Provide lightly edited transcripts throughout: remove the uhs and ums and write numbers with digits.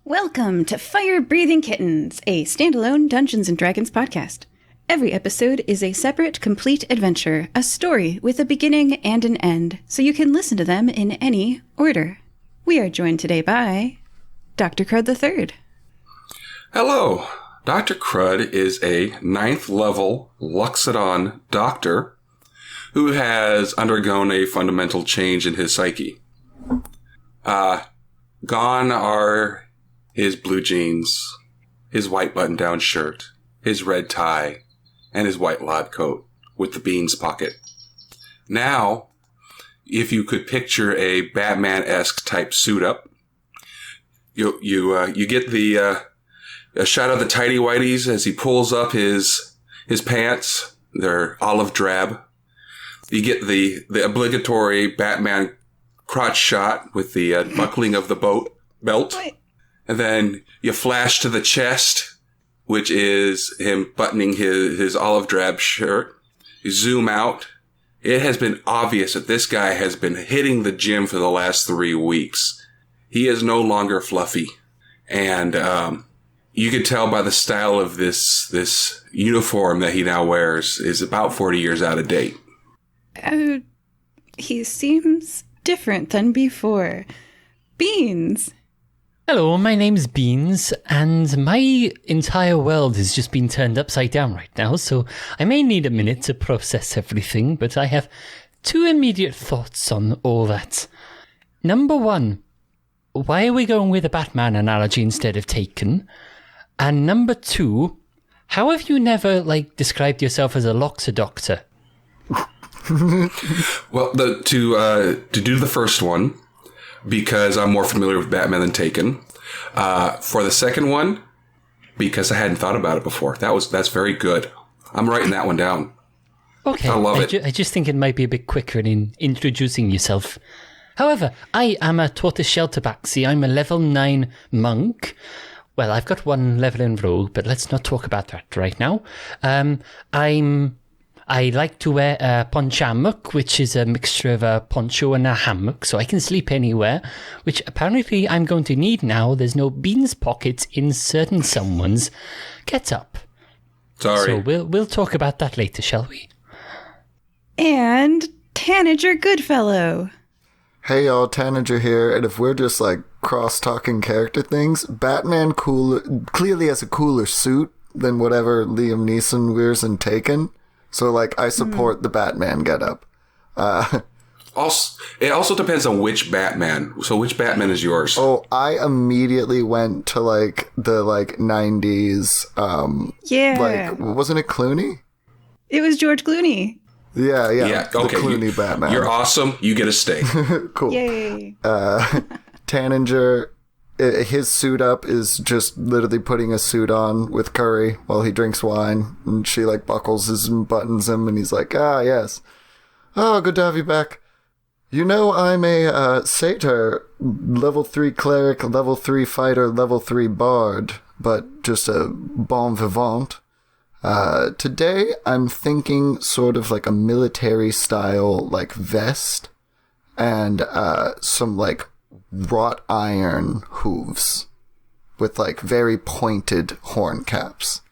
Welcome to Fire Breathing Kittens, a standalone Dungeons & Dragons podcast. Every episode is a separate, complete adventure, a story with a beginning and an end, so you can listen to them in any order. We are joined today by Dr. Crud III. Hello. Dr. Crud is a 9th level Luxodon doctor who has undergone a fundamental change in his psyche. Gone are his blue jeans, his white button-down shirt, his red tie, and his white lab coat with the beans pocket. Now, if you could picture a Batman-esque type suit up, you get a shot of the tighty whities as he pulls up his pants. They're olive drab. You get the obligatory Batman crotch shot with the buckling of the belt. Wait. And then you flash to the chest, which is him buttoning his olive drab shirt. You zoom out. It has been obvious that this guy has been hitting the gym for the last 3 weeks. He is no longer fluffy. And you can tell by the style of this uniform that he now wears is about 40 years out of date. He seems different than before. Beans! Hello, my name's Beans, and my entire world has just been turned upside down right now, so I may need a minute to process everything, but I have 2 immediate thoughts on all that. Number 1, why are we going with a Batman analogy instead of Taken? And number 2, how have you never, described yourself as a Loxodoctor? Well, to do the first one, because I'm more familiar with Batman than Taken. For the second one, because I hadn't thought about it before. That's very good. I'm writing that one down. Okay. I love it. I just think it might be a bit quicker in introducing yourself. However, I am a tortoiseshell tabaxi. I'm a level 9 monk. Well, I've got 1 level in rogue, but let's not talk about that right now. I like to wear a ponchamuk, which is a mixture of a poncho and a hammock, so I can sleep anywhere, which apparently I'm going to need now. There's no beans pockets in certain someone's get-up. Sorry. So we'll talk about that later, shall we? And Tanager Goodfellow. Hey y'all, Tanager here, and if we're just cross-talking character things, Batman clearly has a cooler suit than whatever Liam Neeson wears in Taken. So, I support the Batman getup. It also depends on which Batman. So, which Batman is yours? Oh, I immediately went to, the 90s, yeah. Wasn't it Clooney? It was George Clooney. Yeah, okay. The Clooney Batman. You're awesome. You get a steak. Cool. Yay. Tanager, his suit up is just literally putting a suit on with Curry while he drinks wine, and she buckles his and buttons him, and he's like, yes. Oh, good to have you back. You know, I'm a satyr, level 3 cleric, level 3 fighter, level 3 bard, but just a bon vivant. Today I'm thinking sort of a military style vest and some wrought iron hooves with very pointed horn caps.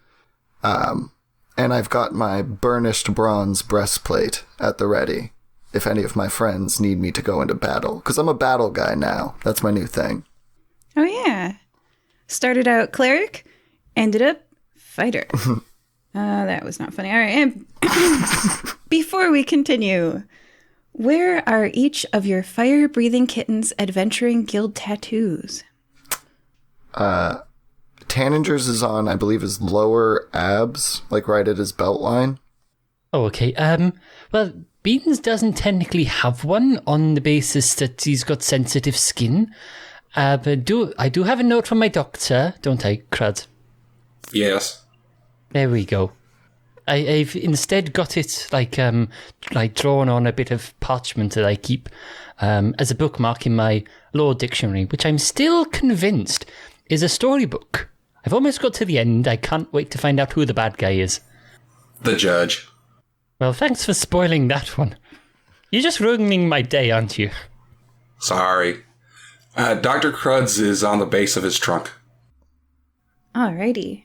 And I've got my burnished bronze breastplate at the ready if any of my friends need me to go into battle, because I'm a battle guy now. That's my new thing. Oh yeah. Started out cleric, ended up fighter. That was not funny. All right. And before we continue, where are each of your fire-breathing kittens' adventuring guild tattoos? Tanager's is on, I believe, his lower abs, right at his belt line. Oh, okay. Well, Beans doesn't technically have one on the basis that he's got sensitive skin. But I do have a note from my doctor, don't I, Crud? Yes. There we go. I've instead got it drawn on a bit of parchment that I keep as a bookmark in my law dictionary, which I'm still convinced is a storybook. I've almost got to the end. I can't wait to find out who the bad guy is. The judge. Well, thanks for spoiling that one. You're just ruining my day, aren't you? Sorry. Dr. Crud's is on the base of his trunk. Alrighty.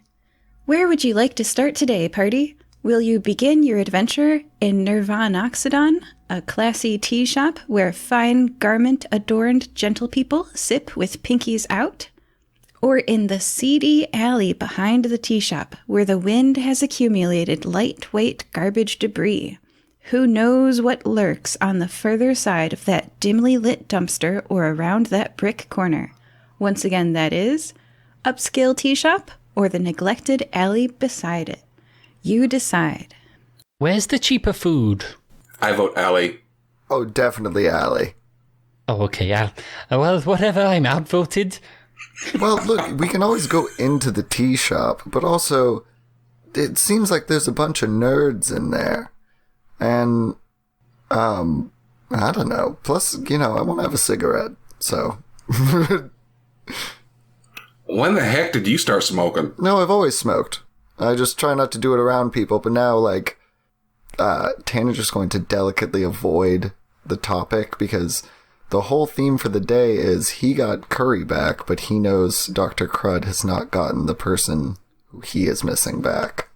Where would you like to start today, party? Will you begin your adventure in Nirvanoxodon, a classy tea shop where fine garment-adorned gentle people sip with pinkies out? Or in the seedy alley behind the tea shop where the wind has accumulated lightweight garbage debris? Who knows what lurks on the further side of that dimly lit dumpster or around that brick corner? Once again, that is, upscale tea shop or the neglected alley beside it. You decide. Where's the cheaper food? I vote alley. Oh, definitely alley. Oh, okay. Well, whatever. I'm outvoted. Well, look, we can always go into the tea shop, but also, it seems like there's a bunch of nerds in there. And, I don't know. Plus, I want to have a cigarette, so. When the heck did you start smoking? No, I've always smoked. I just try not to do it around people, but now, Tanager's going to delicately avoid the topic because the whole theme for the day is he got Curry back, but he knows Dr. Crud has not gotten the person who he is missing back.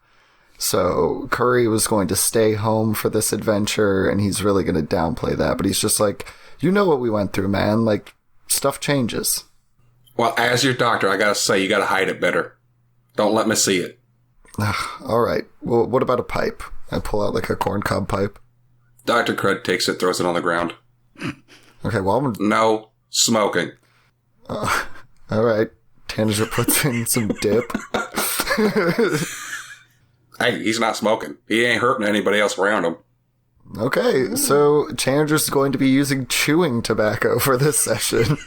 So Curry was going to stay home for this adventure, and he's really going to downplay that, but he's just like, you know what we went through, man. Stuff changes. Well, as your doctor, I gotta say, you gotta hide it better. Don't let me see it. All right. Well, what about a pipe? I pull out a corncob pipe. Dr. Crud takes it, throws it on the ground. Okay, well, No smoking. All right. Tanager puts in some dip. Hey, he's not smoking. He ain't hurting anybody else around him. Okay, so Tanager's going to be using chewing tobacco for this session.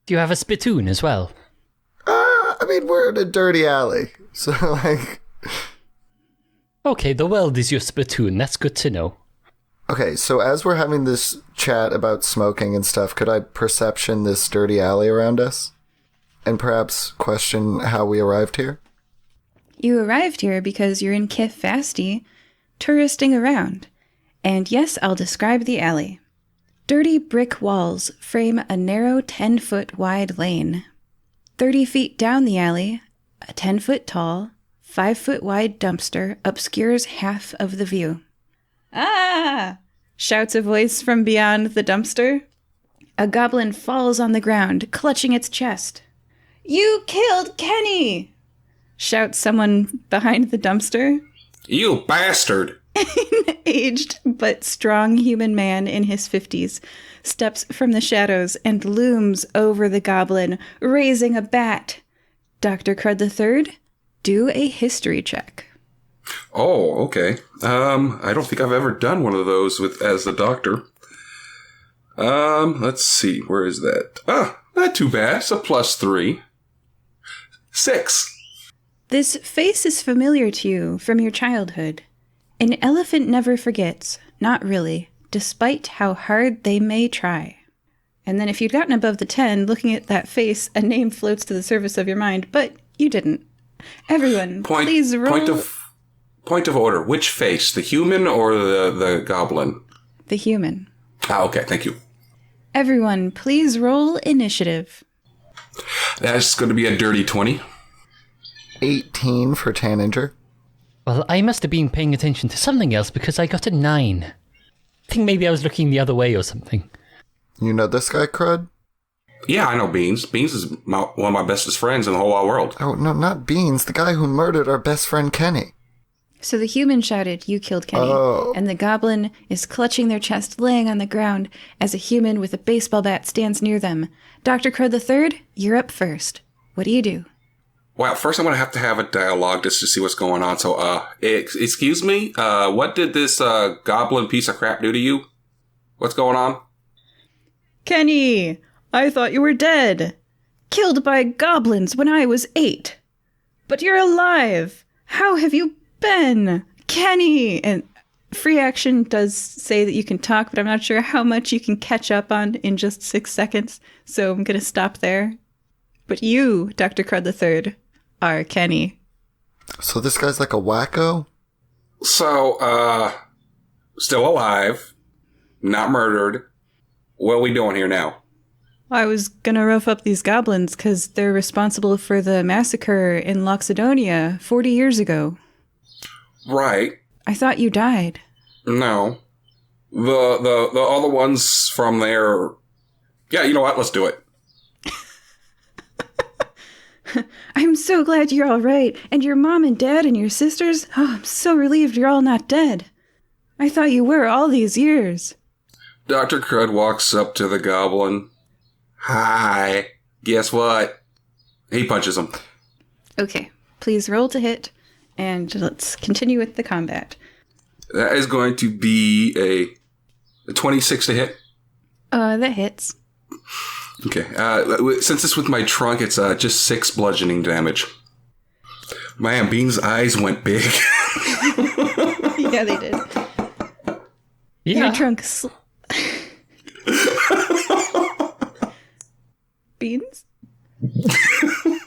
Do you have a spittoon as well? We're in a dirty alley, so Okay, the weld is your spittoon. That's good to know. Okay, so as we're having this chat about smoking and stuff, could I perception this dirty alley around us? And perhaps question how we arrived here? You arrived here because you're in Kif Fasti, touristing around. And yes, I'll describe the alley. Dirty brick walls frame a narrow 10-foot wide lane. 30 feet down the alley, a 10-foot tall, 5-foot wide dumpster obscures half of the view. Ah! Shouts a voice from beyond the dumpster. A goblin falls on the ground, clutching its chest. You killed Kenny! Shouts someone behind the dumpster. You bastard! An aged but strong human man in his 50s steps from the shadows and looms over the goblin, raising a bat. Dr. Crud III, do a history check. Oh, okay. I don't think I've ever done one of those as the doctor. Let's see. Where is that? Not too bad. It's a +3. 6. This face is familiar to you from your childhood. An elephant never forgets. Not really. Despite how hard they may try. And then if you'd gotten above the 10, looking at that face, a name floats to the surface of your mind, but you didn't. Everyone, please roll... Point of order. Which face? The human or the goblin? The human. Okay, thank you. Everyone, please roll initiative. That's going to be a dirty 20. 18 for Tanager. Well, I must have been paying attention to something else because I got a 9. I think maybe I was looking the other way or something. You know this guy, Crud? Yeah, I know Beans. Beans is one of my bestest friends in the whole wide world. Oh, no, not Beans. The guy who murdered our best friend Kenny. So the human shouted, "You killed Kenny." Oh. And the goblin is clutching their chest, laying on the ground, as a human with a baseball bat stands near them. Dr. Crud III, you're up first. What do you do? Well, first I'm going to have a dialogue just to see what's going on. So, excuse me? What did this goblin piece of crap do to you? What's going on? Kenny, I thought you were dead. Killed by goblins when I was 8. But you're alive. How have you been? Kenny! And free action does say that you can talk, but I'm not sure how much you can catch up on in just 6 seconds. So I'm going to stop there. But you, Dr. Crud III, are Kenny. So this guy's like a wacko? So, still alive, not murdered. What are we doing here now? I was gonna rough up these goblins because they're responsible for the massacre in Loxodonia 40 years ago. Right. I thought you died. No. The other ones from there... Yeah, you know what? Let's do it. I'm so glad you're all right. And your mom and dad and your sisters? Oh, I'm so relieved you're all not dead. I thought you were all these years. Dr. Crud walks up to the goblin. Hi. Guess what? He punches him. Okay, please roll to hit, and let's continue with the combat. That is going to be a 26 to hit. That hits. Okay. Since it's with my trunk, it's just 6 bludgeoning damage. Man, Bean's eyes went big. Yeah, they did. Yeah. Your trunk... Beans?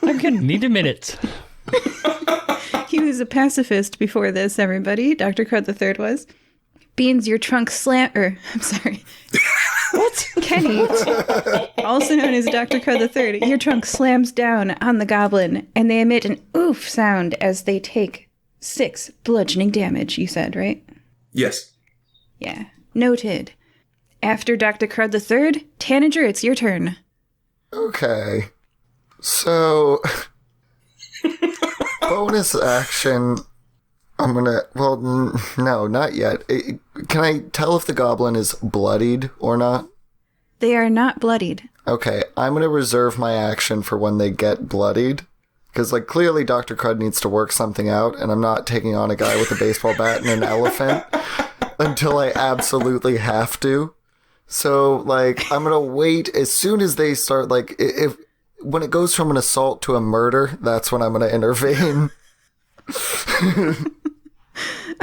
I'm gonna need a minute. He was a pacifist before this, everybody. Dr. Crud III was. Beans, your trunk I'm sorry. What? Kenny, also known as Dr. Crud III, your trunk slams down on the goblin, and they emit an oof sound as they take 6 bludgeoning damage, you said, right? Yes. Yeah. Noted. After Dr. Crud III, Tanager, it's your turn. Okay. So, bonus action. I'm gonna. Well, no, not yet. Can I tell if the goblin is bloodied or not? They are not bloodied. Okay, I'm gonna reserve my action for when they get bloodied. Because, like, clearly Dr. Crud needs to work something out, and I'm not taking on a guy with a baseball bat and an elephant until I absolutely have to. So, like, I'm gonna wait as soon as they start, like, when it goes from an assault to a murder, that's when I'm gonna intervene.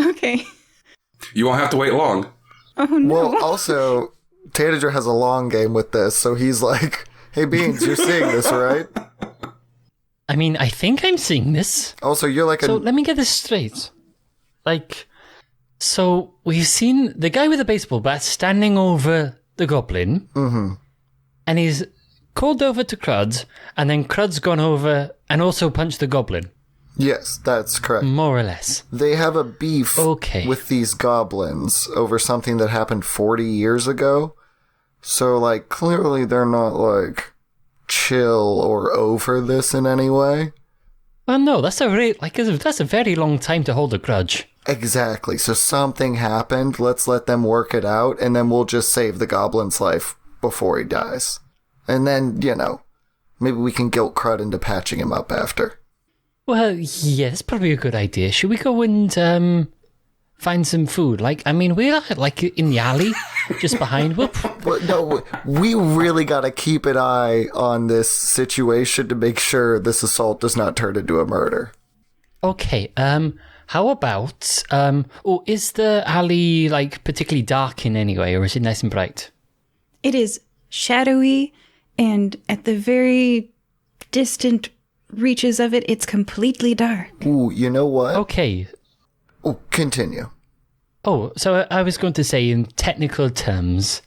Okay. You won't have to wait long. Oh, no. Well, also, Tanager has a long game with this, so he's like, hey, Beans, you're seeing this, right? I mean, I think I'm seeing this. Also, you're like So let me get this straight. Like, so we've seen the guy with the baseball bat standing over the goblin, and he's called over to Crud, and then Crud's gone over and also punched the goblin. Yes, that's correct. More or less. They have a beef Okay. with these goblins over something that happened 40 years ago. So, like, clearly they're not, like, chill or over this in any way. Well, no, that's a very long time to hold a grudge. Exactly. So something happened. Let's let them work it out, and then we'll just save the goblin's life before he dies. And then, you know, maybe we can guilt Crud into patching him up after. Well, yeah, that's probably a good idea. Should we go and find some food? Like, I mean, we're like in the alley, just behind. Well, no, we really got to keep an eye on this situation to make sure this assault does not turn into a murder. Okay. How about is the alley like particularly dark in any way, or is it nice and bright? It is shadowy, and at the very distant reaches of it, it's completely dark. Ooh, you know what? Okay. Oh, continue. Oh, so I was going to say, in technical terms,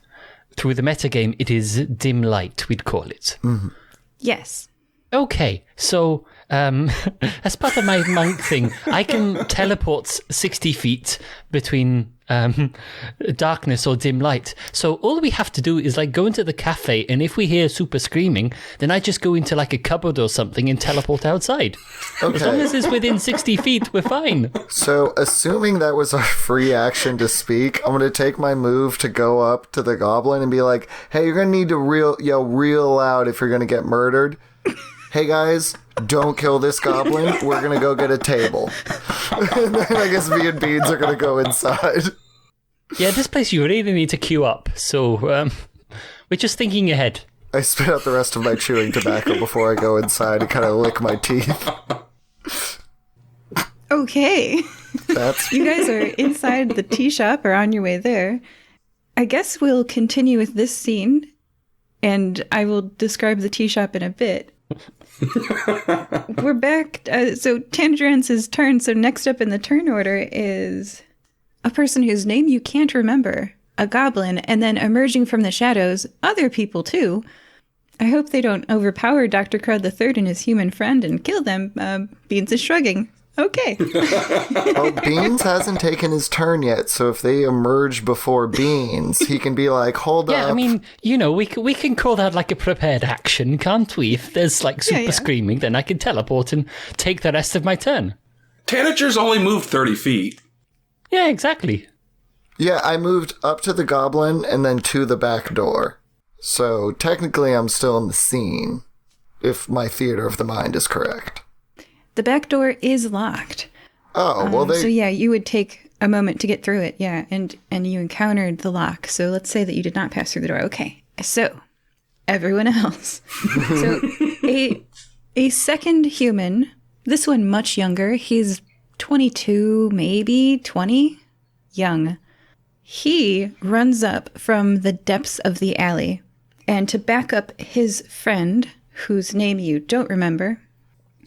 through the metagame, it is dim light, we'd call it. Mm-hmm. Yes. Okay, so as part of my monk thing, I can teleport 60 feet between darkness or dim light. So all we have to do is like go into the cafe, and if we hear super screaming, then I just go into like a cupboard or something and teleport outside. Okay. As long as it's within 60 feet, we're fine. So, assuming that was our free action to speak, I'm going to take my move to go up to the goblin and be like, hey, you're going to need to yell real loud if you're going to get murdered. Hey guys, don't kill this goblin. We're going to go get a table. And then I guess me and Beans are going to go inside. Yeah, this place you really need to queue up. So we're just thinking ahead. I spit out the rest of my chewing tobacco before I go inside and kind of lick my teeth. Okay. That's You guys are inside the tea shop or on your way there. I guess we'll continue with this scene, and I will describe the tea shop in a bit. We're back. So Tanager ends his turn. So next up in the turn order is a person whose name you can't remember, a goblin, and then emerging from the shadows, other people too. I hope they don't overpower Dr. Crud III and his human friend and kill them. Beans is shrugging. Okay. Well, Beans hasn't taken his turn yet, so if they emerge before Beans, he can be like, hold up. Yeah, I mean, we can call that like a prepared action, can't we? If there's like super screaming, then I can teleport and take the rest of my turn. Tanager's only moved 30 feet. Yeah, exactly. Yeah, I moved up to the goblin and then to the back door. So technically I'm still in the scene, if my theater of the mind is correct. The back door is locked. Oh, well So yeah, you would take a moment to get through it, yeah, and you encountered the lock. So let's say that you did not pass through the door. Okay, so everyone else. So a second human, this one much younger, he's 22, maybe 20, young. He runs up from the depths of the alley, and to back up his friend, whose name you don't remember,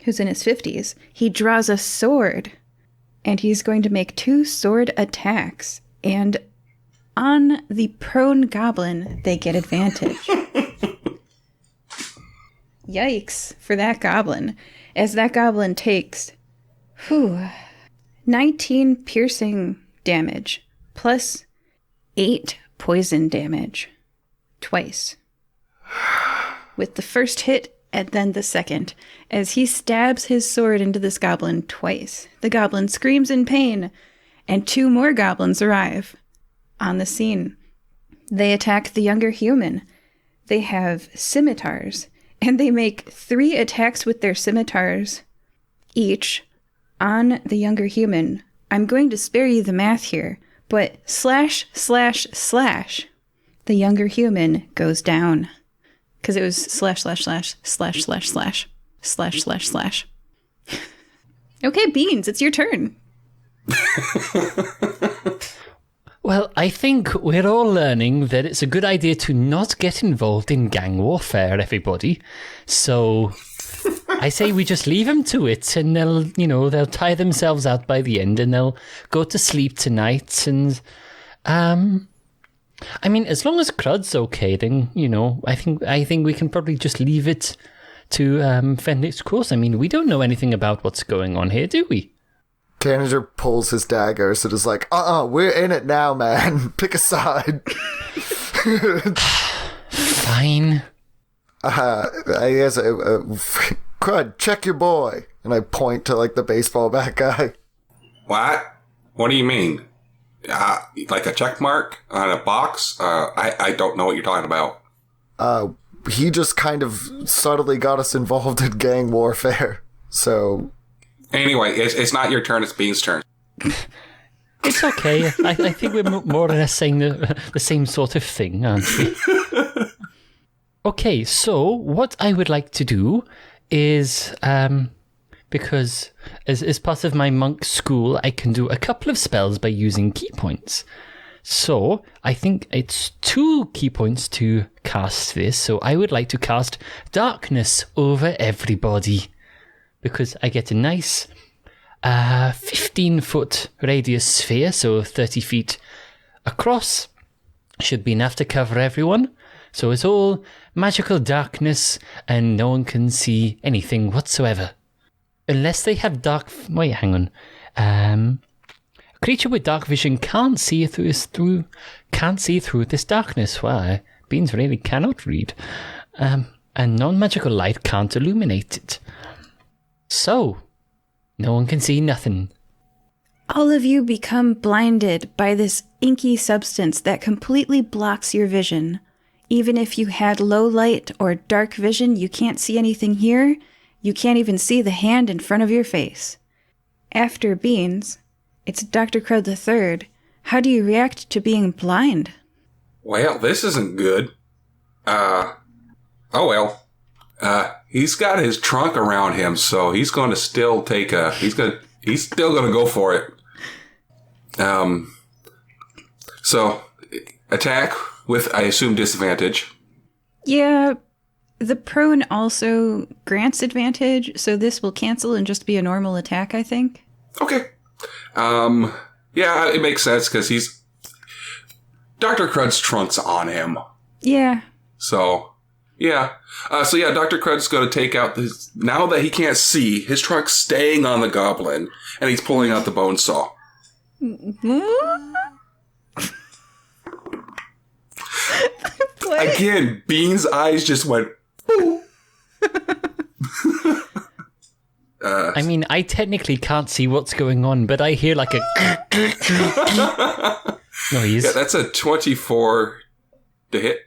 who's in his 50s, he draws a sword, and he's going to make 2 sword attacks. And on the prone goblin, they get advantage. Yikes for that goblin, as that goblin takes 19 piercing damage, plus 8 poison damage, twice. With the first hit, and then the second, as he stabs his sword into this goblin twice. The goblin screams in pain, and 2 more goblins arrive on the scene. They attack the younger human. They have scimitars, and they make 3 attacks with their scimitars each on the younger human. I'm going to spare you the math here, but /// the younger human goes down. Because it was /////////////. Okay, Beans, it's your turn. Well, I think we're all learning that it's a good idea to not get involved in gang warfare, everybody. So I say we just leave them to it, and they'll tire themselves out by the end, and they'll go to sleep tonight. And I mean, as long as Crud's okay, then I think we can probably just leave it to fend its course. I mean, we don't know anything about what's going on here, do we? Tanager pulls his dagger, so it's like, we're in it now, man. Pick a side. Fine. I guess, Crud, check your boy. And I point to, like, the baseball bat guy. What? What do you mean? Like a check mark on a box? I don't know what you're talking about. He just kind of subtly got us involved in gang warfare. So... Anyway, it's not your turn, it's Bean's turn. It's okay. I think we're more or less saying the same sort of thing, aren't we? Okay, so what I would like to do is, because as part of my monk school, I can do a couple of spells by using key points. So I think it's 2 key points to cast this, so I would like to cast Darkness over everybody. Because I get a nice 15-foot radius sphere, so 30 feet across. Should be enough to cover everyone. So it's all magical darkness, and no one can see anything whatsoever. Unless they have dark... Wait, hang on. A creature with dark vision can't see through this darkness. Wow, Beans really cannot read. And non-magical light can't illuminate it. So, no one can see nothing. All of you become blinded by this inky substance that completely blocks your vision. Even if you had low light or dark vision, you can't see anything here. You can't even see the hand in front of your face. After Beans, it's Dr. Crud III. How do you react to being blind? Well, this isn't good. Oh well. He's got his trunk around him, so he's going to still take he's still going to go for it. So attack with, I assume, disadvantage. Yeah, the prone also grants advantage, so this will cancel and just be a normal attack, I think. Okay. Yeah, it makes sense because Dr. Crud's trunk's on him. Yeah. So, Yeah. So yeah, Dr. Crud's going to take out this. Now that he can't see, his trunk's staying on the goblin, and he's pulling out the bone saw. Again, Bean's eyes just went. I mean, I technically can't see what's going on, but I hear like a noise. Yeah, that's a 24 to hit.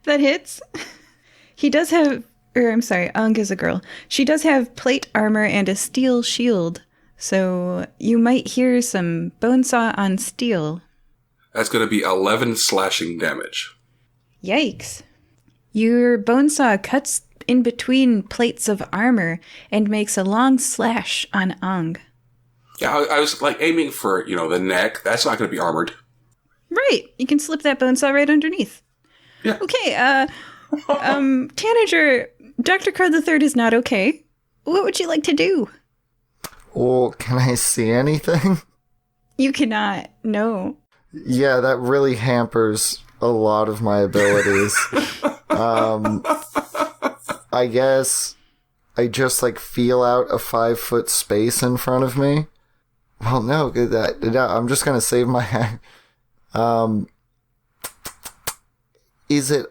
That hits. He does have, Ung is a girl. She does have plate armor and a steel shield, so you might hear some bone saw on steel. That's going to be 11 slashing damage. Yikes. Your bone saw cuts in between plates of armor and makes a long slash on Ung. Yeah, I was like aiming for, the neck. That's not going to be armored. Right. You can slip that bone saw right underneath. Yeah. Okay, Tanager, Dr. Crud III is not okay. What would you like to do? Well, can I see anything? You cannot. No. Yeah, that really hampers a lot of my abilities. I guess I just feel out a 5-foot space in front of me. Well, no, I'm just gonna save my. Is it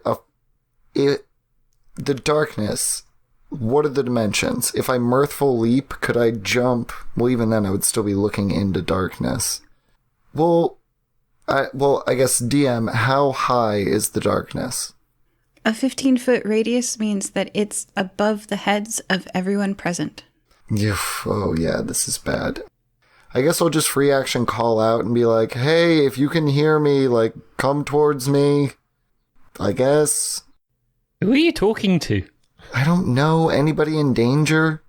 the darkness? What are the dimensions? If I mirthful leap, could I jump? Well, even then, I would still be looking into darkness. I guess DM, how high is the darkness? A 15-foot radius means that it's above the heads of everyone present. Oh yeah, this is bad. I guess I'll just free action call out and be like, hey, if you can hear me, come towards me. I guess. Who are you talking to? I don't know. Anybody in danger?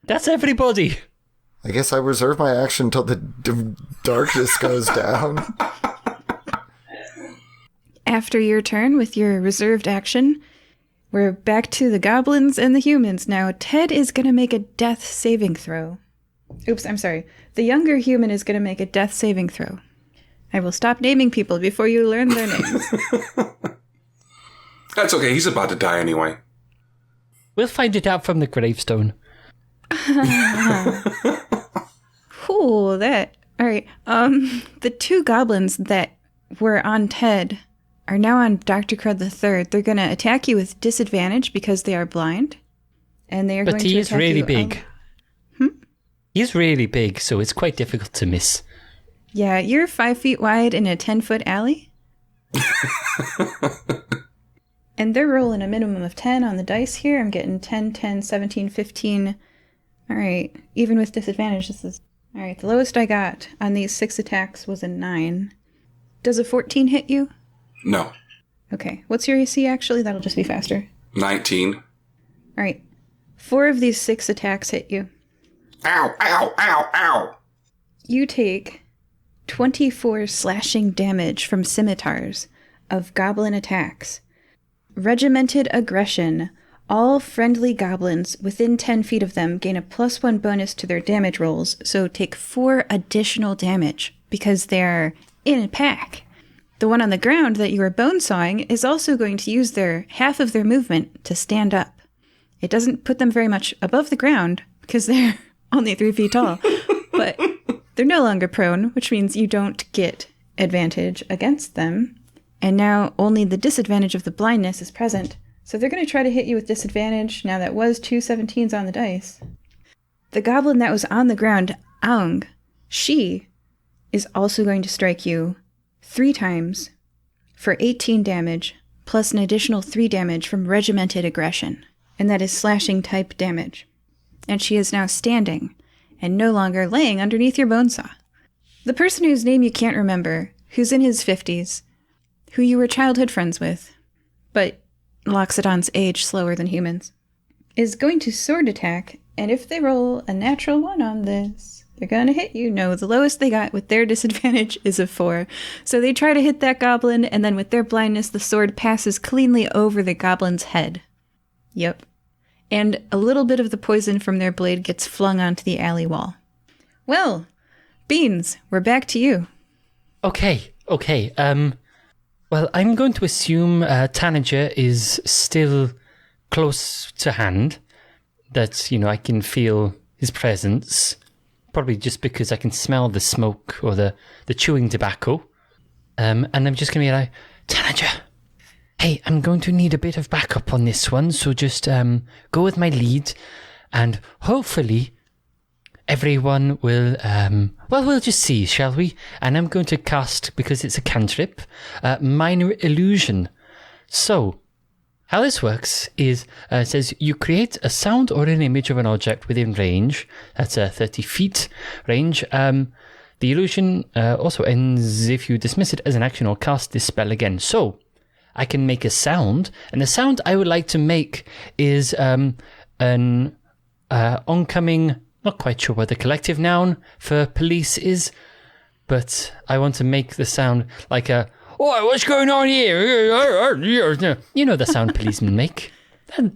That's everybody. I guess I reserve my action until the darkness goes down. After your turn with your reserved action, we're back to the goblins and the humans. Now, Ted is going to make a death saving throw. Oops, I'm sorry. The younger human is going to make a death saving throw. I will stop naming people before you learn their names. That's okay. He's about to die anyway. We'll find it out from the gravestone. Cool, that. All right. The two goblins that were on Ted are now on Dr. Crud III. They're going to attack you with disadvantage because they are blind. And they are going to attack you. But he is really big. He's really big, so it's quite difficult to miss. Yeah, you're 5 feet wide in a 10-foot alley. And they're rolling a minimum of 10 on the dice here. I'm getting 10, 10, 17, 15. All right, even with disadvantage, this is... All right, the lowest I got on these 6 attacks was a 9. Does a 14 hit you? No. Okay, what's your AC actually? That'll just be faster. 19. All right, 4 of these 6 attacks hit you. Ow, ow, ow, ow. You take 24 slashing damage from scimitars of goblin attacks. Regimented aggression. All friendly goblins within 10 feet of them gain a +1 bonus to their damage rolls, so take 4 additional damage because they're in a pack. The one on the ground that you are bone sawing is also going to use their half of their movement to stand up. It doesn't put them very much above the ground because they're only 3 feet tall, but they're no longer prone, which means you don't get advantage against them. And now only the disadvantage of the blindness is present. So they're going to try to hit you with disadvantage. Now that was 2 17s on the dice. The goblin that was on the ground, Aung, she is also going to strike you 3 times for 18 damage, plus an additional 3 damage from regimented aggression. And that is slashing type damage. And she is now standing and no longer laying underneath your bone saw. The person whose name you can't remember, who's in his 50s, who you were childhood friends with, but Loxodons age slower than humans, is going to sword attack, and if they roll a natural 1 on this, they're going to hit you. No, the lowest they got with their disadvantage is a 4. So they try to hit that goblin, and then with their blindness, the sword passes cleanly over the goblin's head. Yep. And a little bit of the poison from their blade gets flung onto the alley wall. Well, Beans, we're back to you. Okay. Well, I'm going to assume Tanager is still close to hand, that, I can feel his presence, probably just because I can smell the smoke or the chewing tobacco. And I'm just going to be like, Tanager, hey, I'm going to need a bit of backup on this one, so just go with my lead, and hopefully everyone will, we'll just see, shall we? And I'm going to cast, because it's a cantrip, minor illusion. So, how this works is, it says you create a sound or an image of an object within range. That's a 30 feet range. The illusion also ends if you dismiss it as an action or cast this spell again. So, I can make a sound, and the sound I would like to make is an oncoming, not quite sure what the collective noun for police is, but I want to make the sound like a, "Oh, what's going on here?" You know the sound policemen make.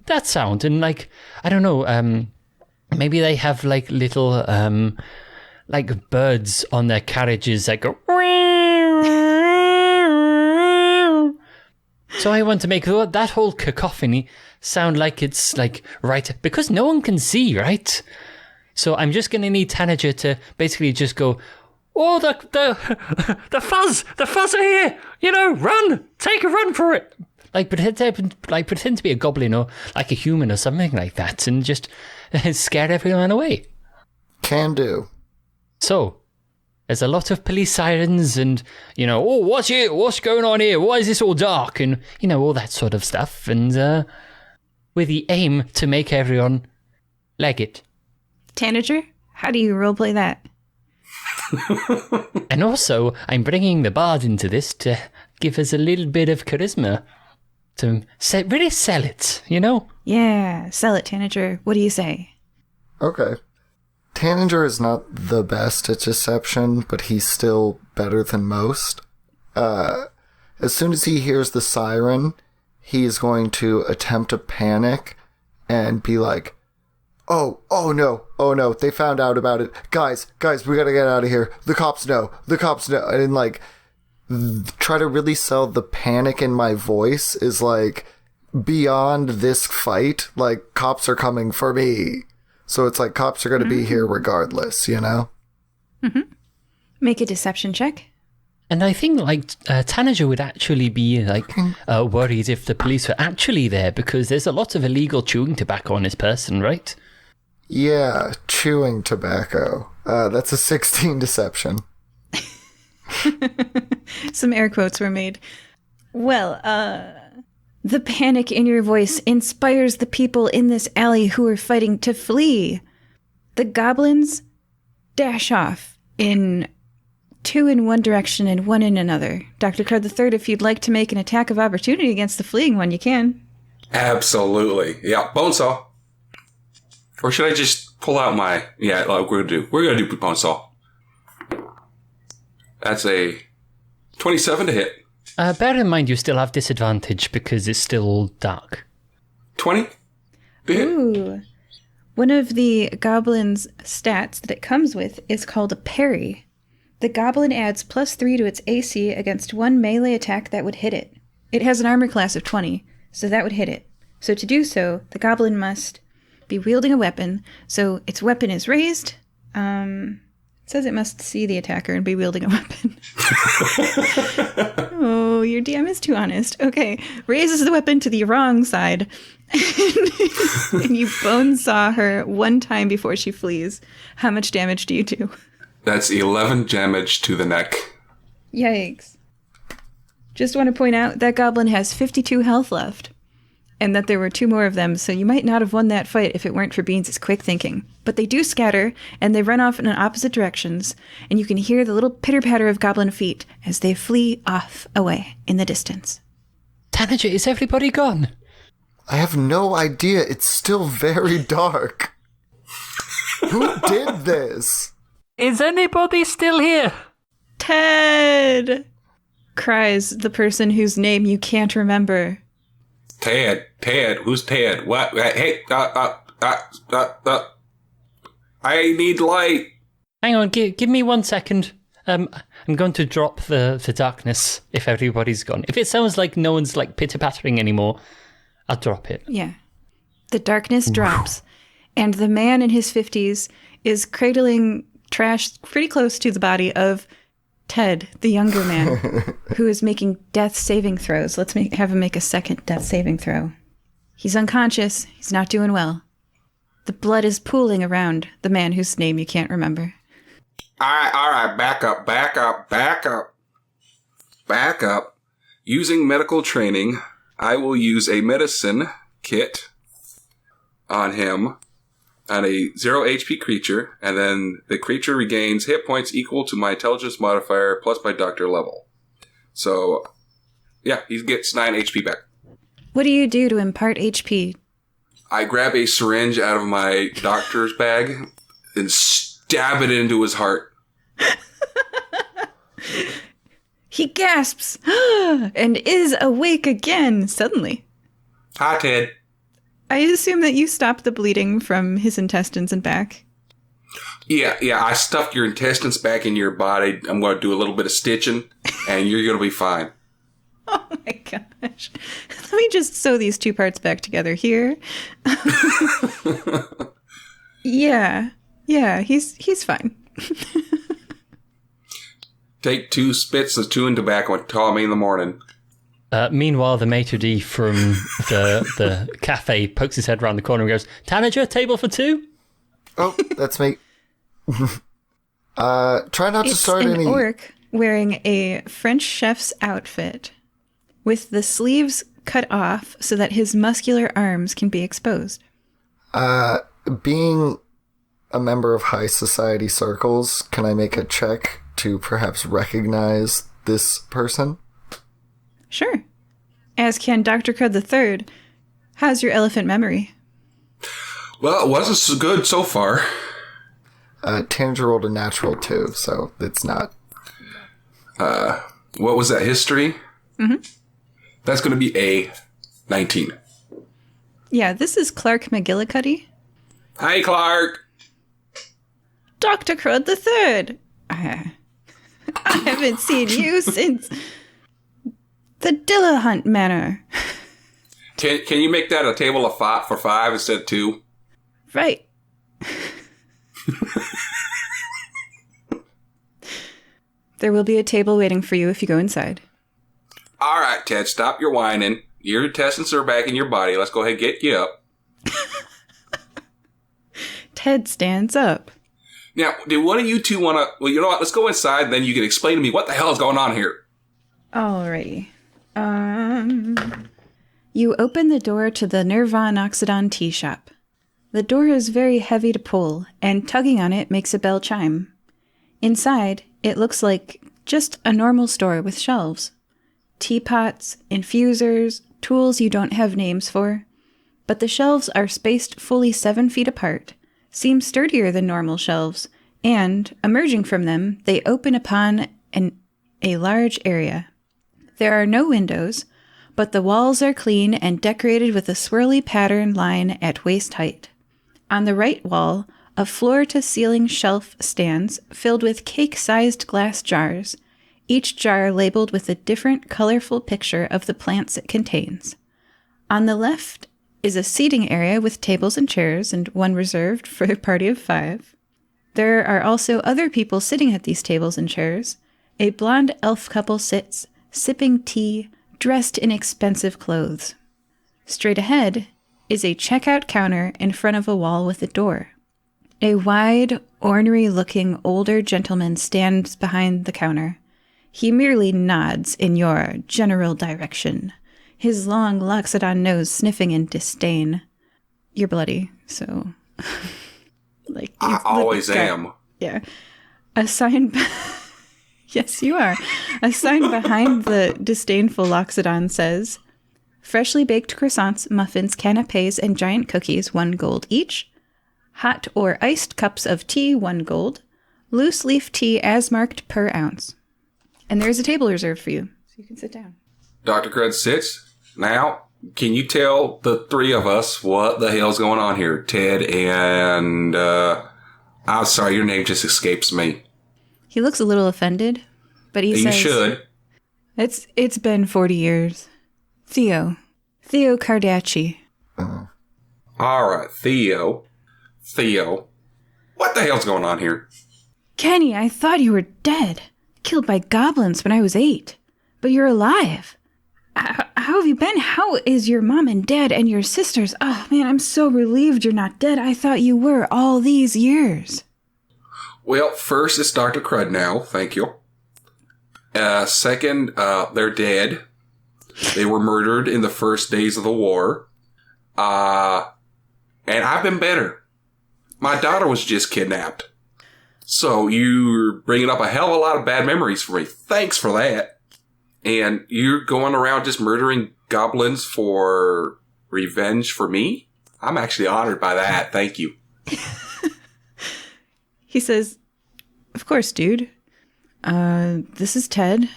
That sound, and like, I don't know, maybe they have like little, like birds on their carriages that go. So I want to make that whole cacophony sound like it's like right, because no one can see, right? So I'm just going to need Tanager to basically just go, "Oh, the fuzz are here! Run! Take a run for it!" Like pretend to be a goblin or like a human or something like that, and just scare everyone away. Can do. So, there's a lot of police sirens and, "Oh, what's here? What's going on here? Why is this all dark?" And, all that sort of stuff. And with the aim to make everyone like it. Tanager, how do you roleplay that? And also, I'm bringing the bard into this to give us a little bit of charisma. To really sell it, Yeah, sell it, Tanager. What do you say? Okay. Tanager is not the best at deception, but he's still better than most. As soon as he hears the siren, he is going to attempt to panic and be like, oh no, they found out about it. Guys, we gotta get out of here. The cops know. And like, try to really sell the panic in my voice is like, beyond this fight, like, cops are coming for me. So it's like, cops are gonna be here regardless, Mm-hmm. Make a deception check. And I think, like, Tanager would actually be, like, worried if the police were actually there, because there's a lot of illegal chewing tobacco on his person, right? Yeah, chewing tobacco. That's a 16 deception. Some air quotes were made. Well, the panic in your voice inspires the people in this alley who are fighting to flee. The goblins dash off in 2 in one direction and 1 in another. Dr. Crud III, if you'd like to make an attack of opportunity against the fleeing one, you can. Absolutely. Yeah, Bonesaw. Or should I just pull out my... Yeah, like we're gonna do Bonesaw. That's a 27 to hit. Bear in mind you still have disadvantage because it's still dark. 20 to hit. Ooh. One of the goblin's stats that it comes with is called a parry. The goblin adds +3 to its AC against one melee attack that would hit it. It has an armor class of 20, so that would hit it. So to do so, the goblin must be wielding a weapon, so its weapon is raised. It says it must see the attacker and be wielding a weapon. Oh, your DM is too honest. Okay, raises the weapon to the wrong side, and you bonesaw her 1 time before she flees. How much damage do you do? That's 11 damage to the neck. Yikes. Just want to point out that goblin has 52 health left, and that there were 2 more of them, so you might not have won that fight if it weren't for Beans' quick thinking. But they do scatter, and they run off in opposite directions, and you can hear the little pitter-patter of goblin feet as they flee off away in the distance. Tanager, is everybody gone? I have no idea. It's still very dark. Who did this? Is anybody still here? Ted! Cries the person whose name you can't remember. Ted, who's Ted? What? Hey, I need light. Hang on, give me 1 second. I'm going to drop the darkness if everybody's gone. If it sounds like no one's like pitter-pattering anymore, I'll drop it. Yeah. The darkness drops, and the man in his 50s is cradling trash pretty close to the body of Ted, the younger man, who is making death saving throws. Let's have him make a second death saving throw. He's unconscious. He's not doing well. The blood is pooling around the man whose name you can't remember. All right, back up. Using medical training, I will use a medicine kit on him, on a 0 HP creature, and then the creature regains hit points equal to my intelligence modifier plus my doctor level. So, yeah, he gets 9 HP back. What do you do to impart HP? I grab a syringe out of my doctor's bag and stab it into his heart. He gasps and is awake again suddenly. Hi, Ted. I assume that you stopped the bleeding from his intestines and back. Yeah, I stuffed your intestines back in your body. I'm going to do a little bit of stitching, and you're going to be fine. Oh my gosh. Let me just sew these two parts back together here. Yeah, he's fine. Take 2 spits of chewing tobacco and call me in the morning. Meanwhile, the maitre d' from the cafe pokes his head around the corner and goes, "Tanager, table for 2?" Oh, that's me. Try not to start an any... orc wearing a French chef's outfit with the sleeves cut off so that his muscular arms can be exposed. Being a member of high society circles, can I make a check to perhaps recognize this person? Sure. As can Dr. Crud III. How's your elephant memory? Well, it wasn't so good so far. Tanager rolled a natural 2, so it's not. What was that, history? Mm-hmm. That's going to be a 19. Yeah, this is Clark McGillicuddy. Hi, Clark. Dr. Crud III. I haven't seen you since the Dillahunt Manor. Can you make that a table of 5 for 5 instead of 2? Right. There will be a table waiting for you if you go inside. All right, Ted, stop your whining. Your intestines are back in your body. Let's go ahead and get you up. Ted stands up. Now, do one of you two want to... Well, you know what? Let's go inside, then you can explain to me what the hell is going on here. Alrighty. You open the door to the Nirvanoxodon tea shop. The door is very heavy to pull, and tugging on it makes a bell chime. Inside, it looks like just a normal store with shelves. Teapots, infusers, tools you don't have names for. But the shelves are spaced fully 7 feet apart, seem sturdier than normal shelves, and, emerging from them, they open upon a large area. There are no windows, but the walls are clean and decorated with a swirly pattern line at waist height. On the right wall, a floor-to-ceiling shelf stands filled with cake-sized glass jars, each jar labeled with a different colorful picture of the plants it contains. On the left is a seating area with tables and chairs and one reserved for a party of 5. There are also other people sitting at these tables and chairs. A blonde elf couple sits, sipping tea, dressed in expensive clothes. Straight ahead is a checkout counter in front of a wall with a door. A wide, ornery-looking older gentleman stands behind the counter. He merely nods in your general direction, his long Loxodon nose sniffing in disdain. You're bloody, so... I always am. Yeah. A sign... Yes, you are. A sign behind the disdainful Loxodon says, "Freshly baked croissants, muffins, canapes, and giant cookies, 1 gold each. Hot or iced cups of tea, 1 gold. Loose leaf tea as marked per ounce." And there's a table reserved for you, so you can sit down. Dr. Crud sits. Now, can you tell the 3 of us what the hell's going on here? Ted and, I'm sorry, your name just escapes me. He looks a little offended, but he says... You should. It's been 40 years. Theo Cardacci. All right, Theo. What the hell's going on here? Kenny, I thought you were dead. Killed by goblins when I was 8. But you're alive. How have you been? How is your mom and dad and your sisters? Oh, man, I'm so relieved you're not dead. I thought you were all these years. Well, first, it's Dr. Crud now. Thank you. Second, they're dead. They were murdered in the first days of the war. And I've been better. My daughter was just kidnapped. So you're bringing up a hell of a lot of bad memories for me. Thanks for that. And you're going around just murdering goblins for revenge for me? I'm actually honored by that. Thank you. He says, of course, dude. This is Ted.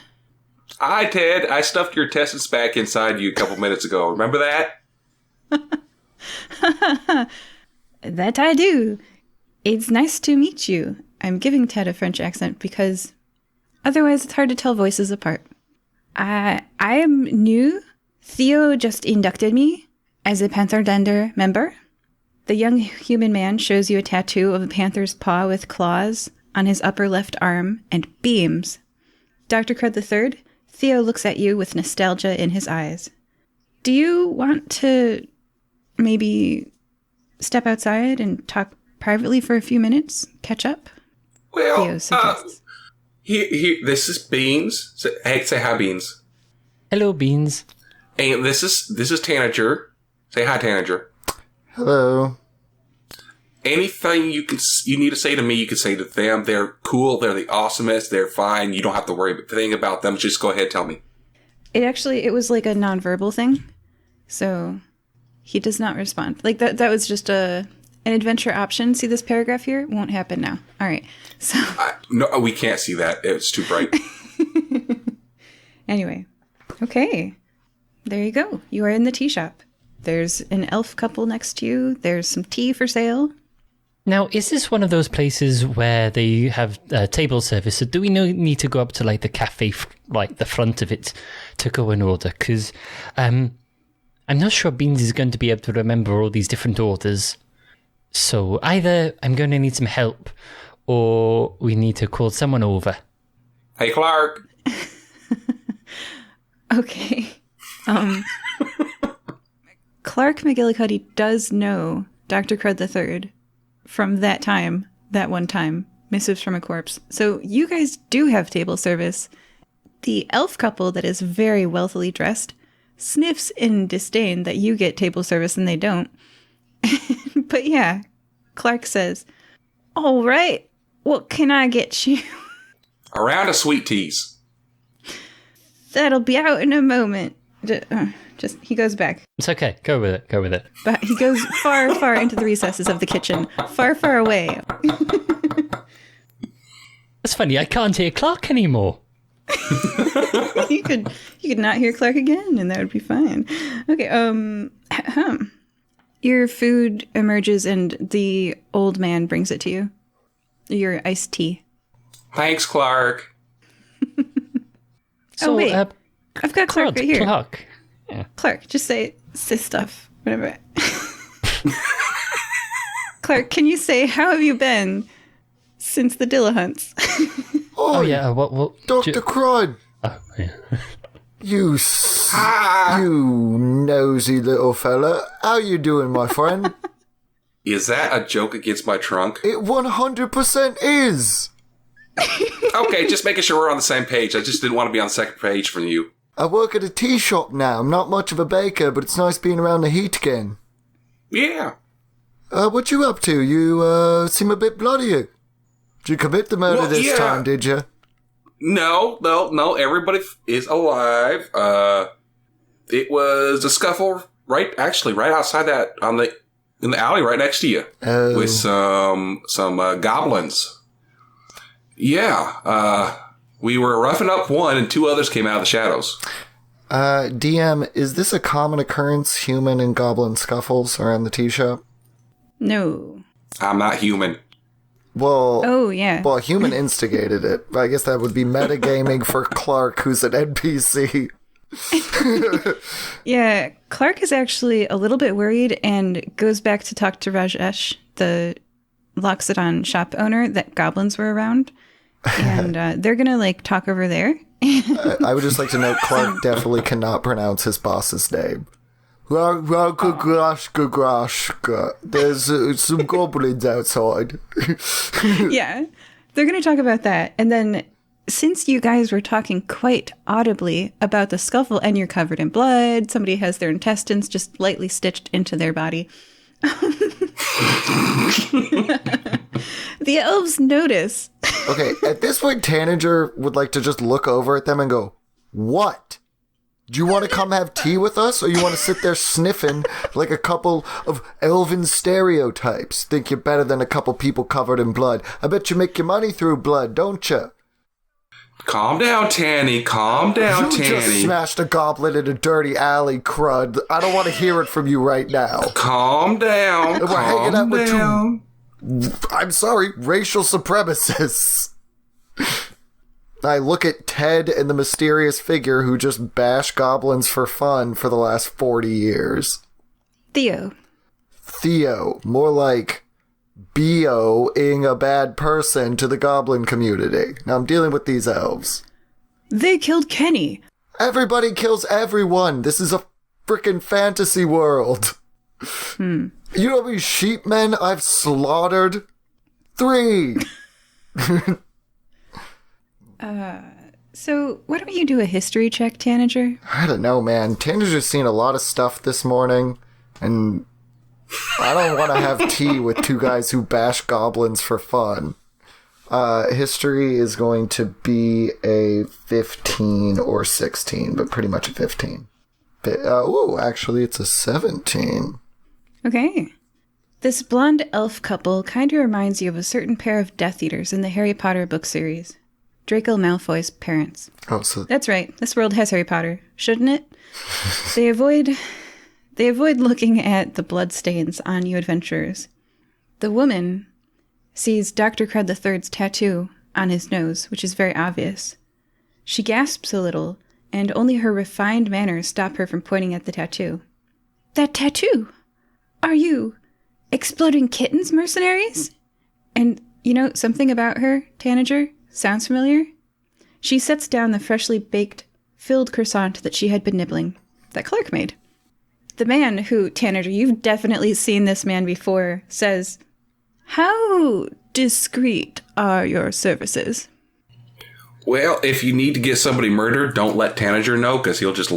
Hi, Ted. I stuffed your testes back inside you a couple minutes ago. Remember that? That I do. It's nice to meet you. I'm giving Ted a French accent because otherwise it's hard to tell voices apart. I am new. Theo just inducted me as a Panther member. The young human man shows you a tattoo of a panther's paw with claws on his upper left arm and beams. Dr. Crud III, Theo looks at you with nostalgia in his eyes. Do you want to maybe step outside and talk privately for a few minutes? Catch up? Well, Theo suggests. This is Beans. Say hi, Beans. Hello, Beans. And this is Tanager. Say hi, Tanager. Hello. Anything you need to say to me, you can say to them. They're cool. They're the awesomest. They're fine. You don't have to worry a thing about them. Just go ahead and tell me. It was like a nonverbal thing. So he does not respond. Like that was just an adventure option. See this paragraph here? It won't happen now. All right. So no, we can't see that. It's too bright. Anyway. Okay. There you go. You are in the tea shop. There's an elf couple next to you. There's some tea for sale. Now, is this one of those places where they have table service? So do we need to go up to like the cafe, like the front of it, to go and order? Because I'm not sure Beans is going to be able to remember all these different orders. So either I'm going to need some help, or we need to call someone over. Hey, Clark. Okay. Clark McGillicuddy does know Dr. Crud III from that one time, Missives from a Corpse. So you guys do have table service. The elf couple that is very wealthily dressed sniffs in disdain that you get table service and they don't. But yeah, Clark says, all right, what can I get you? A round of sweet teas. That'll be out in a moment. He goes back. It's okay. Go with it. But he goes far, far into the recesses of the kitchen. Far, far away. That's funny. I can't hear Clark anymore. You could not hear Clark again, and that would be fine. Okay. Your food emerges, and the old man brings it to you. Your iced tea. Thanks, Clark. So, wait. I've got Clark right here. Clark. Yeah. Clark, just say stuff. Whatever. Clark, can you say, how have you been since the Dillahunts? Oh, yeah. What Dr. Crud! Oh, yeah. You nosy little fella. How you doing, my friend? Is that a joke against my trunk? It 100% is! Okay, just making sure we're on the same page. I just didn't want to be on the second page from you. I work at a tea shop now. I'm not much of a baker, but it's nice being around the heat again. Yeah. What you up to? You, seem a bit bloody. Did you commit the murder this time, did you? No. Everybody is alive. It was a scuffle right outside that in the alley right next to you with some goblins. Yeah. We were roughing up one, and 2 others came out of the shadows. DM, is this a common occurrence? Human and goblin scuffles around the tea shop? No. I'm not human. Well, oh yeah. Well, human instigated it. I guess that would be metagaming for Clark, who's an NPC. Yeah, Clark is actually a little bit worried and goes back to talk to Rajesh, the Loxodon shop owner that goblins were around. And they're going to like talk over there. I would just like to note Clark definitely cannot pronounce his boss's name. There's some goblins outside. Yeah, they're going to talk about that. And then since you guys were talking quite audibly about the scuffle and you're covered in blood, somebody has their intestines just lightly stitched into their body. The elves notice. Okay, at this point, Tanager would like to just look over at them and go, "What? Do you want to come have tea with us, or you want to sit there sniffing like a couple of elven stereotypes? Think you're better than a couple people covered in blood? I bet you make your money through blood, don't you?" Calm down, Tanny. Calm down, You Tanny. just smashed a goblin in a dirty alley, Crud. I don't want to hear it from you right now. Calm down. We're hanging out Calm with down. I'm sorry, racial supremacists. I look at Ted and the mysterious figure who just bash goblins for fun for the last 40 years. Theo, more like B-O-ing a bad person to the goblin community. Now I'm dealing with these elves. They killed Kenny. Everybody kills everyone. This is a frickin' fantasy world. You know how many sheepmen I've slaughtered? 3. So why don't you do a history check, Tanager? I don't know, man. Tanager's seen a lot of stuff this morning, and I don't want to have tea with two guys who bash goblins for fun. History is going to be a 15 or 16, but pretty much a 15. Actually, it's a 17. Okay. This blonde elf couple kind of reminds you of a certain pair of Death Eaters in the Harry Potter book series. Draco Malfoy's parents. Oh, so That's right. This world has Harry Potter, shouldn't it? They avoid looking at the bloodstains on you adventurers. The woman sees Dr. Crud III's tattoo on his nose, which is very obvious. She gasps a little, and only her refined manners stop her from pointing at the tattoo. That tattoo! Are you Exploding Kittens mercenaries? And you know something about her, Tanager? Sounds familiar? She sets down the freshly baked, filled croissant that she had been nibbling, that Clark made. The man who, Tanager, you've definitely seen this man before, says, "How discreet are your services?" Well, if you need to get somebody murdered, don't let Tanager know, because he'll just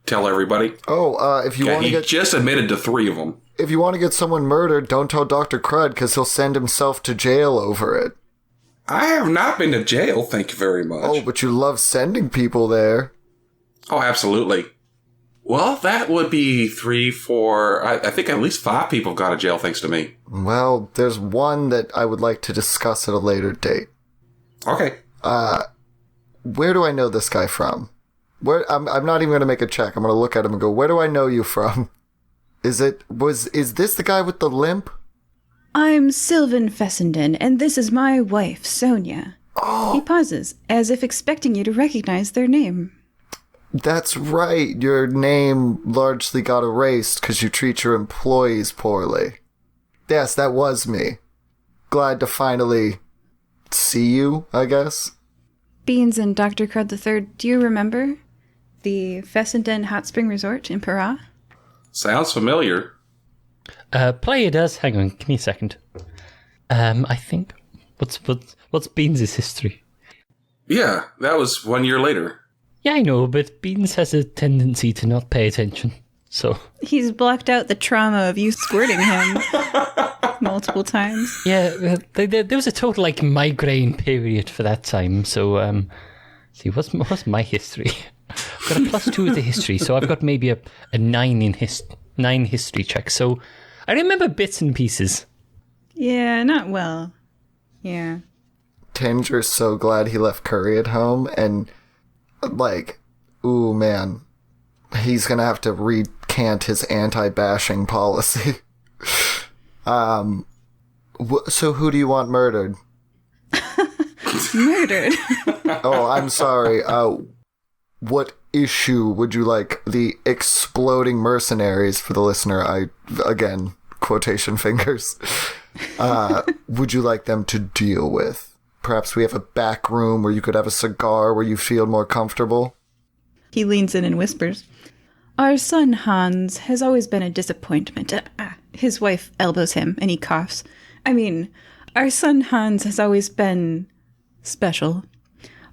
tell everybody. if you Yeah, want to he get just admitted to 3 of them. if you want to get someone murdered, don't tell Dr. Crud because he'll send himself to jail over it. I have not been to jail, thank you very much. Oh, but you love sending people there. Oh, absolutely. Well, that would be 3, 4... I think at least 5 people have gone to jail thanks to me. Well, there's one that I would like to discuss at a later date. Okay. Where do I know this guy from? I'm not even going to make a check. I'm going to look at him and go, "Where do I know you from?" Is this the guy with the limp? "I'm Sylvan Fessenden, and this is my wife, Sonia." Oh, He pauses, as if expecting you to recognize their name. that's right. Your name largely got erased because you treat your employees poorly. Yes, that was me. Glad to finally see you, I guess. Beans and Dr. Crud III, do you remember the Fessenden Hot Spring Resort in Para? Sounds familiar. Player does. Hang on, give me a second. I think what's Beans' history? Yeah, that was 1 year later. Yeah, I know, but Beans has a tendency to not pay attention. So He's blocked out the trauma of you squirting him multiple times. yeah, there was a total like migraine period for that time. So see, what's my history? I've got a +2 with the history, so I've got maybe a 9 in 9 history checks. So I remember bits and pieces. Yeah, not well. Yeah. Tanger's so glad he left Curry at home, and like, ooh man, he's gonna have to recant his anti-bashing policy. So who do you want murdered? Murdered. Oh, I'm sorry. what issue would you like the exploding mercenaries, for the listener, again, quotation fingers, would you like them to deal with? Perhaps we have a back room where you could have a cigar where you feel more comfortable. He leans in and whispers, "Our son Hans has always been a disappointment." His wife elbows him and he coughs. "I mean, our son Hans has always been special.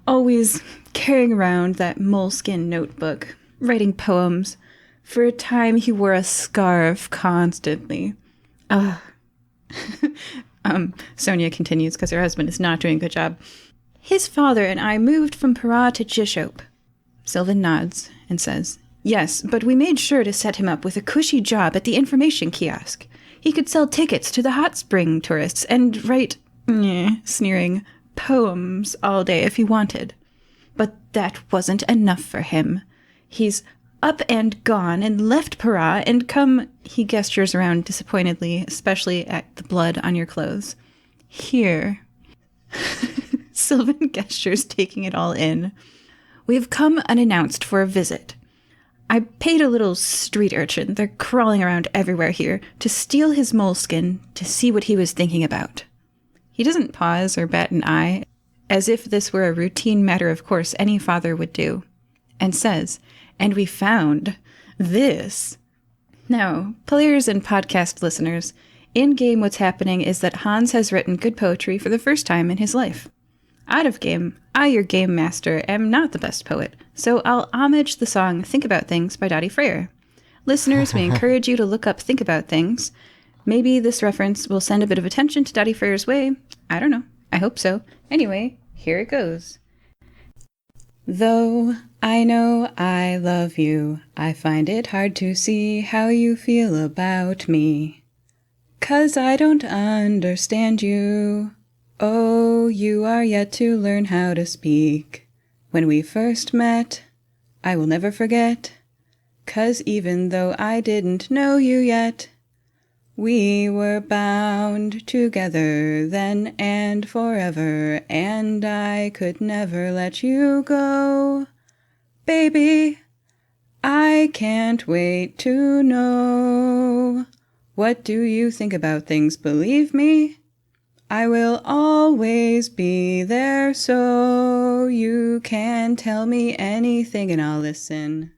Always carrying around that moleskin notebook, writing poems. For a time he wore a scarf constantly." Sonia continues because her husband is not doing a good job. "His father and I moved from Para to Chishope." Sylvan nods and says, "Yes, but we made sure to set him up with a cushy job at the information kiosk. He could sell tickets to the hot spring tourists and write, sneering, poems all day if he wanted. But that wasn't enough for him. He's up and gone and left Para and come," he gestures around disappointedly, especially at the blood on your clothes, "here." Sylvan gestures, taking it all in. "We've come unannounced for a visit. I paid a little street urchin, they're crawling around everywhere here, to steal his moleskin to see what he was thinking about." He doesn't pause or bat an eye, as if this were a routine matter of course any father would do, and says, "And we found this." Now, players and podcast listeners, in-game what's happening is that Hans has written good poetry for the first time in his life. Out of game, I, your game master, am not the best poet, so I'll homage the song Think About Things by Dottie Freyr. Listeners, we encourage you to look up Think About Things. Maybe this reference will send a bit of attention to Dottie Freyr's way. I don't know. I hope so. Anyway, here it goes. "Though I know I love you, I find it hard to see how you feel about me. 'Cause I don't understand you. Oh, you are yet to learn how to speak. When we first met, I will never forget. 'Cause even though I didn't know you yet, we were bound together then and forever, and I could never let you go. Baby, I can't wait to know. What do you think about things? Believe me, I will always be there, so you can tell me anything and I'll listen."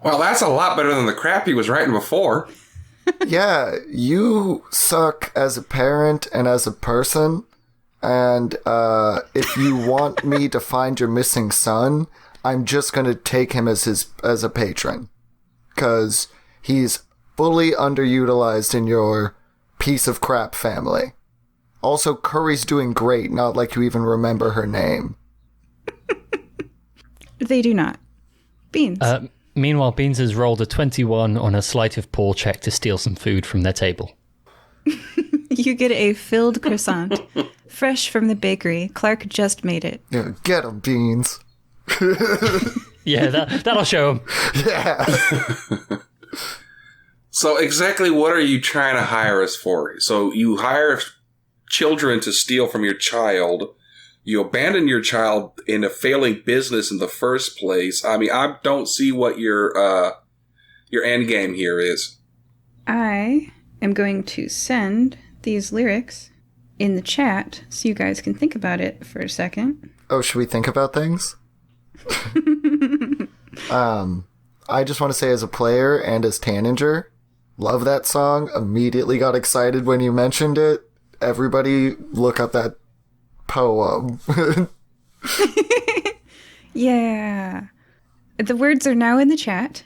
Well, that's a lot better than the crap he was writing before. Yeah, you suck as a parent and as a person. And if you want me to find your missing son, I'm just going to take him as a patron. Because he's fully underutilized in your piece of crap family. Also, Curry's doing great, not like you even remember her name. They do not. Beans. Meanwhile, Beans has rolled a 21 on a sleight of paw check to steal some food from their table. You get a filled croissant, fresh from the bakery. Clark just made it. Yeah, get him, Beans. Yeah, that'll show him. Yeah. So exactly what are you trying to hire us for? So you hire children to steal from your child. You abandon your child in a failing business in the first place. I mean, I don't see what your end game here is. I am going to send these lyrics in the chat so you guys can think about it for a second. Oh, should we think about things? I just want to say, as a player and as Tanager, love that song. Immediately got excited when you mentioned it. Everybody look up that poem. Yeah. The words are now in the chat.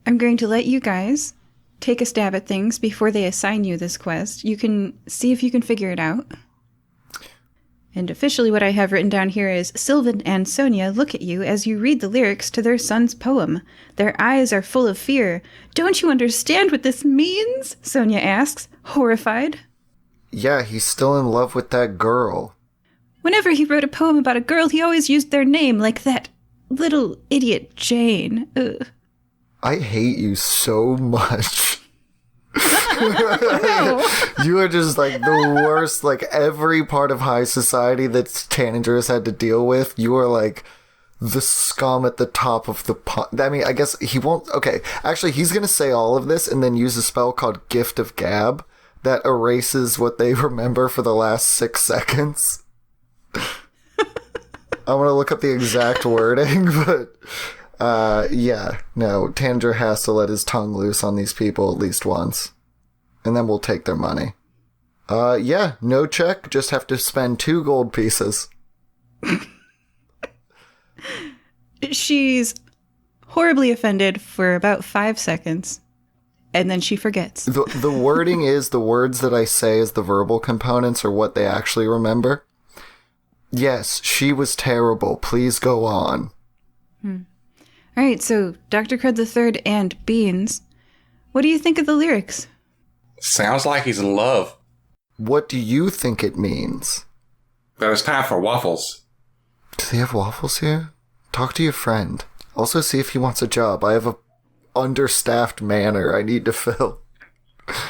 I'm going to let you guys take a stab at things before they assign you this quest. You can see if you can figure it out. And officially what I have written down here is, Sylvan and Sonia look at you as you read the lyrics to their son's poem. Their eyes are full of fear. "Don't you understand what this means?" Sonia asks, horrified. Yeah, he's still in love with that girl. "Whenever he wrote a poem about a girl, he always used their name, like that little idiot Jane." Ugh. I hate you so much. You are just like the worst. Like every part of high society that Tanager has had to deal with, you are like the scum at the top of the pond. I mean, I guess he won't. Okay, actually, he's going to say all of this and then use a spell called Gift of Gab that erases what they remember for the last 6 seconds. I want to look up the exact wording, but yeah, no, Tanager has to let his tongue loose on these people at least once, and then we'll take their money. Yeah, no check, just have to spend 2 gold pieces. She's horribly offended for about 5 seconds, and then she forgets. The wording is the words that I say as the verbal components are what they actually remember. Yes, she was terrible. Please go on. All right, so Dr. Crud III and Beans, what do you think of the lyrics? Sounds like he's in love. What do you think it means? That it's time for waffles. Do they have waffles here? Talk to your friend. Also see if he wants a job. I have a understaffed manor I need to fill.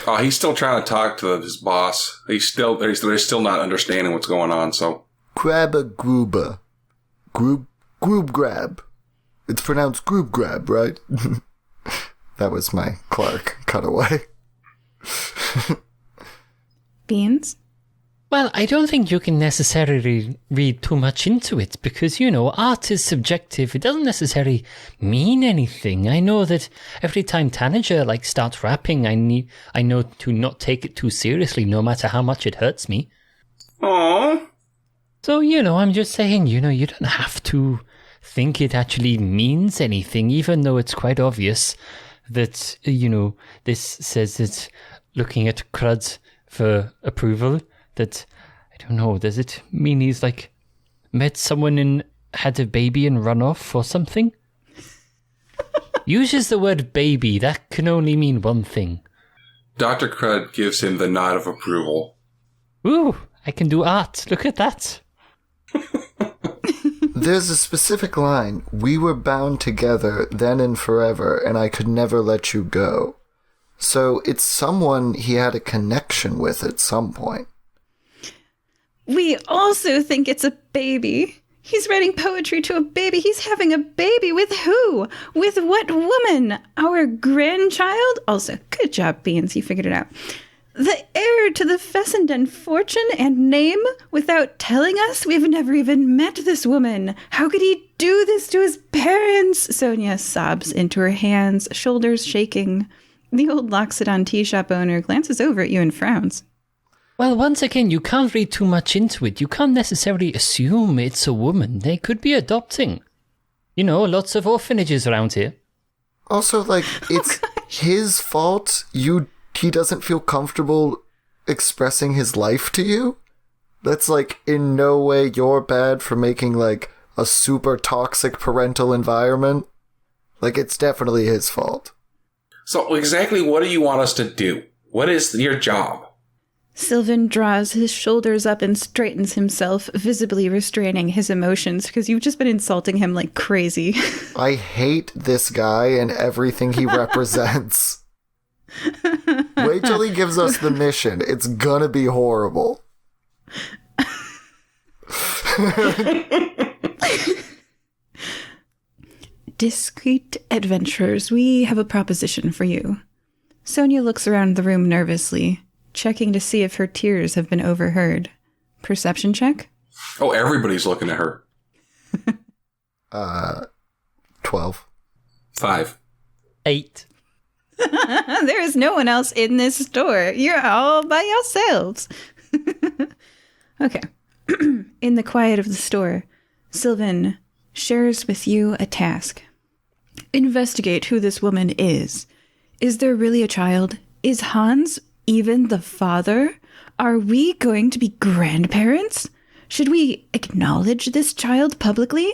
Oh, he's still trying to talk to his boss. They're still not understanding what's going on, so. Grab a grooba. Groob grab. It's pronounced groob grab, right? That was my Clark cutaway. Beans? Well, I don't think you can necessarily read too much into it because, art is subjective. It doesn't necessarily mean anything. I know that every time Tanager, starts rapping, I know to not take it too seriously, no matter how much it hurts me. Aww. So, I'm just saying, you don't have to think it actually means anything, even though it's quite obvious that, this says it's looking at Crud for approval. That, I don't know, does it mean he's, met someone and had a baby and run off or something? Uses the word baby, that can only mean one thing. Dr. Crud gives him the nod of approval. Ooh, I can do art, look at that. There's a specific line. We were bound together then and forever, and I could never let you go. So it's someone he had a connection with at some point. We also think it's a baby. He's writing poetry to a baby. He's having a baby with who? With what woman? Our grandchild? Also, good job, Beans. You figured it out. The heir to the Fessenden fortune and name without telling us? We've never even met this woman. How could he do this to his parents? Sonia sobs into her hands, shoulders shaking. The old Loxodon tea shop owner glances over at you and frowns. Well, once again, you can't read too much into it. You can't necessarily assume it's a woman. They could be adopting. Lots of orphanages around here. Also, it's his fault he doesn't feel comfortable expressing his life to you? That's, in no way you're bad for making, a super toxic parental environment. It's definitely his fault. So exactly what do you want us to do? What is your job? Sylvan draws his shoulders up and straightens himself, visibly restraining his emotions, because you've just been insulting him like crazy. I hate this guy and everything he represents. Wait till he gives us the mission. It's gonna be horrible. Discreet adventurers, we have a proposition for you. Sonia looks around the room nervously, checking to see if her tears have been overheard. Perception check? Oh, everybody's looking at her. 12. 5. 8. There is no one else in this store. You're all by yourselves. Okay. In the quiet of the store, Sylvan shares with you a task. Investigate who this woman is. Is there really a child? Is Hans even the father? Are we going to be grandparents? Should we acknowledge this child publicly?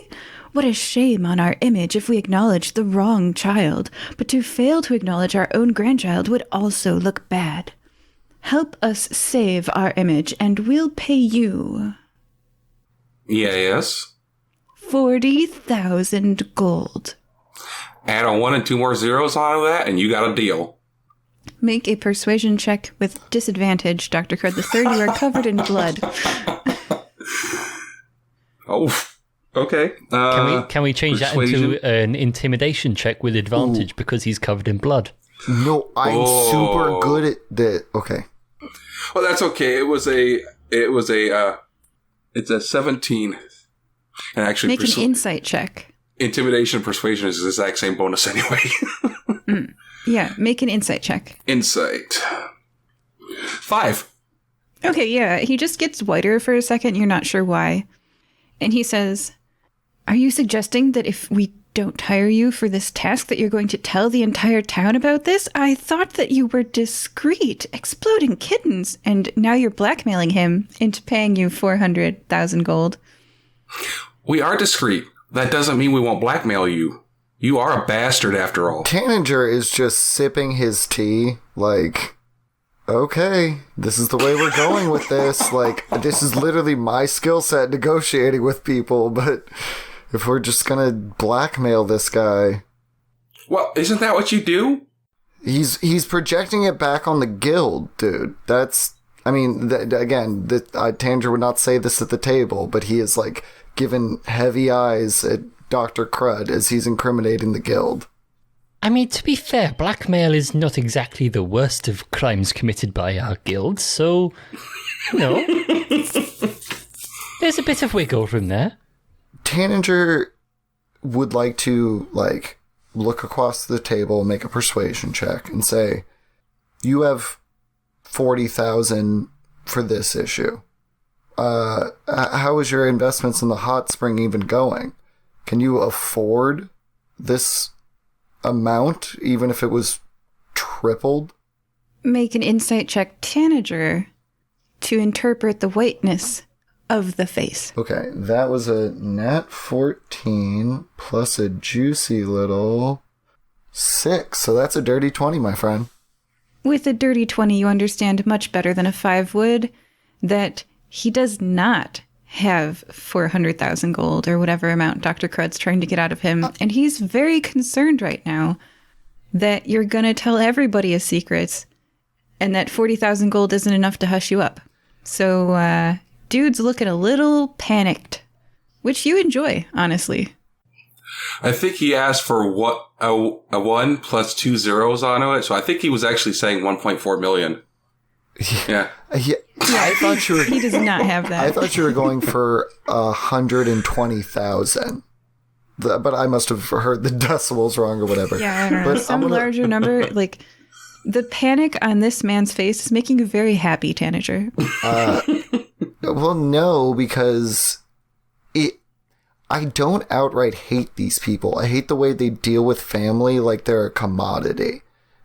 What a shame on our image if we acknowledge the wrong child, but to fail to acknowledge our own grandchild would also look bad. Help us save our image, and we'll pay you. Yes. 40,000 gold. Add on 1 and 2 more zeros onto that, and you got a deal. Make a persuasion check with disadvantage, Dr. Crud III. You are covered in blood. Oh, Okay. Can we change persuasion? that into an intimidation check with advantage because he's covered in blood? No, I'm super good at that. Okay. Well, that's okay. It's a 17. And actually, Make an insight check. Intimidation and persuasion is the exact same bonus anyway. Yeah, make an insight check. Insight. 5. Okay, yeah, he just gets whiter for a second. You're not sure why. And he says, "Are you suggesting that if we don't hire you for this task that you're going to tell the entire town about this? I thought that you were discreet, exploding kittens, and now you're blackmailing him into paying you 400,000 gold." We are discreet. That doesn't mean we won't blackmail you. You are a bastard after all. Tanager is just sipping his tea, like, okay, this is the way we're going with this. Like, this is literally my skill set negotiating with people, but if we're just gonna blackmail this guy... Well, isn't that what you do? He's projecting it back on the guild, dude. That's... I mean, Tanager would not say this at the table, but he is, like, given heavy eyes at Dr. Crud as he's incriminating the guild. I mean, to be fair, blackmail is not exactly the worst of crimes committed by our guild, so, you know, there's a bit of wiggle room there. Tanager would like to, like, look across the table, make a persuasion check, and say, "You have 40,000 for this issue. How is your investments in the hot spring even going? Can you afford this amount, even if it was tripled?" Make an insight check, Tanager, to interpret the whiteness of the face. Okay, that was a nat 14 plus a juicy little 6. So that's a dirty 20, my friend. With a dirty 20, you understand much better than a 5 would that he does not have 400,000 gold or whatever amount Dr. Crud's trying to get out of him. And he's very concerned right now that you're going to tell everybody a secret and that 40,000 gold isn't enough to hush you up. So, dude's looking a little panicked, which you enjoy, honestly. I think he asked for a 1 plus 2 zeros on it, so I think he was actually saying 1.4 million. Yeah. I thought you were... He does not have that. I thought you were going for 120,000. But I must have heard the decimals wrong or whatever. Yeah, I don't know. But Some larger number, like, the panic on this man's face is making you very happy, Tanager. Well, no, because I don't outright hate these people. I hate the way they deal with family like they're a commodity.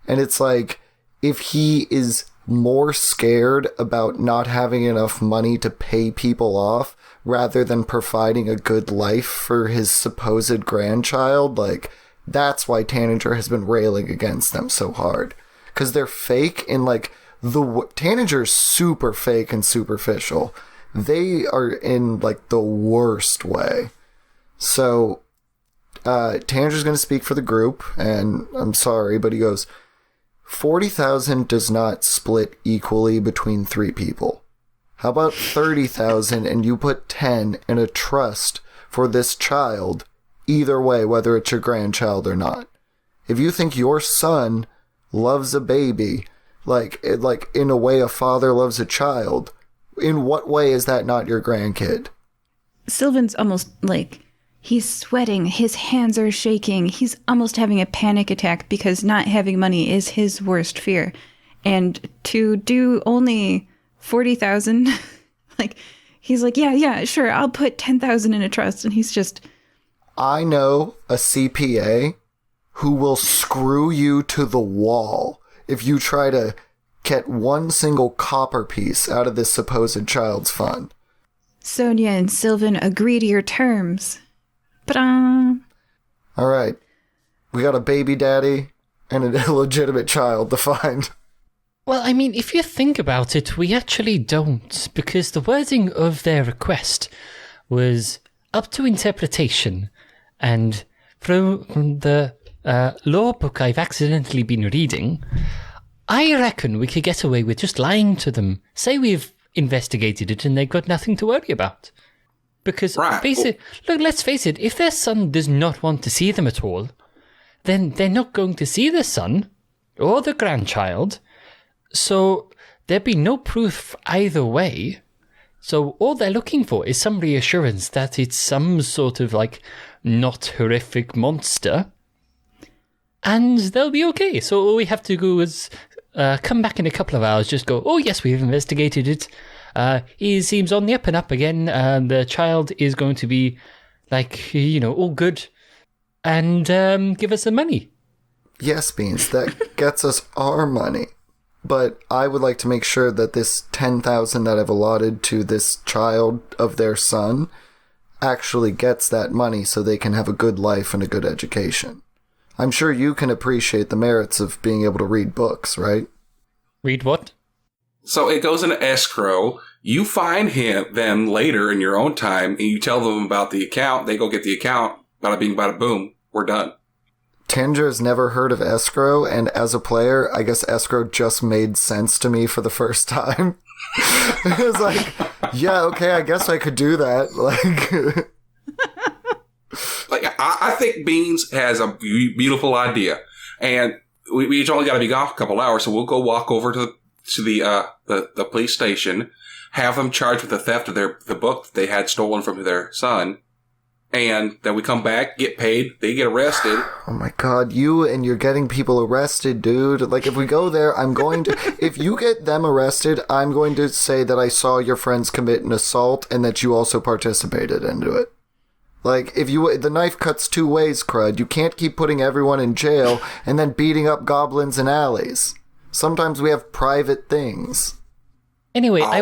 And it's like, if he is more scared about not having enough money to pay people off rather than providing a good life for his supposed grandchild, like, that's why Tanager has been railing against them so hard. Because they're fake and, like, Tanager's super fake and superficial. They are in, like, the worst way. So, Tanager's going to speak for the group, and I'm sorry, but he goes, 40,000 does not split equally between 3 people. How about 30,000 and you put 10 in a trust for this child, either way, whether it's your grandchild or not. If you think your son loves a baby, like in a way a father loves a child, in what way is that not your grandkid? Sylvan's almost like, he's sweating, his hands are shaking, he's almost having a panic attack because not having money is his worst fear. And to do only 40,000, like, he's like, yeah, sure, I'll put 10,000 in a trust. And he's just... I know a CPA who will screw you to the wall if you try to get one single copper piece out of this supposed child's fund. Sonia and Sylvan agree to your terms. All right. We got a baby daddy and an illegitimate child to find. Well, I mean, if you think about it, we actually don't, because the wording of their request was up to interpretation, and from the law book I've accidentally been reading, I reckon we could get away with just lying to them. Say we've investigated it and they've got nothing to worry about. Because Right. look, let's face it, if their son does not want to see them at all, then they're not going to see the son or the grandchild. So there'd be no proof either way. So all they're looking for is some reassurance that it's some sort of like not horrific monster. And they'll be okay. So all we have to do is come back in a couple of hours, just go, oh yes, we've investigated it. He seems on the up and up again. The child is going to be like, all good. And give us the money. Yes, Beans, that gets us our money. But I would like to make sure that this 10,000 that I've allotted to this child of their son actually gets that money so they can have a good life and a good education. I'm sure you can appreciate the merits of being able to read books, right? Read what? So it goes into escrow. You find them later in your own time, and you tell them about the account. They go get the account. Bada bing, bada boom. We're done. Tanger has never heard of escrow, and as a player, I guess escrow just made sense to me for the first time. It was like, yeah, okay, I guess I could do that. I think Beans has a beautiful idea, and we each only got to be gone for a couple hours, so we'll go walk over to the police station, have them charged with the theft of the book that they had stolen from their son. And then we come back, get paid, they get arrested. Oh my god, and you're getting people arrested, dude. Like, if we go there, if you get them arrested, I'm going to say that I saw your friends commit an assault and that you also participated into it. Like, the knife cuts two ways, Crud. You can't keep putting everyone in jail and then beating up goblins in alleys. Sometimes we have private things. Anyway, All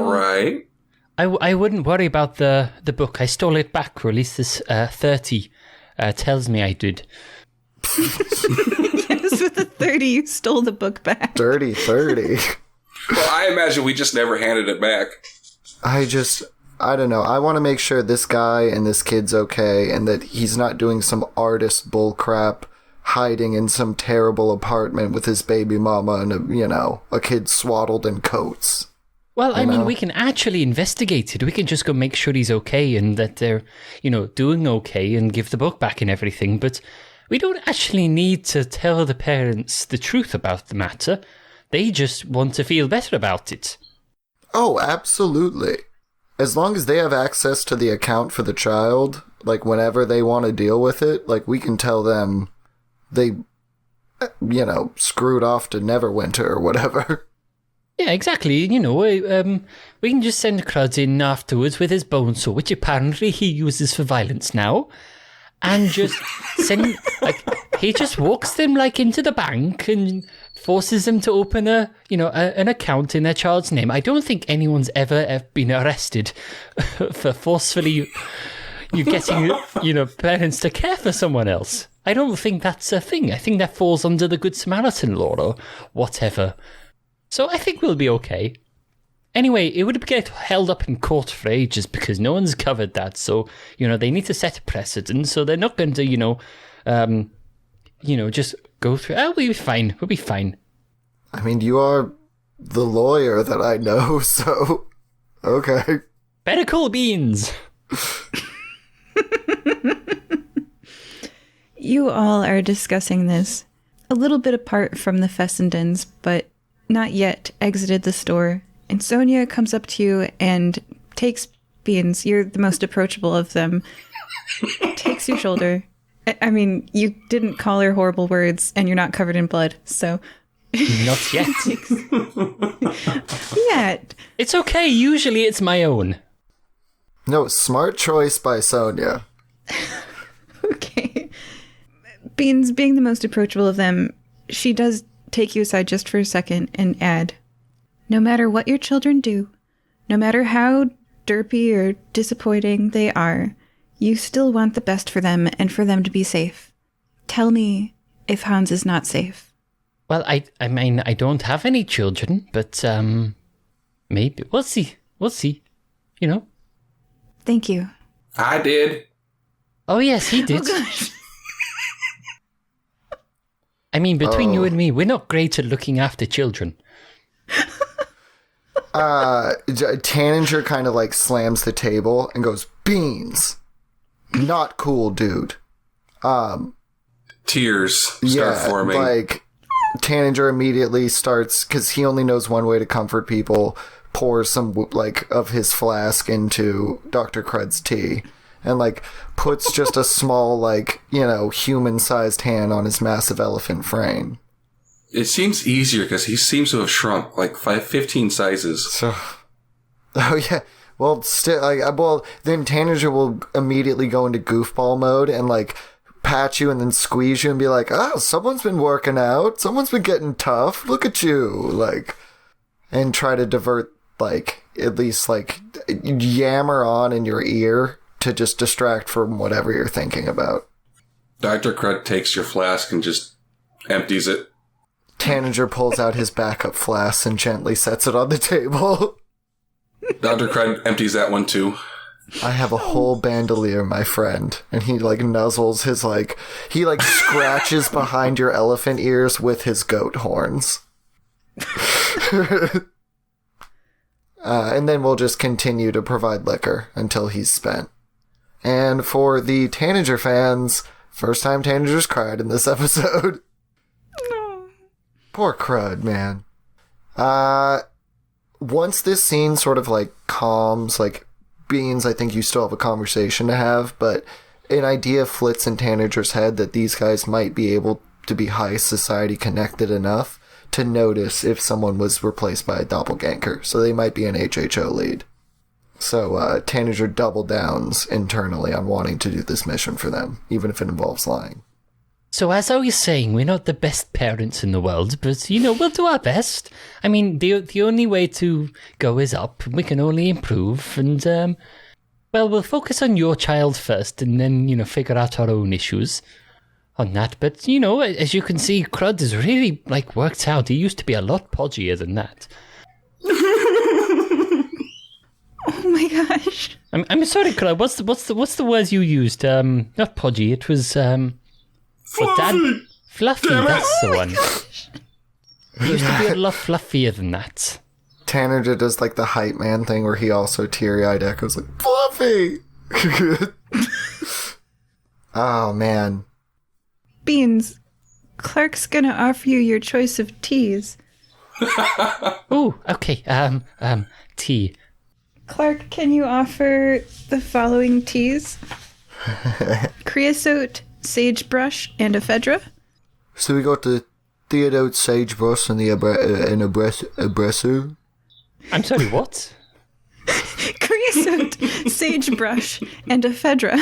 I wouldn't worry about the book. I stole it back, or at least this 30 tells me I did. Yes, with the 30, you stole the book back. Dirty 30. Well, I imagine we just never handed it back. I don't know. I want to make sure this guy and this kid's okay and that he's not doing some artist bullcrap, hiding in some terrible apartment with his baby mama and a kid swaddled in coats. Well, I mean, we can actually investigate it. We can just go make sure he's okay and that they're, doing okay and give the book back and everything. But we don't actually need to tell the parents the truth about the matter. They just want to feel better about it. Oh, absolutely. As long as they have access to the account for the child, like whenever they want to deal with it, like we can tell them they, screwed off to Neverwinter or whatever. Yeah, exactly. We can just send Crud in afterwards with his bone saw, which apparently he uses for violence now, and just send, he just walks them, into the bank and forces them to open an account in their child's name. I don't think anyone's ever been arrested for forcefully getting, parents to care for someone else. I don't think that's a thing. I think that falls under the Good Samaritan law or whatever. So I think we'll be okay. Anyway, it would get held up in court for ages because no one's covered that. So, they need to set a precedent. So they're not going to, just go through. Oh, we'll be fine. We'll be fine. I mean, you are the lawyer that I know, so okay. Better call Beans. You all are discussing this a little bit apart from the Fessendens, but not yet exited the store. And Sonia comes up to you and takes Beans. You're the most approachable of them. Takes your shoulder. I mean, you didn't call her horrible words, and you're not covered in blood, so... Not yet. Yet. It's okay. Usually it's my own. No, smart choice by Sonia. Okay. Beans, being the most approachable of them, she does take you aside just for a second and add, no matter what your children do, no matter how derpy or disappointing they are, you still want the best for them and for them to be safe. Tell me if Hans is not safe. Well, I mean, I don't have any children, but maybe. We'll see. Thank you. I did. Oh, yes, he did. Oh, gosh. I mean, between you and me, we're not great at looking after children. Tanager kind of like slams the table and goes, "Beans. Not cool, dude." Tears start forming. Like, Tanager immediately starts, because he only knows one way to comfort people, pours some, like, of his flask into Dr. Crud's tea, and, like, puts just a small, like, human-sized hand on his massive elephant frame. It seems easier because he seems to have shrunk, like, 15 sizes. So, oh, yeah. Well, then Tanager will immediately go into goofball mode and, like, pat you and then squeeze you and be like, "Oh, someone's been working out. Someone's been getting tough. Look at you." Like, and try to divert, like, at least, like, yammer on in your ear to just distract from whatever you're thinking about. Dr. Crud takes your flask and just empties it. Tanager pulls out his backup flask and gently sets it on the table. Dr. Crud empties that one too. "I have a whole bandolier, my friend." And he, like, nuzzles his, like... He, like, scratches behind your elephant ears with his goat horns. And then we'll just continue to provide liquor until he's spent. And for the Tanager fans, first time Tanager's cried in this episode. No. Poor Crud, man. Once this scene sort of, like, calms, like... Beans, I think you still have a conversation to have, but an idea flits in Tanager's head that these guys might be able to be high society connected enough to notice if someone was replaced by a doppelganger, so they might be an HHO lead. So Tanager double downs internally on wanting to do this mission for them, even if it involves lying. So as I was saying, we're not the best parents in the world, but, we'll do our best. I mean, the only way to go is up. We can only improve, and, we'll focus on your child first, and then, figure out our own issues on that. But, as you can see, Crud has really, like, worked out. He used to be a lot podgier than that. Oh my gosh. I'm sorry, Crud, what's the words you used? Not podgy, it was, Fluffy! Fluffy, that's the one. He used to be a lot fluffier than that. Tanager does, like, the hype man thing where he also teary-eyed echoes, like, "Fluffy!" Oh, man. Beans, Clark's gonna offer you your choice of teas. Oh, okay, tea. Clark, can you offer the following teas? Creosote, sagebrush, and ephedra. So we got the Theodore sagebrush and the espresso. I'm sorry, what? Creosote, sagebrush, and ephedra.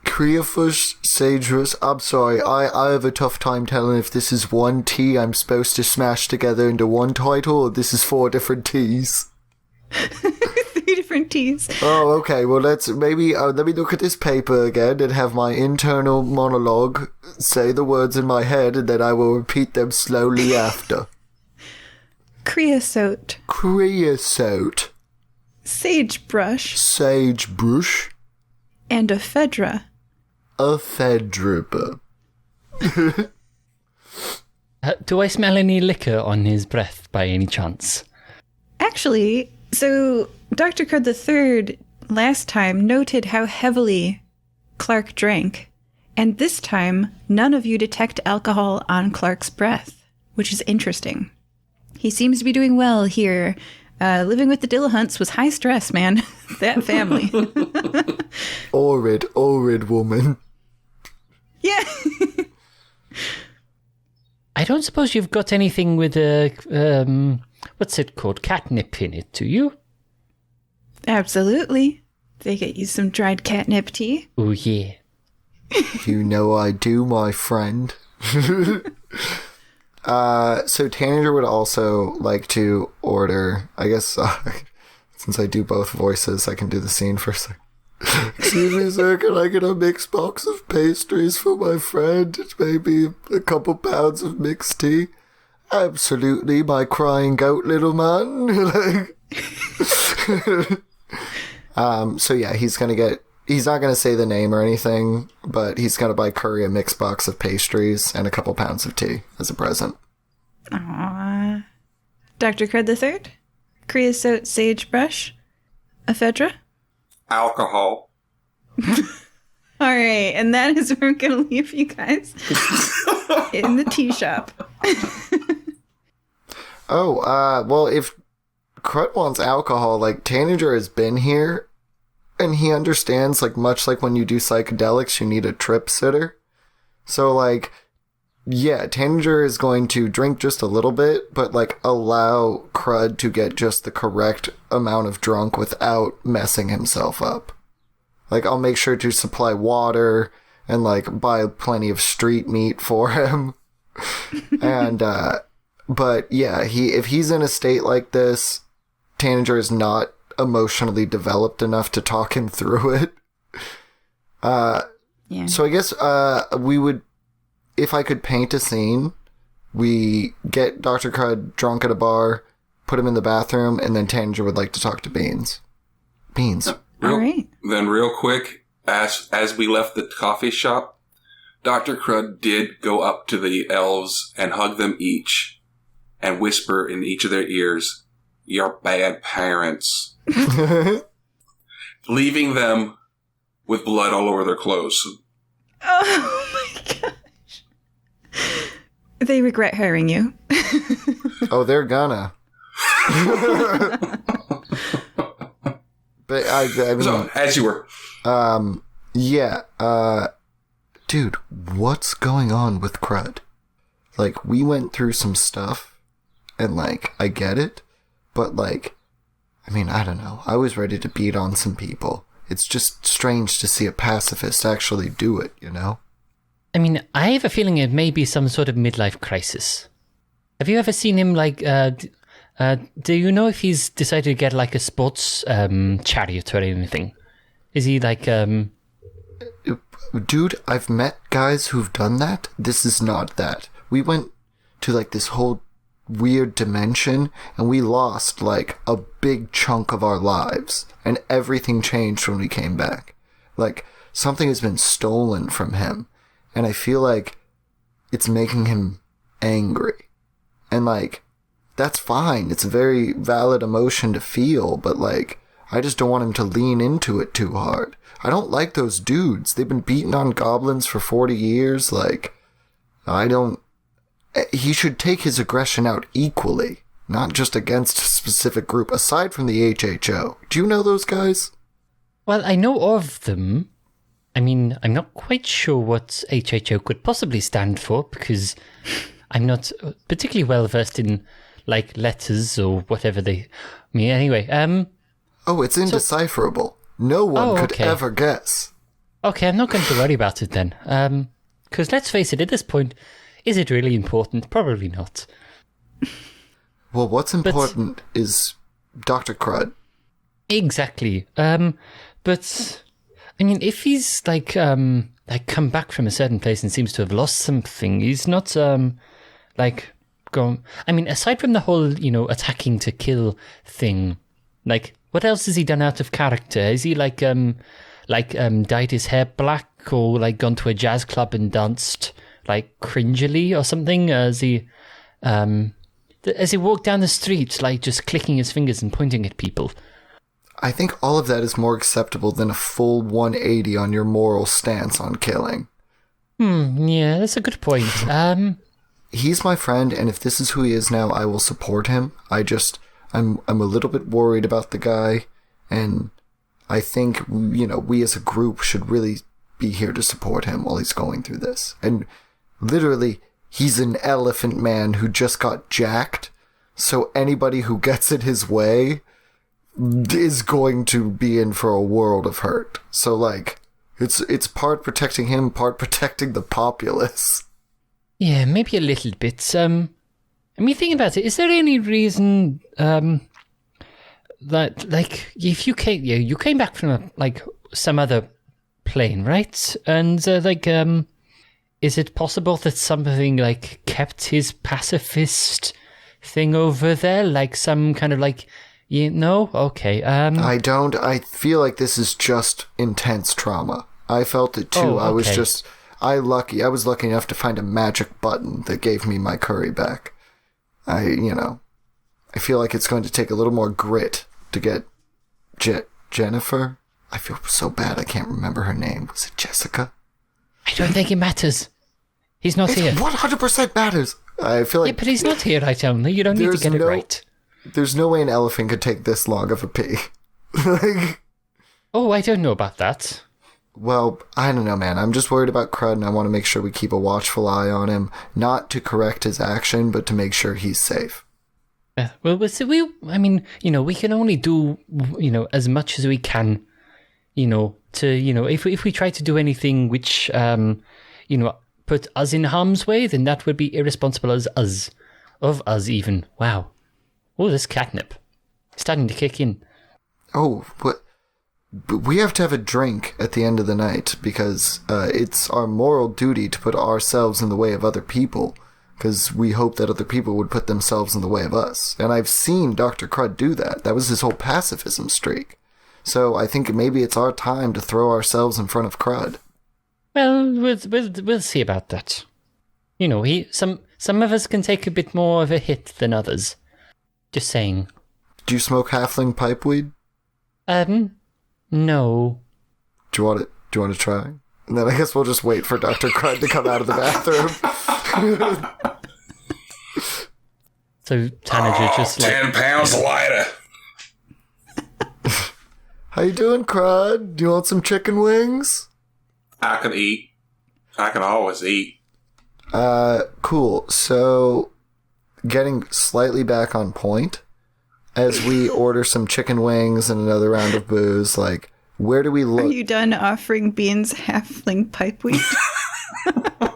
Creofush, sagebrush. I'm sorry, I have a tough time telling if this is one tea I'm supposed to smash together into one title, or this is 4 different teas. 3 different teas. Oh, okay. Well, let me look at this paper again and have my internal monologue, say the words in my head, and then I will repeat them slowly after. Creosote. Creosote. Sagebrush. Sagebrush. And ephedra. Ephedra. Do I smell any liquor on his breath by any chance? Actually, so Dr. Crud III last time noted how heavily Clark drank, and this time none of you detect alcohol on Clark's breath, which is interesting. He seems to be doing well here. Living with the Dillahunts was high stress, man. That family. Orid woman. Yeah. I don't suppose you've got anything with what's it called? Catnip in it, do you? Absolutely. They get you some dried catnip tea. Oh, yeah. You know I do, my friend. So Tanager would also like to order, I guess, since I do both voices, I can do the scene for a second. Excuse me, sir, can I get a mixed box of pastries for my friend? Maybe a couple pounds of mixed tea? Absolutely, my crying goat little man. So yeah, he's not gonna say the name or anything, but he's gonna buy Curry a mixed box of pastries and a couple pounds of tea as a present. Aww. Dr. Crud III? creosote sagebrush, ephedra. Alcohol. All right, and that is where I'm going to leave you guys in the tea shop. Well, if Crud wants alcohol, like, Tanager has been here, and he understands, like, much like when you do psychedelics, you need a trip sitter. So, like, yeah, Tanager is going to drink just a little bit, but, like, allow Crud to get just the correct amount of drunk without messing himself up. Like, I'll make sure to supply water and, like, buy plenty of street meat for him. And, but yeah, if he's in a state like this, Tanager is not emotionally developed enough to talk him through it. Yeah. So I guess, we would, if I could paint a scene, we get Dr. Crud drunk at a bar, put him in the bathroom, and then Tanager would like to talk to Beans. Beans. All right. Then real quick, as we left the coffee shop, Dr. Crud did go up to the elves and hug them each and whisper in each of their ears, "You're bad parents." Leaving them with blood all over their clothes. Oh my gosh. They regret hiring you. Oh, they're gonna. But I mean, So, as you were. yeah, dude, what's going on with Crud? Like, we went through some stuff, and, like, I get it, but, like, I mean, I don't know. I was ready to beat on some people. It's just strange to see a pacifist actually do it, you know? I mean, I have a feeling it may be some sort of midlife crisis. Have you ever seen him, like, do you know if he's decided to get, like, a sports chariot or anything? Is he, like, Dude, I've met guys who've done that. This is not that. We went to, like, this whole weird dimension, and we lost, like, a big chunk of our lives. And everything changed when we came back. Like, something has been stolen from him. And I feel like it's making him angry. And, like, that's fine. It's a very valid emotion to feel, but, like, I just don't want him to lean into it too hard. I don't like those dudes. They've been beating on goblins for 40 years. Like, he should take his aggression out equally, not just against a specific group, aside from the HHO. Do you know those guys? well, I know of them. I mean, I'm not quite sure what HHO could possibly stand for, because I'm not particularly well versed in, like, letters or whatever they mean. Anyway, Oh, it's indecipherable. No one could okay. ever guess. Okay, I'm not going to worry about it then. Because let's face it, at this point, is it really important? Probably not. Well, what's important is Dr. Crud. Exactly. But I mean, if he's like come back from a certain place and seems to have lost something, he's not like gone. I mean, aside from the whole, attacking to kill thing, like, what else has he done out of character? Is he like dyed his hair black, or like gone to a jazz club and danced like cringily or something? Has he walked down the street like just clicking his fingers and pointing at people? I think all of that is more acceptable than a full 180 on your moral stance on killing. Yeah, that's a good point. He's my friend, and if this is who he is now, I will support him. I'm a little bit worried about the guy, and I think, we as a group should really be here to support him while he's going through this. And literally, he's an elephant man who just got jacked, so anybody who gets it his way is going to be in for a world of hurt. So, like, it's part protecting him, part protecting the populace. Yeah, maybe a little bit. I mean, think about it. Is there any reason that, like, if you came back from some other plane, right? And is it possible that something like kept his pacifist thing over there, like some kind of like? Okay. I feel like this is just intense trauma. I felt it too. Oh, okay. I was lucky enough to find a magic button that gave me my curry back. I feel like it's going to take a little more grit to get Jennifer. I feel so bad I can't remember her name. Was it Jessica? I don't think it matters. He's not here. 100% matters. I feel like... Yeah, but he's not here, I tell you. You don't need to get it right. There's no way an elephant could take this long of a pee. Like... Oh, I don't know about that. Well, I don't know, man. I'm just worried about Crud, and I want to make sure we keep a watchful eye on him. Not to correct his action, but to make sure he's safe. Well, we can only do, as much as we can, if we try to do anything which, put us in harm's way, then that would be irresponsible of us even. Wow. Oh, this catnip. Starting to kick in. Oh, what? But we have to have a drink at the end of the night because it's our moral duty to put ourselves in the way of other people because we hope that other people would put themselves in the way of us. And I've seen Dr. Crud do that. That was his whole pacifism streak. So I think maybe it's our time to throw ourselves in front of Crud. Well, we'll see about that. Some of us can take a bit more of a hit than others. Just saying. Do you smoke halfling pipeweed? No. Do you want to try? And then I guess we'll just wait for Dr. Crud to come out of the bathroom. So Tanager just 10 pounds lighter. How you doing, Crud? Do you want some chicken wings? I can eat. I can always eat. Cool. So, getting slightly back on point, as we order some chicken wings and another round of booze, like, where do we look? Are you done offering Beans halfling pipeweed?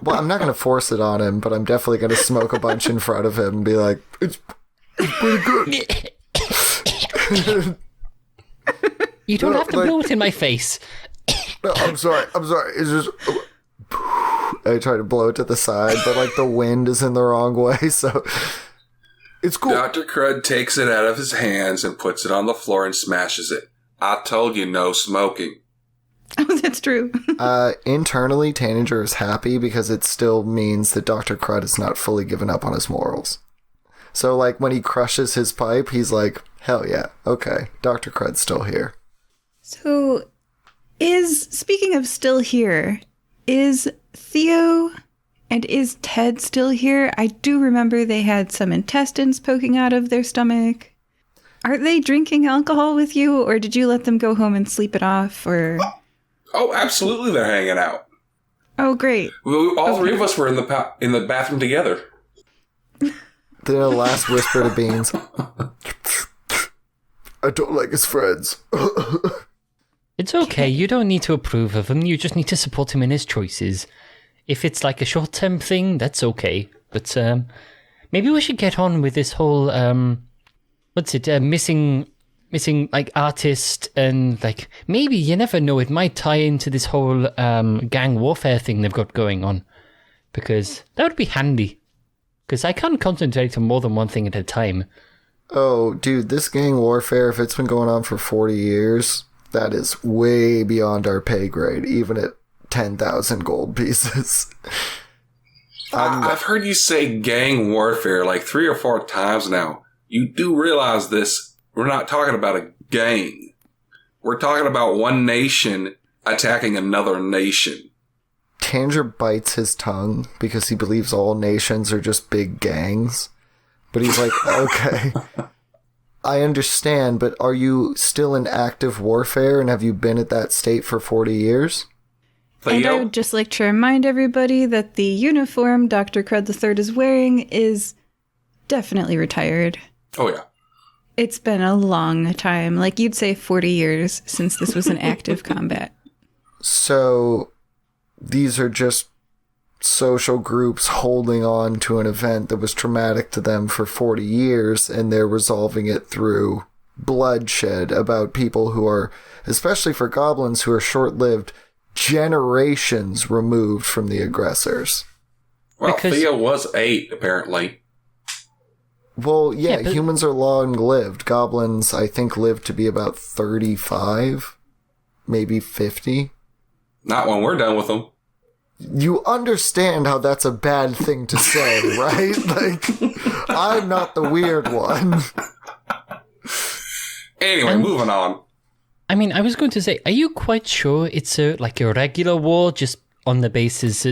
Well, I'm not going to force it on him, but I'm definitely going to smoke a bunch in front of him and be like, it's pretty good. You don't have to blow it in my face. No, I'm sorry. It's just... I try to blow it to the side, but, like, the wind is in the wrong way, so... It's cool. Dr. Crud takes it out of his hands and puts it on the floor and smashes it. I told you no smoking. Oh, that's true. Internally, Tanager is happy because it still means that Dr. Crud has not fully given up on his morals. So, like, when he crushes his pipe, he's like, hell yeah, okay, Dr. Crud's still here. So, speaking of still here, is Theo and is Ted still here? I do remember they had some intestines poking out of their stomach. Are they drinking alcohol with you, or did you let them go home and sleep it off, or... Oh, absolutely they're hanging out. Oh, great. All three of us were in the bathroom together. The last whisper to Beans. I don't like his friends. It's okay, you don't need to approve of him, you just need to support him in his choices. If it's like a short-term thing, that's okay. But maybe we should get on with this whole, missing like artist, and like maybe, you never know, it might tie into this whole gang warfare thing they've got going on. Because that would be handy. Because I can't concentrate on more than one thing at a time. Oh, dude, this gang warfare, if it's been going on for 40 years, that is way beyond our pay grade, even at 10,000 gold pieces. I've heard you say gang warfare like 3 or 4 times now. You do realize this. We're not talking about a gang. We're talking about one nation attacking another nation. Tanger bites his tongue because he believes all nations are just big gangs. But he's like, okay, I understand, but are you still in active warfare, and have you been at that state for 40 years? And I would just like to remind everybody that the uniform Dr. Crud III is wearing is definitely retired. Oh, yeah. It's been a long time, like you'd say 40 years since this was an active combat. So these are just social groups holding on to an event that was traumatic to them for 40 years, and they're resolving it through bloodshed about people who are, especially for goblins, who are short-lived, generations removed from the aggressors. Well, Theo was 8, apparently. Well, yeah, but humans are long-lived. Goblins, I think, live to be about 35, maybe 50. Not when we're done with them. You understand how that's a bad thing to say, right? Like, I'm not the weird one. Anyway, moving on. I mean, I was going to say, are you quite sure it's a regular war, just on the basis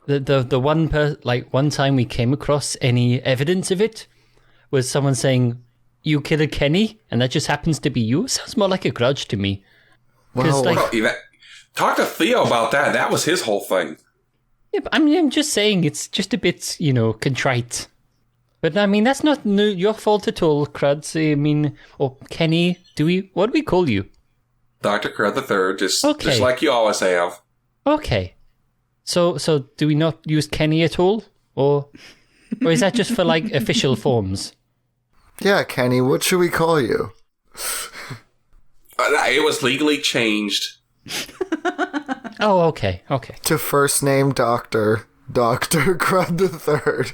that the one time we came across any evidence of it was someone saying, "You killed Kenny," and that just happens to be you? Sounds more like a grudge to me. Well, Talk to Theo about that. That was his whole thing. Yeah, but I'm just saying it's just a bit, contrite. But I mean, that's not your fault at all, Crud. I mean, or Kenny, what do we call you? Dr. Crud III, just Okay. like you always have. Okay. So do we not use Kenny at all? Or is that just for, official forms? yeah, Kenny, what should we call you? It was legally changed. Oh, okay. To first name Dr. Crud III.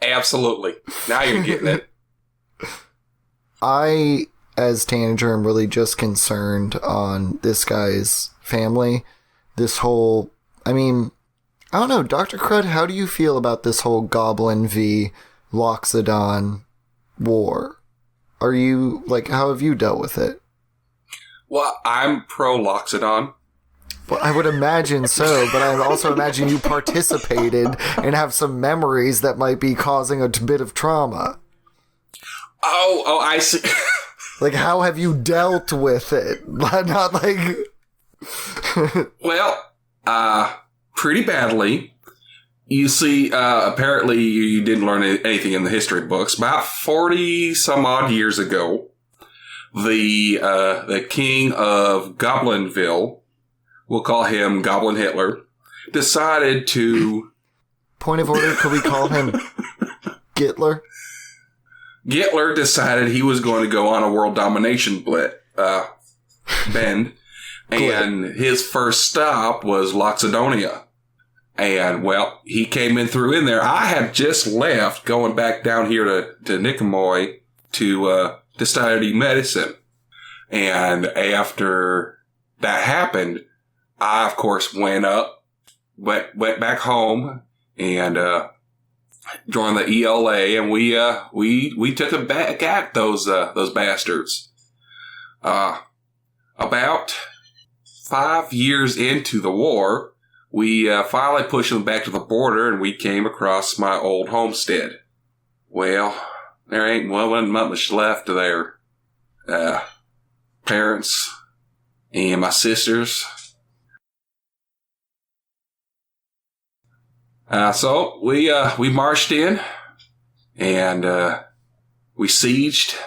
Absolutely. Now you're getting it. I, as Tanager, am really just concerned on this guy's family. This whole... I mean, I don't know, Dr. Crud, how do you feel about this whole Goblin v. Loxodon war? Are you, how have you dealt with it? Well, I'm pro-Loxodon. Well, I would imagine so, but I also imagine you participated and have some memories that might be causing a bit of trauma. Oh, I see. How have you dealt with it? Not Well, pretty badly. You see, apparently you didn't learn anything in the history books. About 40 some odd years ago, the king of Goblinville, we'll call him Goblin Hitler, decided to... Point of order, could we call him Gitler? Gitler decided he was going to go on a world domination bend, and his first stop was Loxodonia. And, well, he came in there. I had just left, going back down here to Nicomoy to study medicine. And after that happened, I, of course, went back home and joined the ELA, and we took a back at those bastards. About 5 years into the war, we finally pushed them back to the border, and we came across my old homestead. Well, there wasn't much left of their parents and my sisters. So we marched in, and we sieged,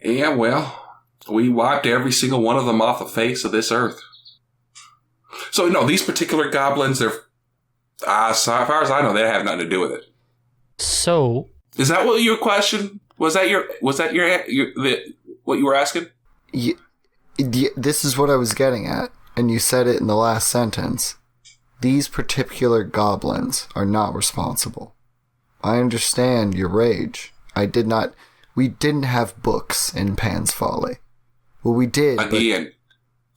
and, well, we wiped every single one of them off the face of this earth. So, no, these particular goblins, they're, as far as I know, they have nothing to do with it. So, is that what your question? Was that what you were asking? Yeah, this is what I was getting at, and you said it in the last sentence. These particular goblins are not responsible. I understand your rage. We didn't have books in Pan's Folly. Well, we did. Again,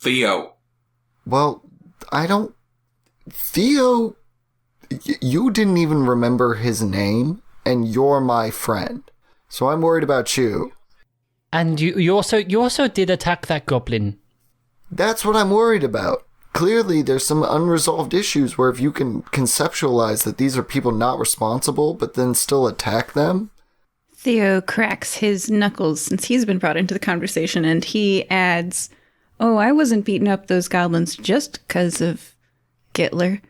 Theo. Well, Theo, you didn't even remember his name, and you're my friend. So I'm worried about you. And you also did attack that goblin. That's what I'm worried about. Clearly, there's some unresolved issues where if you can conceptualize that these are people not responsible, but then still attack them. Theo cracks his knuckles since he's been brought into the conversation, and he adds, "Oh, I wasn't beating up those goblins just because of Gitler.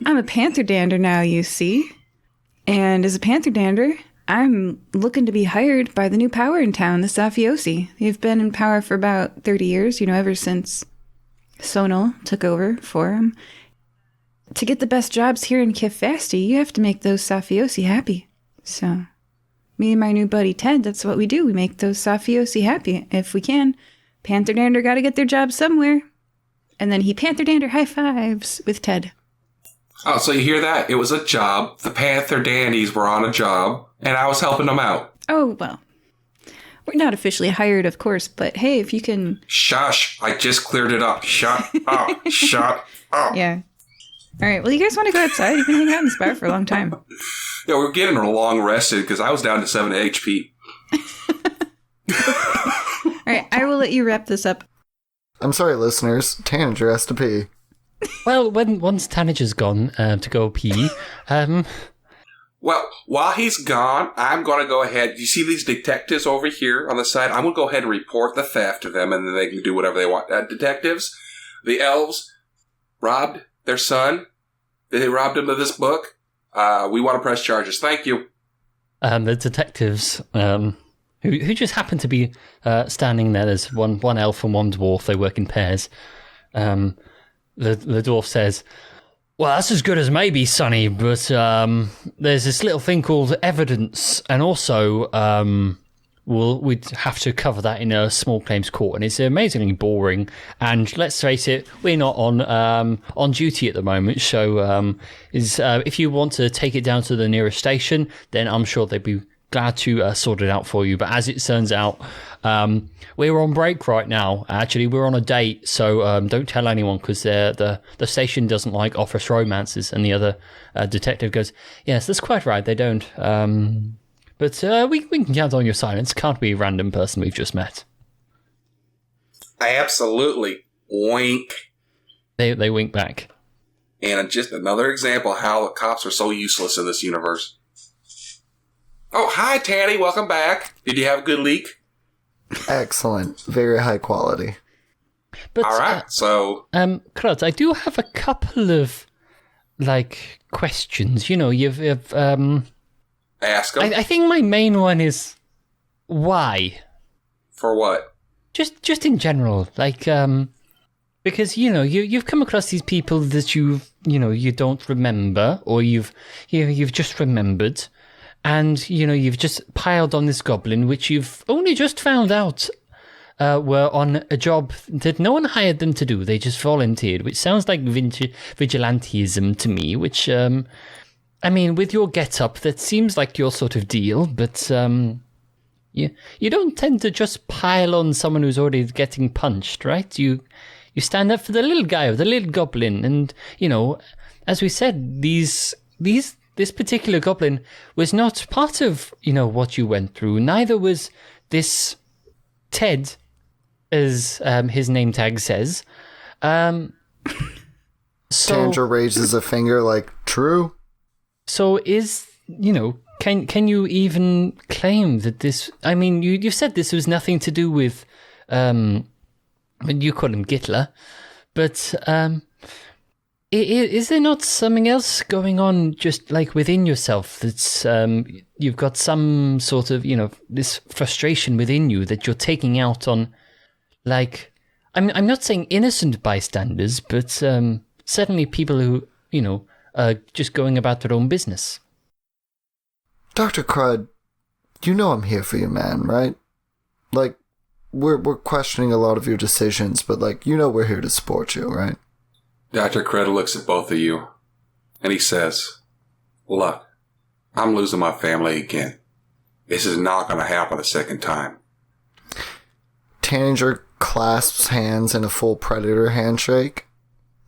I'm a Panther Dander now, you see. And as a Panther Dander, I'm looking to be hired by the new power in town, the Safiosi. They've been in power for about 30 years, ever since Sonal took over for them. To get the best jobs here in Kifasti, you have to make those Safiosi happy. So, me and my new buddy Ted, that's what we do. We make those Safiosi happy if we can. Panther Dander got to get their job somewhere." And then he Panther Dander high fives with Ted. Oh, so you hear that? It was a job. The Panther Dandies were on a job, and I was helping them out. Oh, well. We're not officially hired, of course, but hey, if you can... Shush. I just cleared it up. Shut up. Shut up. Yeah. All right. Well, you guys want to go outside? You've been hanging out in this bar for a long time. Yeah, we're getting long rested because I was down to 7 HP. All right. I will let you wrap this up. I'm sorry, listeners. Tanager has to pee. Well, once Tanager's gone to go pee, Well, while he's gone, I'm going to go ahead. You see these detectives over here on the side? I'm going to go ahead and report the theft to them, and then they can do whatever they want. Detectives, the elves robbed their son. They robbed him of this book. We want to press charges. Thank you. the detectives, who just happen to be standing there. There's one elf and one dwarf. They work in pairs. The dwarf says, "Well, that's as good as maybe, Sonny, but there's this little thing called evidence, and also we'd have to cover that in a small claims court, and it's amazingly boring. And let's face it, we're not on duty at the moment. So if you want to take it down to the nearest station, then I'm sure they'd be glad to sort it out for you. But as it turns out, we're on break right now. Actually, we're on a date, so don't tell anyone, because the station doesn't like office romances." And the other detective goes, "Yes, that's quite right. They don't. But we can count on your silence. Can't be a random person we've just met." Absolutely. Wink. They wink back. And just another example of how the cops are so useless in this universe. Oh, hi, Tanny. Welcome back. Did you have a good leak? Excellent. Very high quality. But, all right, so... Crud, I do have a couple of, questions. You know, you've ask them. I think my main one is, why? For what? Just in general. Because, you've come across these people that you don't remember, or you've just remembered. And, you've just piled on this goblin, which you've only just found out were on a job that no one hired them to do. They just volunteered, which sounds like vigilantism to me, which, with your get-up, that seems like your sort of deal, but you don't tend to just pile on someone who's already getting punched, right? You stand up for the little guy or the little goblin, and, as we said, this particular goblin was not part of, what you went through. Neither was this Ted, as his name tag says. So Tanager raises a finger like, true? So is, can you even claim that this... you said this was nothing to do with, you call him Gittler, but... Is there not something else going on just within yourself that's you've got some sort of this frustration within you that you're taking out on I'm not saying innocent bystanders, but certainly people who are just going about their own business. Dr. Crud, I'm here for you, man, right? We're questioning a lot of your decisions, but we're here to support you, right? Dr. Crud looks at both of you, and he says, "Look, I'm losing my family again. This is not going to happen a second time." Tanager clasps hands in a full predator handshake.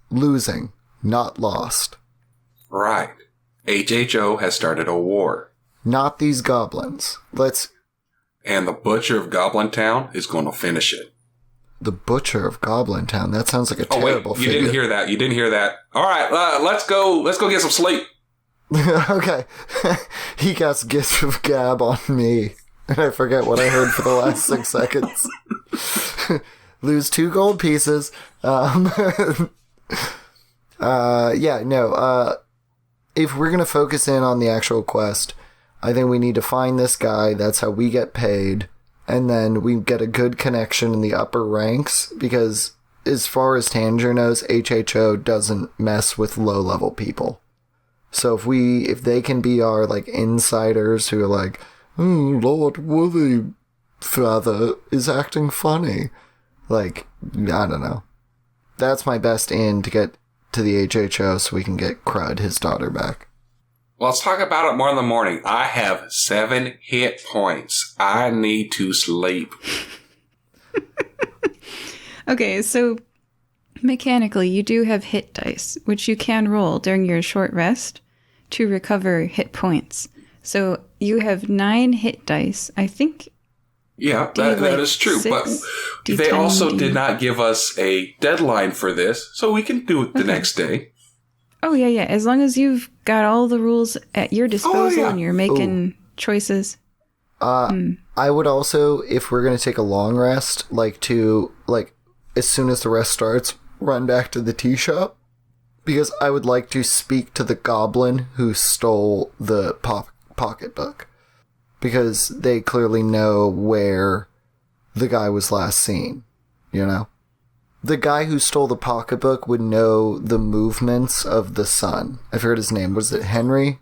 Losing, not lost. Right. HHO has started a war. Not these goblins. And the Butcher of Goblin Town is going to finish it. The Butcher of Goblin Town. That sounds like a terrible figure. You didn't hear that. All right, let's go get some sleep. Okay. He casts Gift of Gab on me. And I forget what I heard for the last 6 seconds. Lose 2 gold pieces. If we're going to focus in on the actual quest, I think we need to find this guy. That's how we get paid. And then we get a good connection in the upper ranks, because as far as Tanager knows, HHO doesn't mess with low-level people. So if they can be our, insiders who are Lord Woollyfather is acting funny. I don't know. That's my best in to get to the HHO so we can get Crud, his daughter, back. Well, let's talk about it more in the morning. I have 7 hit points. I need to sleep. Okay, so mechanically, you do have hit dice, which you can roll during your short rest to recover hit points. So you have 9 hit dice. I think. Yeah, that is true. 6, but D10, they also did not give us a deadline for this, so we can do it the next day. Oh, yeah. As long as you've got all the rules at your disposal and you're making choices. I would also, if we're going to take a long rest, as soon as the rest starts, run back to the tea shop. Because I would like to speak to the goblin who stole the pocketbook. Because they clearly know where the guy was last seen, you know? The guy who stole the pocketbook would know the movements of the son. I forgot his name. Was it Henry?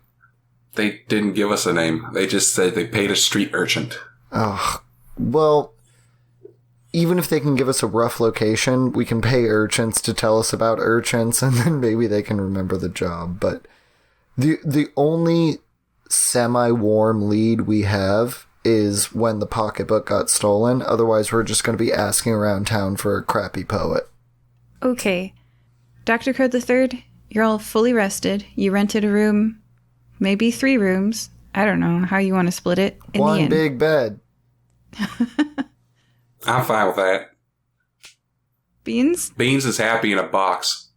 They didn't give us a name. They just said they paid a street urchin. Oh, well, even if they can give us a rough location, we can pay urchins to tell us about urchins, and then maybe they can remember the job. But the only semi-warm lead we have is when the pocketbook got stolen. Otherwise, we're just going to be asking around town for a crappy poet. Okay. Dr. Crud III, you're all fully rested. You rented a room, maybe 3 rooms. I don't know how you want to split it. One big bed. I'm fine with that. Beans? Beans is happy in a box.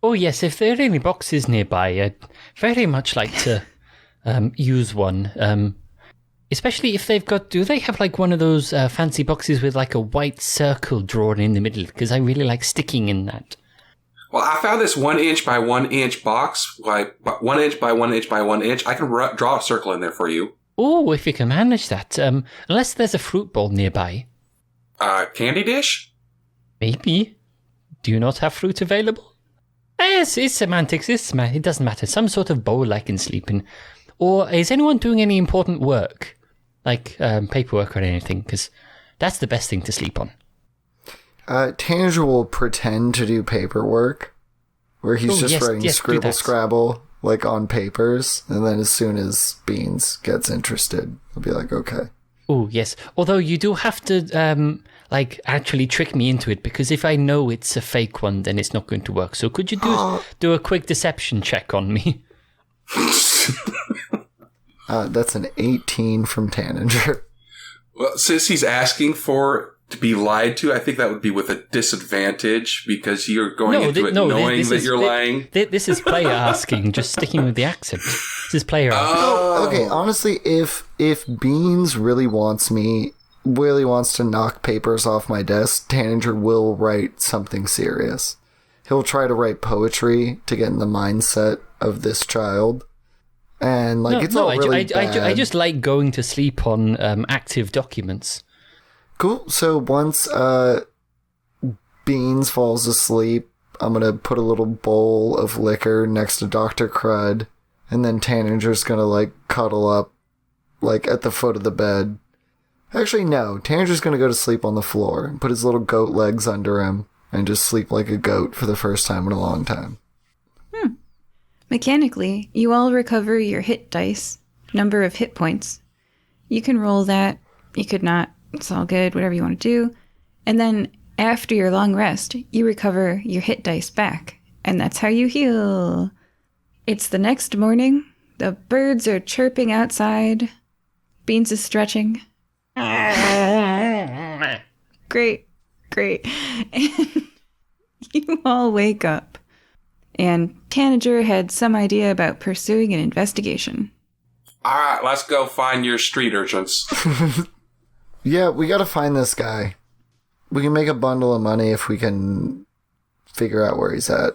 Oh, yes, if there are any boxes nearby, I'd very much like to use one. Especially if they've got... Do they have, one of those fancy boxes with, a white circle drawn in the middle? Because I really like sticking in that. Well, I found this 1 inch by 1 inch box, 1 inch by 1 inch by 1 inch. I can draw a circle in there for you. Oh, if you can manage that. Unless there's a fruit bowl nearby. Candy dish? Maybe. Do you not have fruit available? Yes, it's semantics. It doesn't matter. Some sort of bowl I can sleep in. Or is anyone doing any important work? Like paperwork or anything? Because that's the best thing to sleep on. Tanager will pretend to do paperwork, where he's writing Scrabble, on papers, and then as soon as Beans gets interested, he'll be like, okay. Oh, yes. Although you do have to, actually trick me into it, because if I know it's a fake one, then it's not going to work. So could you do a quick deception check on me? That's an 18 from Tanager. Well, since he's asking to be lied to, I think that would be with a disadvantage, because you're going into it knowing that you're lying. This is player asking, just sticking with the accent. This is player asking. Okay, honestly, if Beans really wants to knock papers off my desk, Tanager will write something serious. He'll try to write poetry to get in the mindset of this child. And I just like going to sleep on active documents. Cool. So once Beans falls asleep, I'm gonna put a little bowl of liquor next to Dr. Crud, and then Tanager's gonna cuddle up at the foot of the bed. Actually, no. Tanager's gonna go to sleep on the floor and put his little goat legs under him and just sleep like a goat for the first time in a long time. Mechanically, you all recover your hit dice, number of hit points. You can roll that. You could not. It's all good, whatever you want to do. And then after your long rest, you recover your hit dice back. And that's how you heal. It's the next morning. The birds are chirping outside. Beans is stretching. Great. And you all wake up. And Tanager had some idea about pursuing an investigation. All right, let's go find your street urchins. Yeah, we gotta find this guy. We can make a bundle of money if we can figure out where he's at.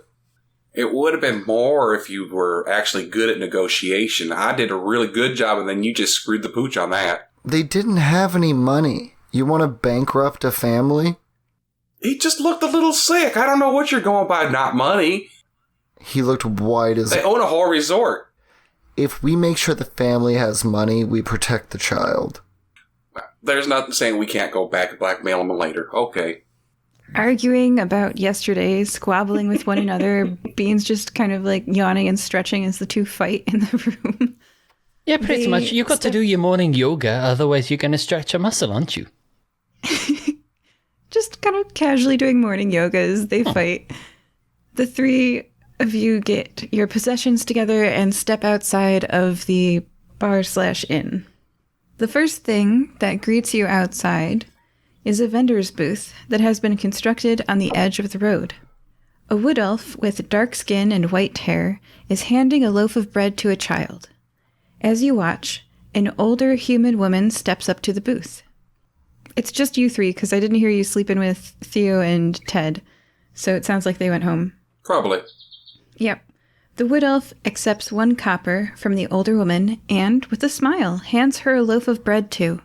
It would have been more if you were actually good at negotiation. I did a really good job, and then you just screwed the pooch on that. They didn't have any money. You want to bankrupt a family? He just looked a little sick. I don't know what you're going by, not money. He looked white as... They own a whole resort. If we make sure the family has money, we protect the child. There's nothing saying we can't go back and blackmail him later. Okay. arguing about yesterday, squabbling with one another. Beans just kind of like yawning and stretching as the two fight in the room. Yeah, pretty much. You've got to do your morning yoga, otherwise you're going to stretch a muscle, aren't you? Just kind of casually doing morning yoga as they fight. The three of you get your possessions together and step outside of the bar/inn. The first thing that greets you outside is a vendor's booth that has been constructed on the edge of the road. A wood elf with dark skin and white hair is handing a loaf of bread to a child. As you watch, an older human woman steps up to the booth. It's just you three, because I didn't hear you sleeping with Theo and Ted, so it sounds like they went home. Probably. Yep. The wood elf accepts 1 copper from the older woman and, with a smile, hands her a loaf of bread too.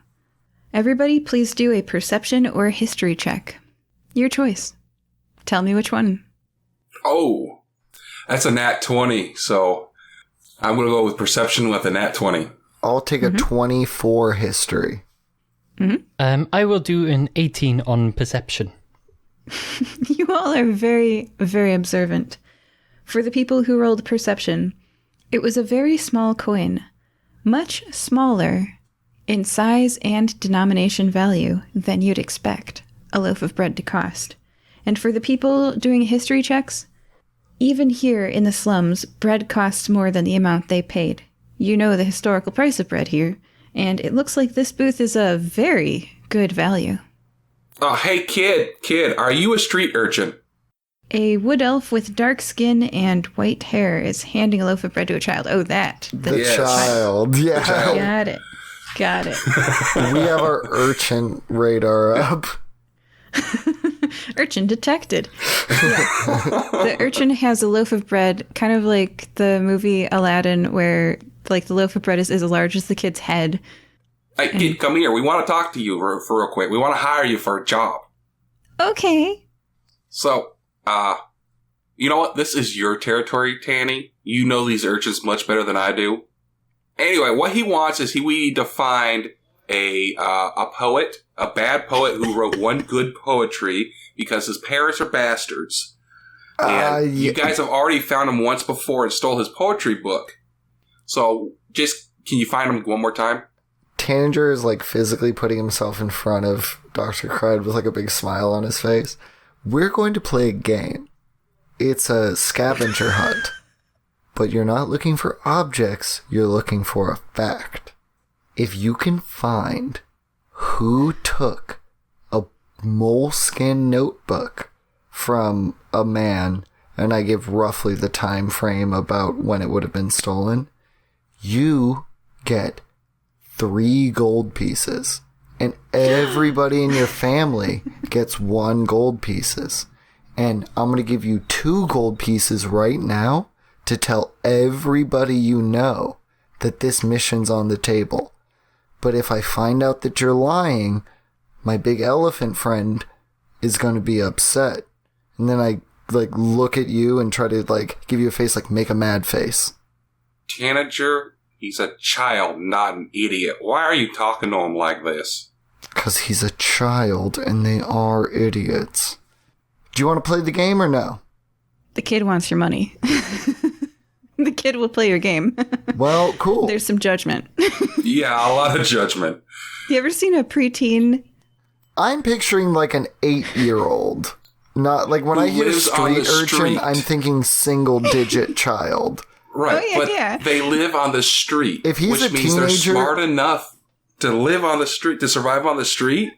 Everybody please do a perception or history check. Your choice. Tell me which one. Oh, that's a nat 20, so I'm going to go with perception with a nat 20. I'll take a 24 history. I will do an 18 on perception. You all are very, very observant. For the people who rolled perception, it was a very small coin, much smaller in size and denomination value than you'd expect a loaf of bread to cost. And for the people doing history checks, even here in the slums, bread costs more than the amount they paid. You know the historical price of bread here, and it looks like this booth is a very good value. Oh, hey, kid, are you a street urchin? A wood elf with dark skin and white hair is handing a loaf of bread to a child. Oh, that. The child. Yeah. The child. Got it. We have our urchin radar up. Urchin detected. Yeah. The urchin has a loaf of bread, kind of like the movie Aladdin, where like the loaf of bread is as large as the kid's head. Hey, kid, come here. We want to talk to you for real quick. We want to hire you for a job. Okay. So, you know what? This is your territory, Tanny. You know these urchins much better than I do. Anyway, what he wants is we need to find a poet, a bad poet who wrote one good poetry because his parents are bastards. And you guys have already found him once before and stole his poetry book. So, can you find him one more time? Tanager is like physically putting himself in front of Dr. Crud with like a big smile on his face. We're going to play a game. It's a scavenger hunt. But you're not looking for objects, you're looking for a fact. If you can find who took a moleskin notebook from a man, and I give roughly the time frame about when it would have been stolen, you get 3 gold pieces. And everybody in your family gets 1 gold pieces. And I'm going to give you 2 gold pieces right now to tell everybody you know that this mission's on the table. But if I find out that you're lying, my big elephant friend is going to be upset. And then I look at you and try to give you a face, make a mad face. Tanager, he's a child, not an idiot. Why are you talking to him like this? Because he's a child and they are idiots. Do you want to play the game or no? The kid wants your money. The kid will play your game. Well, cool. There's some judgment. Yeah, a lot of judgment. You ever seen a preteen? I'm picturing an 8-year-old. Not when I hear street urchin, I'm thinking single-digit child. Right, yeah. They live on the street. If he's which a means teenager, they're smart enough to live on the street, to survive on the street.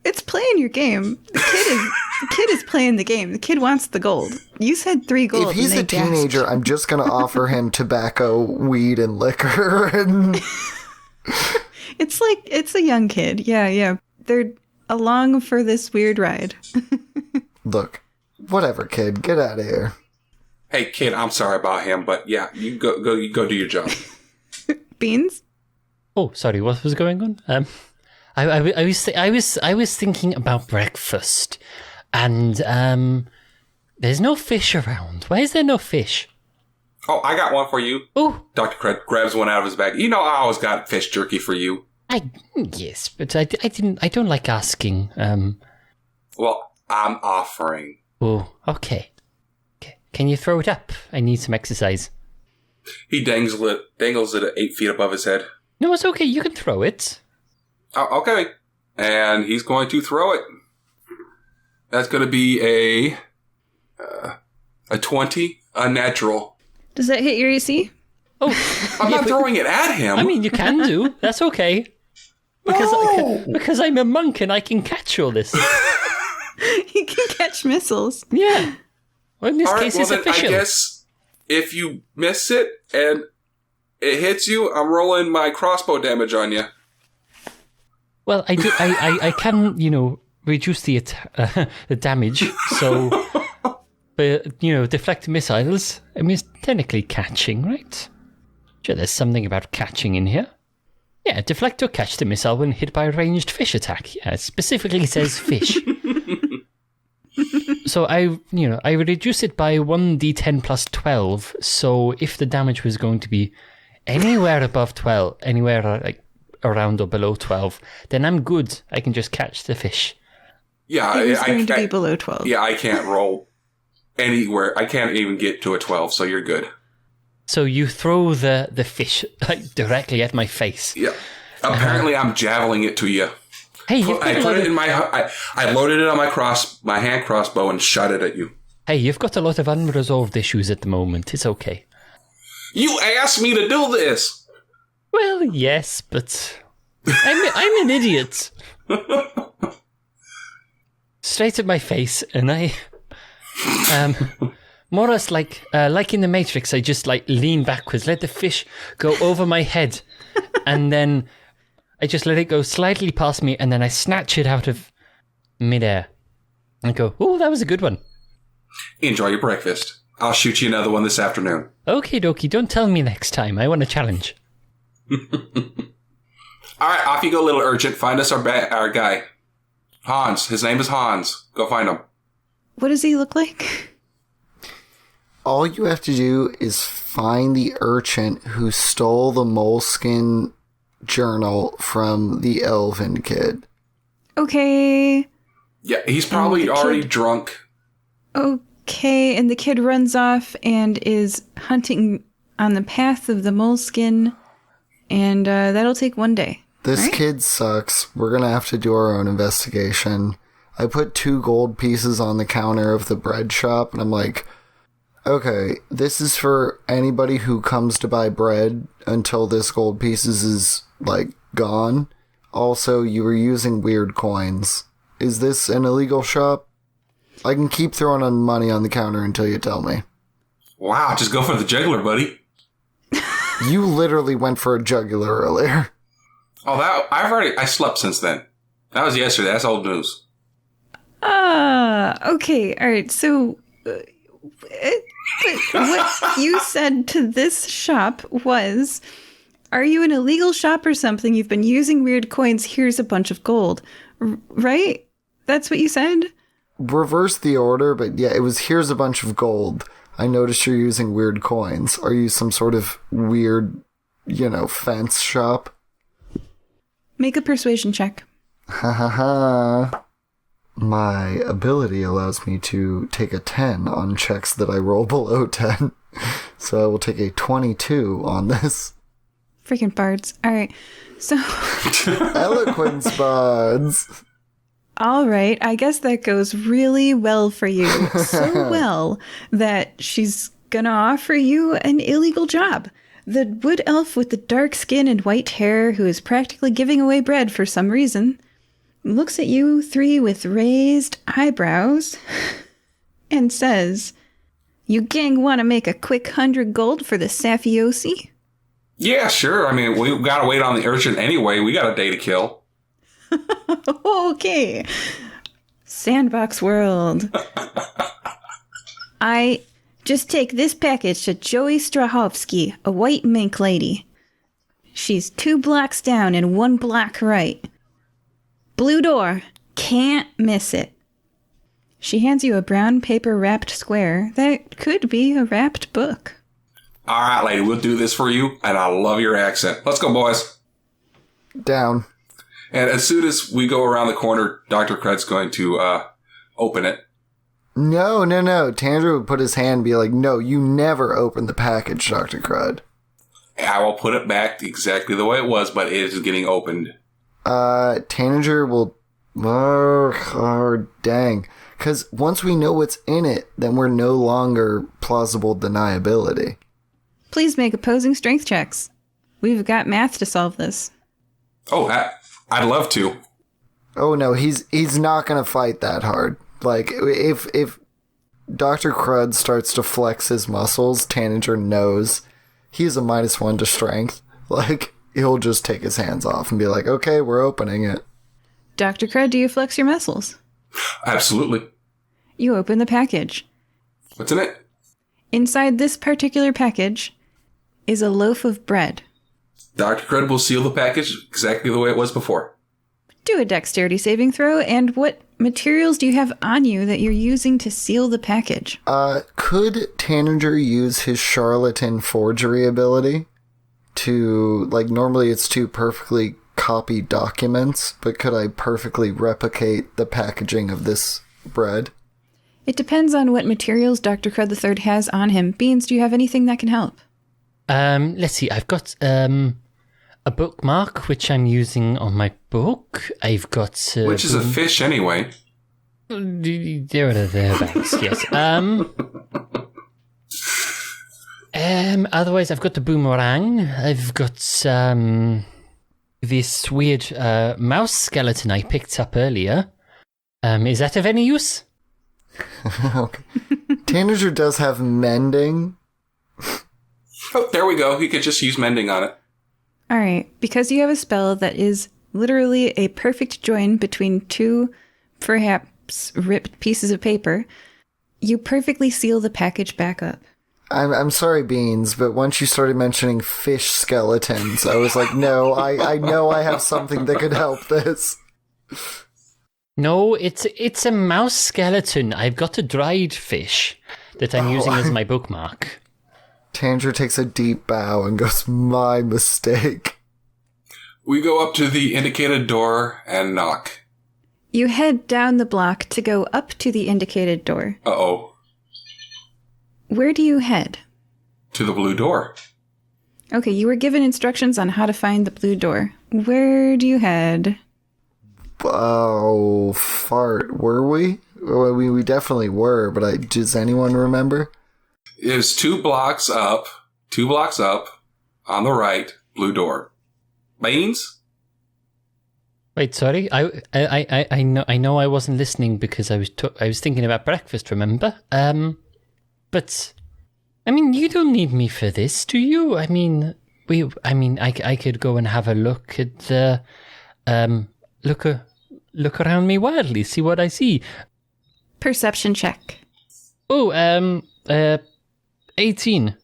It's playing your game. The kid is playing the game. The kid wants the gold. You said 3 gold. If he's a teenager, I'm just going to offer him tobacco, weed, and liquor. And it's a young kid. Yeah. They're along for this weird ride. Look, whatever, kid. Get out of here. Hey, kid, I'm sorry about him, but yeah, you go do your job. Beans? Oh, sorry, what was going on? I was thinking about breakfast, and there's no fish around. Why is there no fish? Oh, I got one for you. Oh, Dr. Crud grabs one out of his bag. You know, I always got fish jerky for you. Yes, but I don't like asking. Well, I'm offering. Oh, okay. Can you throw it up? I need some exercise. He dangles it at 8 feet above his head. No, it's okay. You can throw it. Oh, okay. And he's going to throw it. That's going to be a 20, a natural. Does that hit your AC? Oh, I'm not throwing it at him. I mean, you can do. That's okay. Because I'm a monk and I can catch all this. He can catch missiles. Yeah. Well, in this case, it's official. I guess if you miss it and it hits you, I'm rolling my crossbow damage on you. Well, I do. I can, reduce the damage. So, but deflect missiles. I mean, it's technically catching, right? Sure, there's something about catching in here. Yeah, deflect or catch the missile when hit by a ranged fish attack. Yeah, it specifically says fish. So I reduce it by 1d10 plus 12. So if the damage was going to be anywhere above 12, anywhere like around or below 12, then I'm good. I can just catch the fish. Yeah, It was going to be below 12. Yeah, I can't roll anywhere. I can't even get to a 12, so you're good. So you throw the fish directly at my face. Yeah. Apparently, I'm javeling it to you. Hey, I put it in I loaded it on my hand crossbow and shot it at you. Hey, you've got a lot of unresolved issues at the moment. It's okay. You asked me to do this. Well, yes, but I'm an idiot. Straight at my face, and I more or less like in the Matrix, I just lean backwards, let the fish go over my head, and then I just let it go slightly past me, and then I snatch it out of midair. And go, oh, that was a good one. Enjoy your breakfast. I'll shoot you another one this afternoon. Okie dokie, don't tell me next time. I want a challenge. All right, off you go, little urchin. Find us our guy. Hans. His name is Hans. Go find him. What does he look like? All you have to do is find the urchin who stole the moleskin journal from the elven kid. Okay. Yeah, he's probably already drunk. Okay, and the kid runs off and is hunting on the path of the moleskin, and that'll take one day. This kid sucks. We're gonna have to do our own investigation. I put 2 gold pieces on the counter of the bread shop, and I'm like, okay, this is for anybody who comes to buy bread until this gold pieces is, gone. Also, you were using weird coins. Is this an illegal shop? I can keep throwing on money on the counter until you tell me. Wow, just go for the jugular, buddy. You literally went for a jugular earlier. Oh, I slept since then. That was yesterday. That's old news. Okay, all right. So, what you said to this shop was, are you an illegal shop or something? You've been using weird coins. Here's a bunch of gold. Right? That's what you said? Reverse the order, but yeah, it was here's a bunch of gold. I noticed you're using weird coins. Are you some sort of weird, fence shop? Make a persuasion check. Ha ha ha. My ability allows me to take a 10 on checks that I roll below 10. So I will take a 22 on this. Freaking bards. All right. So. Eloquence bards. All right. I guess that goes really well for you. So well that she's going to offer you an illegal job. The wood elf with the dark skin and white hair who is practically giving away bread for some reason looks at you 3 with raised eyebrows and says, "You gang want to make a quick 100 gold for the Safiosi?" Yeah, sure. I mean, we got to wait on the urchin anyway. We got a day to kill. Okay. Sandbox world. I just take this package to Joey Strahovski, a white mink lady. She's 2 blocks down and 1 block right. Blue door. Can't miss it. She hands you a brown paper wrapped square that could be a wrapped book. All right, lady, we'll do this for you, and I love your accent. Let's go, boys. Down. And as soon as we go around the corner, Dr. Crud's going to open it. No. Tanager would put his hand and be like, no, you never open the package, Dr. Crud. I will put it back exactly the way it was, but it is getting opened. Tanager will... Oh, dang. Because once we know what's in it, then we're no longer plausible deniability. Please make opposing strength checks. We've got math to solve this. Oh, I'd love to. Oh no, he's not gonna fight that hard. Like, if Dr. Crud starts to flex his muscles, Tanager knows he's a -1 to strength. Like, he'll just take his hands off and be like, okay, we're opening it. Dr. Crud, do you flex your muscles? Absolutely. You open the package. What's in it? Inside this particular package is a loaf of bread. Dr. Crud will seal the package exactly the way it was before. Do a dexterity saving throw, and what materials do you have on you that you're using to seal the package? Could Tanager use his charlatan forgery ability to, like, normally it's to perfectly copy documents, but could I perfectly replicate the packaging of this bread? It depends on what materials Dr. Crud III has on him. Beans, do you have anything that can help? Let's see. I've got a bookmark which I'm using on my book. I've got which is a fish anyway. Thereabouts, yes. Otherwise, I've got the boomerang. I've got this weird mouse skeleton I picked up earlier. Is that of any use? Okay. Tanager does have mending. Oh, there we go. He could just use mending on it. All right. Because you have a spell that is literally a perfect join between two, perhaps, ripped pieces of paper, you perfectly seal the package back up. I'm sorry, Beans, but once you started mentioning fish skeletons, I was like, no, I know I have something that could help this. No, it's a mouse skeleton. I've got a dried fish that I'm using as my bookmark. Tanager takes a deep bow and goes, my mistake. We go up to the indicated door and knock. You head down the block to go up to the indicated door. Uh-oh. Where do you head? To the blue door. Okay, you were given instructions on how to find the blue door. Where do you head? Oh, fart. Were we? Well, we definitely were, but does anyone remember? It was 2 blocks up, on the right, blue door. Beans? Wait, sorry. I know I wasn't listening because I was thinking about breakfast. Remember? But I mean, you don't need me for this, do you? I mean, I could go and have a look at the look around me wildly, see what I see. Perception check. Oh, 18.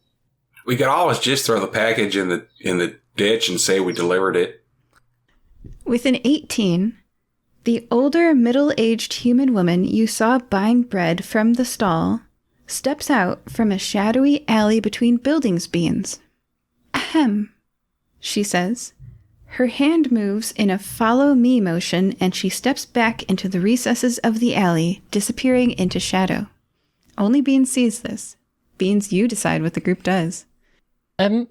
We could always just throw the package in the ditch and say we delivered it. With an 18, the older middle-aged human woman you saw buying bread from the stall steps out from a shadowy alley between buildings. Beans. Ahem, she says. Her hand moves in a follow-me motion, and she steps back into the recesses of the alley, disappearing into shadow. Only Beans sees this. Beans, you decide what the group does. You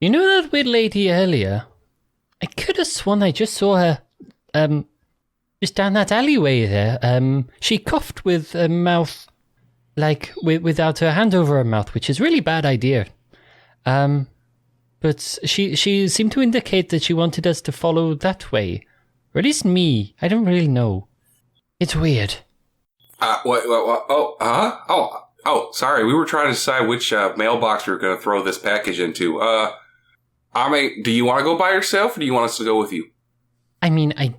know that weird lady earlier? I could have sworn I just saw her, just down that alleyway there. She coughed with a mouth, like, without her hand over her mouth, which is a really bad idea. But she seemed to indicate that she wanted us to follow that way. Or at least me. I don't really know. It's weird. What? Oh, sorry. We were trying to decide which mailbox we were going to throw this package into. Do you want to go by yourself, or do you want us to go with you? I mean, I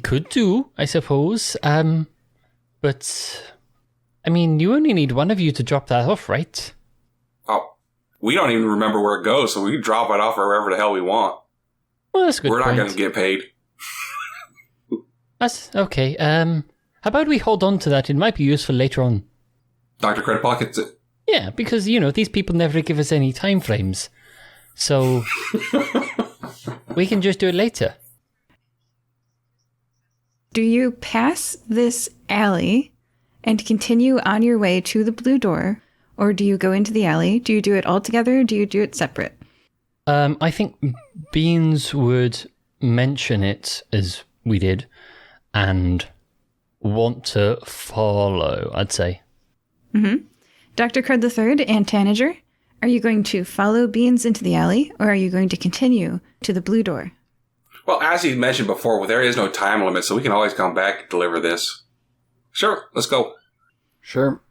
could do, I suppose. But I mean, you only need one of you to drop that off, right? Oh, we don't even remember where it goes, so we can drop it off wherever the hell we want. Well, that's a good We're point. not going to get paid. That's okay. How about we hold on to that? It might be useful later on. Dr. Crud pockets it. Yeah, because, these people never give us any time frames. So we can just do it later. Do you pass this alley and continue on your way to the blue door, or do you go into the alley? Do you do it all together, or do you do it separate? I think Beans would mention it as we did and want to follow, I'd say. Mm-hmm. Dr. Crud III and Tanager, are you going to follow Beans into the alley, or are you going to continue to the blue door? Well, as he mentioned before, well, there is no time limit, so we can always come back and deliver this. Sure, let's go. Sure.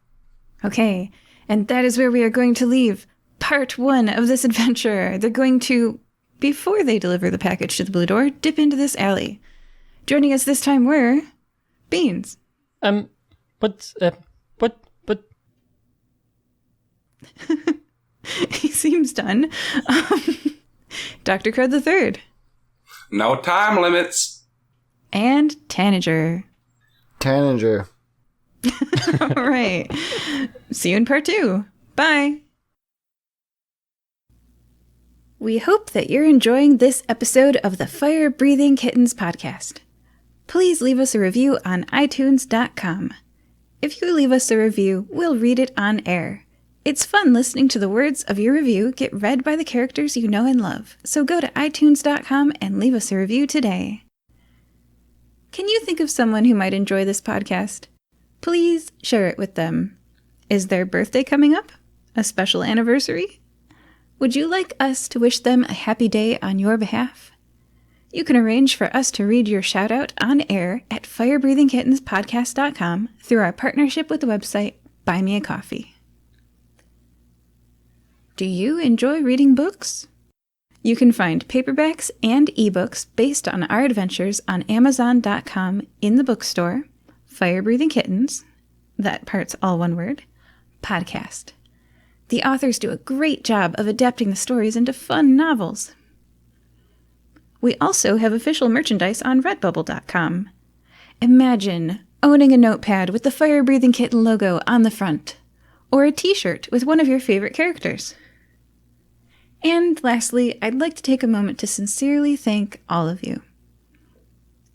Okay, and that is where we are going to leave part 1 of this adventure. They're going to, before they deliver the package to the blue door, dip into this alley. Joining us this time were Beans. What? He seems done. Dr. Crud III. No time limits. And Tanager. Tanager. All right. See you in part 2. Bye. We hope that you're enjoying this episode of the Fire Breathing Kittens podcast. Please leave us a review on iTunes.com. If you leave us a review, we'll read it on air. It's fun listening to the words of your review get read by the characters you know and love, so go to iTunes.com and leave us a review today. Can you think of someone who might enjoy this podcast? Please share it with them. Is their birthday coming up? A special anniversary? Would you like us to wish them a happy day on your behalf? You can arrange for us to read your shout-out on air at firebreathingkittenspodcast.com through our partnership with the website Buy Me a Coffee. Do you enjoy reading books? You can find paperbacks and ebooks based on our adventures on Amazon.com in the bookstore, Fire Breathing Kittens, that part's all one word, podcast. The authors do a great job of adapting the stories into fun novels. We also have official merchandise on Redbubble.com. Imagine owning a notepad with the Fire Breathing Kitten logo on the front, or a t-shirt with one of your favorite characters. And lastly, I'd like to take a moment to sincerely thank all of you.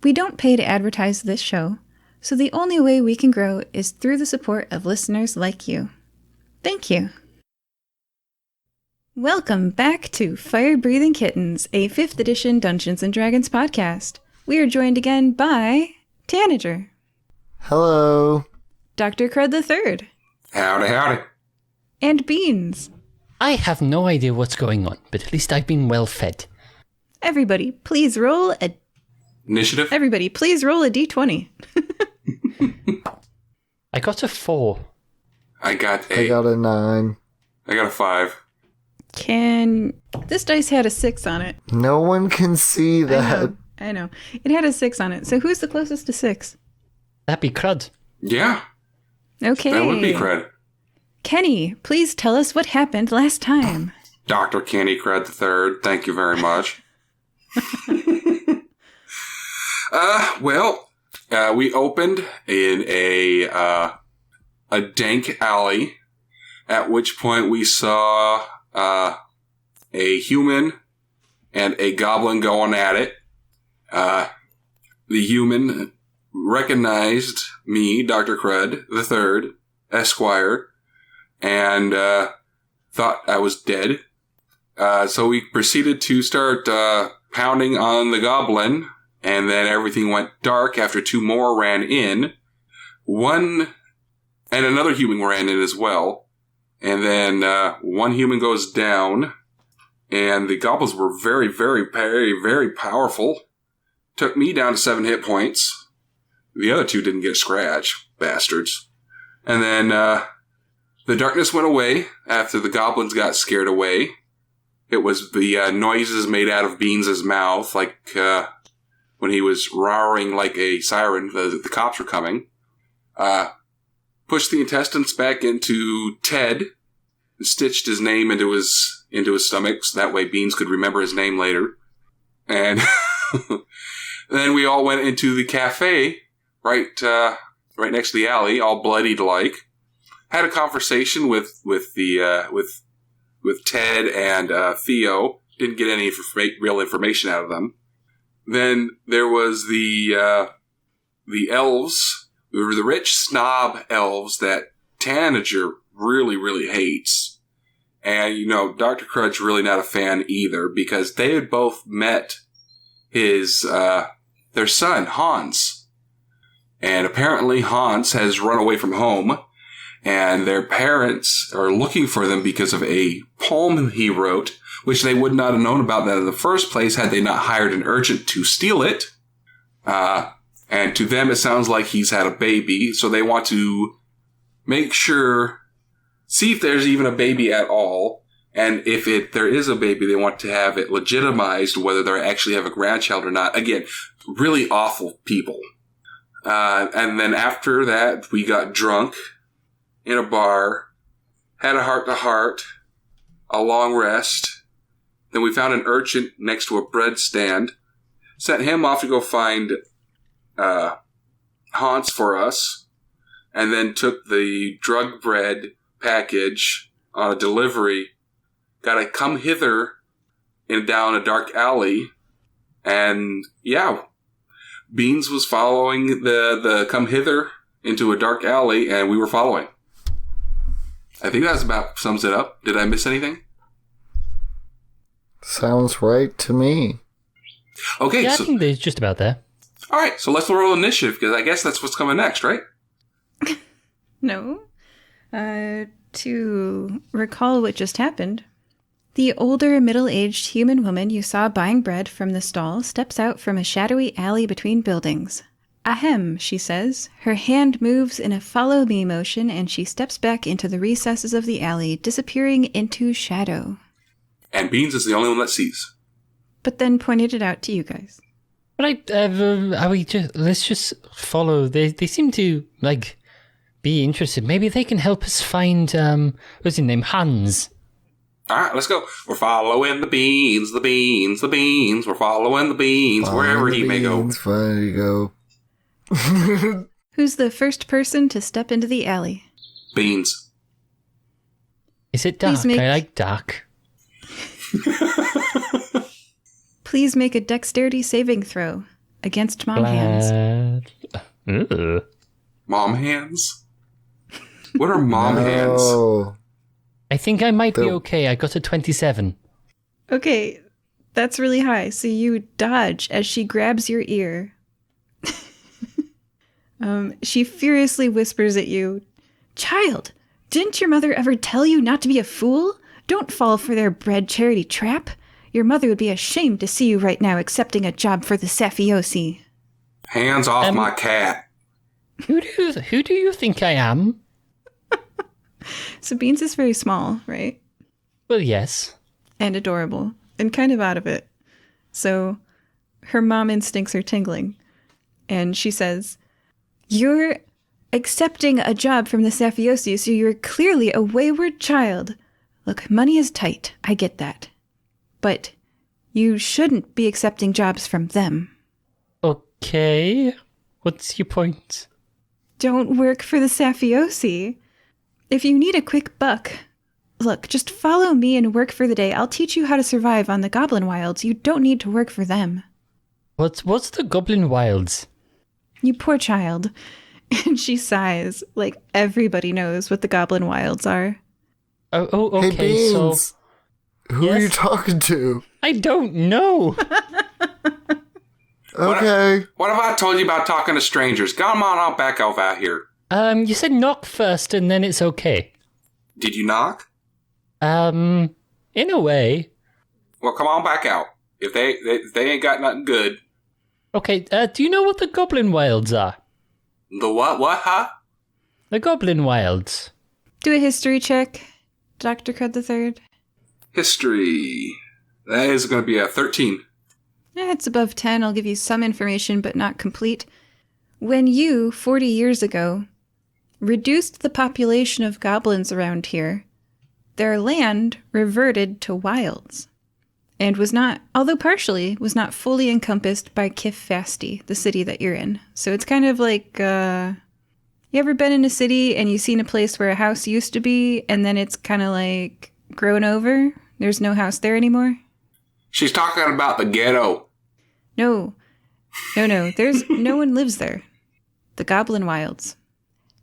We don't pay to advertise this show, so the only way we can grow is through the support of listeners like you. Thank you. Welcome back to Fire Breathing Kittens, a 5th edition Dungeons & Dragons podcast. We are joined again by Tanager. Hello. Dr. Crud III. Howdy, howdy. And Beans. I have no idea what's going on, but at least I've been well fed. Everybody, please roll a... Initiative? Everybody, please roll a d20. I got a 4. I got I got a 9. I got a 5. This dice had a 6 on it. No one can see that. I know. It had a 6 on it. So who's the closest to 6? That'd be Crud. Yeah, Okay. that would be Crud. Kenny, please tell us what happened last time. Dr. Kenny Crud III, thank you very much. We opened in a dank alley, at which point we saw a human and a goblin going at it. The human recognized me, Dr. Crud III, Esquire, and thought I was dead. So we proceeded to start pounding on the goblin, and then everything went dark after 2 more ran in. One, and another human ran in as well. And then 1 human goes down, and the goblins were very, very, very, very powerful. Took me down to 7 hit points. The other 2 didn't get a scratch, bastards. And then the darkness went away after the goblins got scared away. It was the noises made out of Beans' mouth, like when he was roaring like a siren, the cops were coming. Pushed the intestines back into Ted, and stitched his name into his stomach, so that way Beans could remember his name later. And then we all went into the cafe, right next to the alley, all bloodied like. Had a conversation with Ted and Theo. Didn't get any real information out of them. Then there was the the elves, we were the rich snob elves that Tanager really, really hates. And, Dr. Crud's really not a fan either because they had both met their son, Hans. And apparently Hans has run away from home and their parents are looking for them because of a poem he wrote, which they would not have known about that in the first place had they not hired an urchin to steal it. And to them, it sounds like he's had a baby, so they want to see if there's even a baby at all, and if there is a baby, they want to have it legitimized whether they actually have a grandchild or not. Again, really awful people. And then after that, we got drunk in a bar, had a heart-to-heart, a long rest. Then we found an urchin next to a bread stand, sent him off to go find Hans for us, and then took the drug bread package on a delivery, got to come hither down a dark alley, and Beans was following the come hither into a dark alley, and we were following. I think that about sums it up. Did I miss anything? Sounds right to me. Okay, I think there's just about there. All right, so let's roll initiative, because I guess that's what's coming next, right? No. To recall what just happened, the older, middle-aged human woman you saw buying bread from the stall steps out from a shadowy alley between buildings. Ahem, she says. Her hand moves in a follow-me motion, and she steps back into the recesses of the alley, disappearing into shadow. And Beans is the only one that sees. But then pointed it out to you guys. But let's just follow. They seem to, be interested. Maybe they can help us find, what's his name? Hans. All right, let's go. We're following the beans, the beans, the beans. We're following the beans, wherever he may go. Where you go. Who's the first person to step into the alley? Beans. Is it dark? I like dark. Please make a dexterity saving throw against mom hands. Mom hands? What are mom hands? I think I might be okay. I got a 27. Okay, that's really high. So you dodge as she grabs your ear. She furiously whispers at you, "Child, didn't your mother ever tell you not to be a fool? Don't fall for their bread charity trap. Your mother would be ashamed to see you right now accepting a job for the Safiosi." Hands off my cat. Who do you think I am? So Beans is very small, right? Well, yes. And adorable. And kind of out of it. So her mom instincts are tingling. And she says, "You're accepting a job from the Safiosi, so you're clearly a wayward child. Look, money is tight. I get that. But you shouldn't be accepting jobs from them." Okay. What's your point? Don't work for the Safiosi. If you need a quick buck, look, just follow me and work for the day. I'll teach you how to survive on the Goblin Wilds. You don't need to work for them. What's the Goblin Wilds? You poor child. And she sighs, like everybody knows what the Goblin Wilds are. Oh, okay, hey, Beans. Who are you talking to? I don't know. Okay. What have I told you about talking to strangers? Come on back over here. You said knock first and then it's okay. Did you knock? In a way. Well, come on back out. If they ain't got nothing good. Okay, do you know what the Goblin Wilds are? The what, huh? The Goblin Wilds. Do a history check, Dr. Crud III. History. That is going to be a 13. It's above 10. I'll give you some information, but not complete. When you, 40 years ago, reduced the population of goblins around here, their land reverted to wilds, and was not, although partially, was not fully encompassed by Kif Fasti, the city that you're in. So it's kind of like, you ever been in a city and you've seen a place where a house used to be, and then it's kind of like grown over? There's no house there anymore? She's talking about the ghetto. No. There's no one lives there. the Goblin Wilds.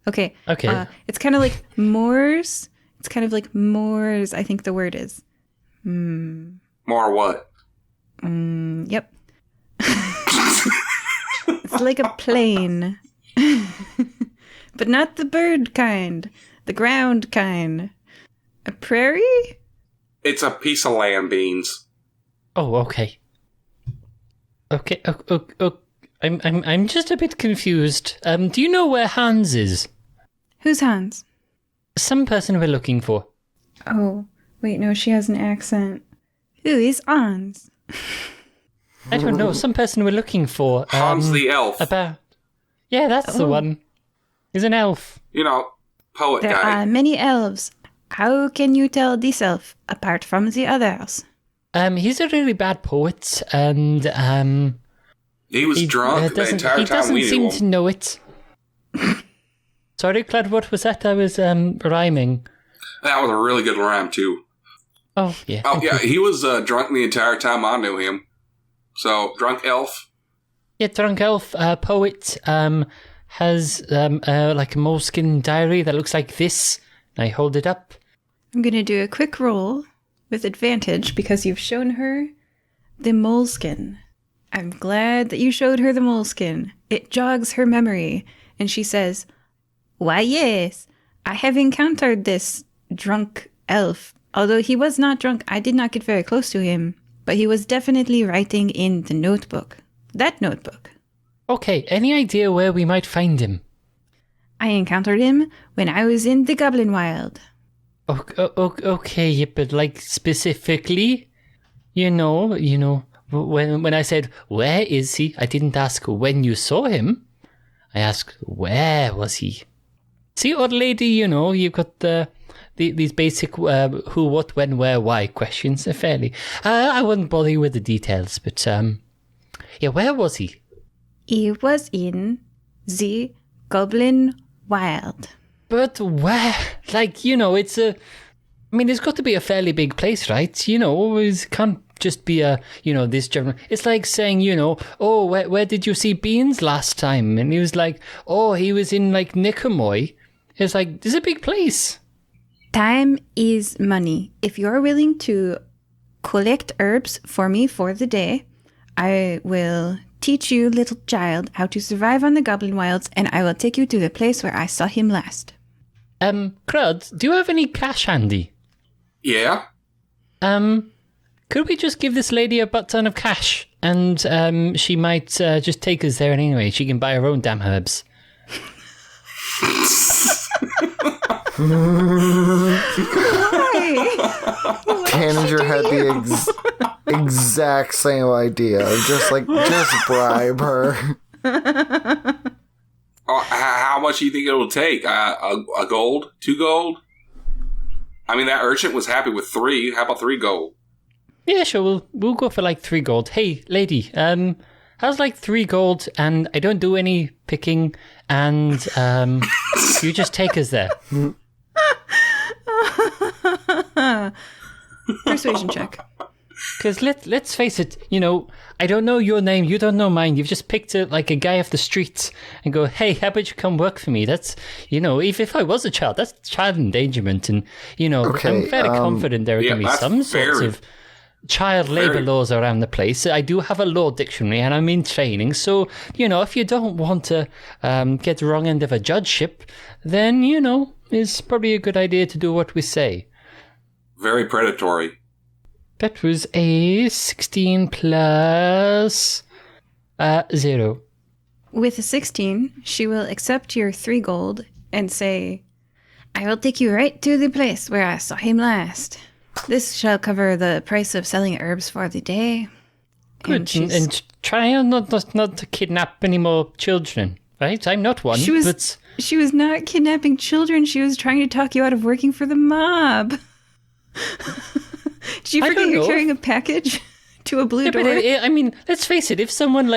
Okay. Okay. It's kind of like moors. It's kind of like moors, I think the word is. More what? Yep. It's like a plain. But not the bird kind. The ground kind. A prairie? It's a piece of land, Beans. Oh, okay. Okay. I'm just a bit confused. Do you know where Hans is? Who's Hans? Some person we're looking for. Oh, wait, no, she has an accent. Who is Hans? I don't know. Some person we're looking for. Hans the elf. Yeah, that's the one. He's an elf. You know, poet There guy. are many elves. How can you tell this elf apart from the others? He's a really bad poet, and He was drunk the entire he time doesn't we knew seem him. to know it. Sorry, Clad, what was that? I was rhyming. That was a really good rhyme, too. Oh, yeah. Oh, yeah, he was drunk the entire time I knew him. So, drunk elf. Yeah, drunk elf poet has like a moleskin diary that looks like this. I hold it up. I'm going to do a quick roll with advantage because you've shown her the moleskin. I'm glad that you showed her the moleskin. It jogs her memory. And she says, "Why, yes, I have encountered this drunk elf. Although he was not drunk, I did not get very close to him. But he was definitely writing in the notebook. That notebook. Okay, any idea where we might find him? I encountered him when I was in the Goblin Wild." Okay, but like specifically, you know, when I said, where is he? I didn't ask when you saw him. I asked, where was he? See, old lady, you've got these basic who, what, when, where, why questions fairly. I wouldn't bother you with the details, but yeah, where was he? He was in the Goblin Wild. But where? Like, it's there's got to be a fairly big place, right? It can't just be this general. It's like saying, oh, where did you see Beans last time? And he was like, oh, he was in like Nicomoy. It's like, this is a big place. Time is money. If you're willing to collect herbs for me for the day, I will teach you, little child, how to survive on the Goblin Wilds, and I will take you to the place where I saw him last. Crud, do you have any cash handy? Yeah? Could we just give this lady a butt ton of cash? And she might just take us there anyway. She can buy her own damn herbs. Tanager had the exact same idea. Just bribe her. How much do you think it'll take? A gold? 2 gold? I mean, that urchin was happy with 3. How about 3 gold? Yeah, sure. We'll go for like 3 gold. Hey, lady, how's like 3 gold? And I don't do any picking, and you just take us there. Persuasion check. Because let's face it, I don't know your name, you don't know mine. You've just picked a guy off the street and go, hey, how about you come work for me? That's, if I was a child, that's child endangerment. And, Okay, I'm fairly confident there are going to be some sorts of child labour laws around the place. I do have a law dictionary and I'm in training. So, if you don't want to get the wrong end of a judgeship, then, it's probably a good idea to do what we say. Very predatory. That was a 16 plus 0. With a 16, she will accept your 3 gold and say, I will take you right to the place where I saw him last. This shall cover the price of selling herbs for the day. Good. And try not to kidnap any more children, right? I'm not one, but... She was not kidnapping children. She was trying to talk you out of working for the mob. Did you forget you're carrying a package to a blue door? But let's face it. If someone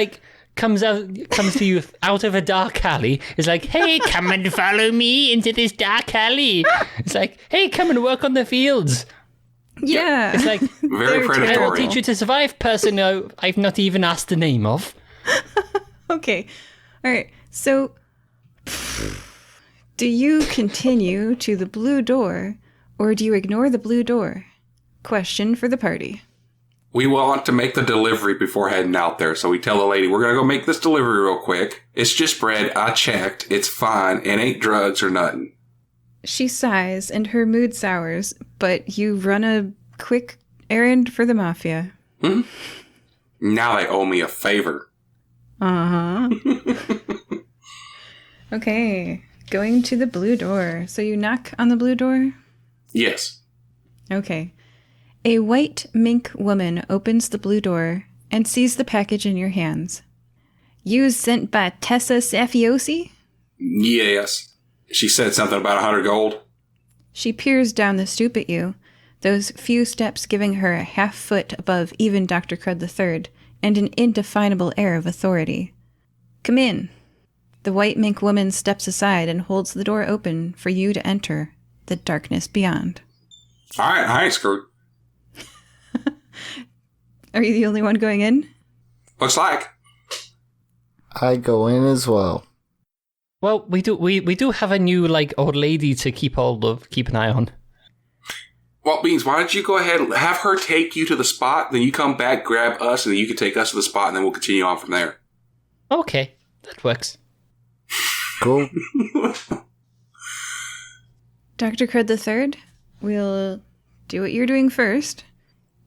comes to you out of a dark alley, is like, "Hey, come and follow me into this dark alley." It's like, "Hey, come and work on the fields." Yeah, it's like very predatory. I will teach you to survive, person I've not even asked the name of. Okay, all right. So Do you continue to the blue door, or do you ignore the blue door? Question for the party. We want to make the delivery before heading out there, so we tell the lady, we're going to go make this delivery real quick. It's just bread. I checked. It's fine. It ain't drugs or nothing. She sighs and her mood sours, but you run a quick errand for the mafia. Now they owe me a favor. Uh-huh. Okay, going to the blue door. So you knock on the blue door? Yes. Okay. A white mink woman opens the blue door and sees the package in your hands. You sent by Tessa Safiosi? Yes. She said something about 100 gold. She peers down the stoop at you, those few steps giving her a half-foot above even Dr. Crud III, and an indefinable air of authority. Come in. The white mink woman steps aside and holds the door open for you to enter the darkness beyond. All right, I ain't screwed. Are you the only one going in? Looks like. I go in as well. Well, we do have a new old lady to keep an eye on. Well, Beans, why don't you go ahead and have her take you to the spot, then you come back, grab us, and then you can take us to the spot, and then we'll continue on from there. Okay, that works. Cool. Dr. Crud III, we'll do what you're doing first,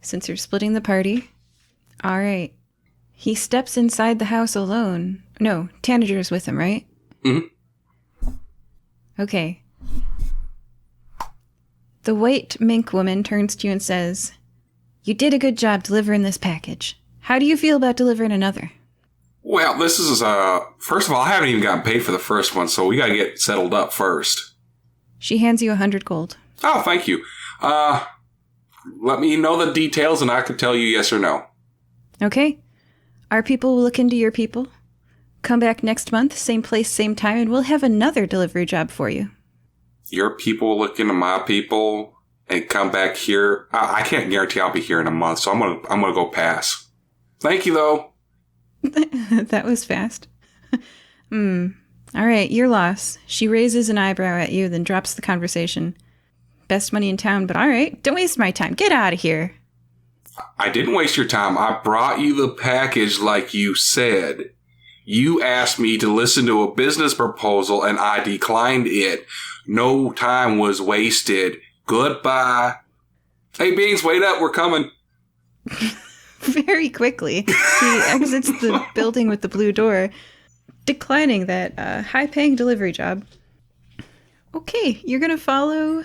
since you're splitting the party. All right. He steps inside the house alone. No, Tanager's with him, right? Mm-hmm. Okay. The white mink woman turns to you and says, "You did a good job delivering this package. How do you feel about delivering another?" Well, this is, first of all, I haven't even gotten paid for the first one, so we gotta get settled up first. She hands you 100 gold. Oh, thank you. Let me know the details and I can tell you yes or no. Okay. Our people will look into your people. Come back next month, same place, same time, and we'll have another delivery job for you. Your people will look into my people and come back here. I can't guarantee I'll be here in a month, so I'm gonna go pass. Thank you, though. That was fast. All right, your loss. She raises an eyebrow at you, then drops the conversation. Best money in town, but all right, don't waste my time. Get out of here. I didn't waste your time. I brought you the package like you said. You asked me to listen to a business proposal and I declined it. No time was wasted. Goodbye. Hey, Beans, wait up. We're coming. Very quickly, he exits the building with the blue door, declining that high-paying delivery job. Okay, you're going to follow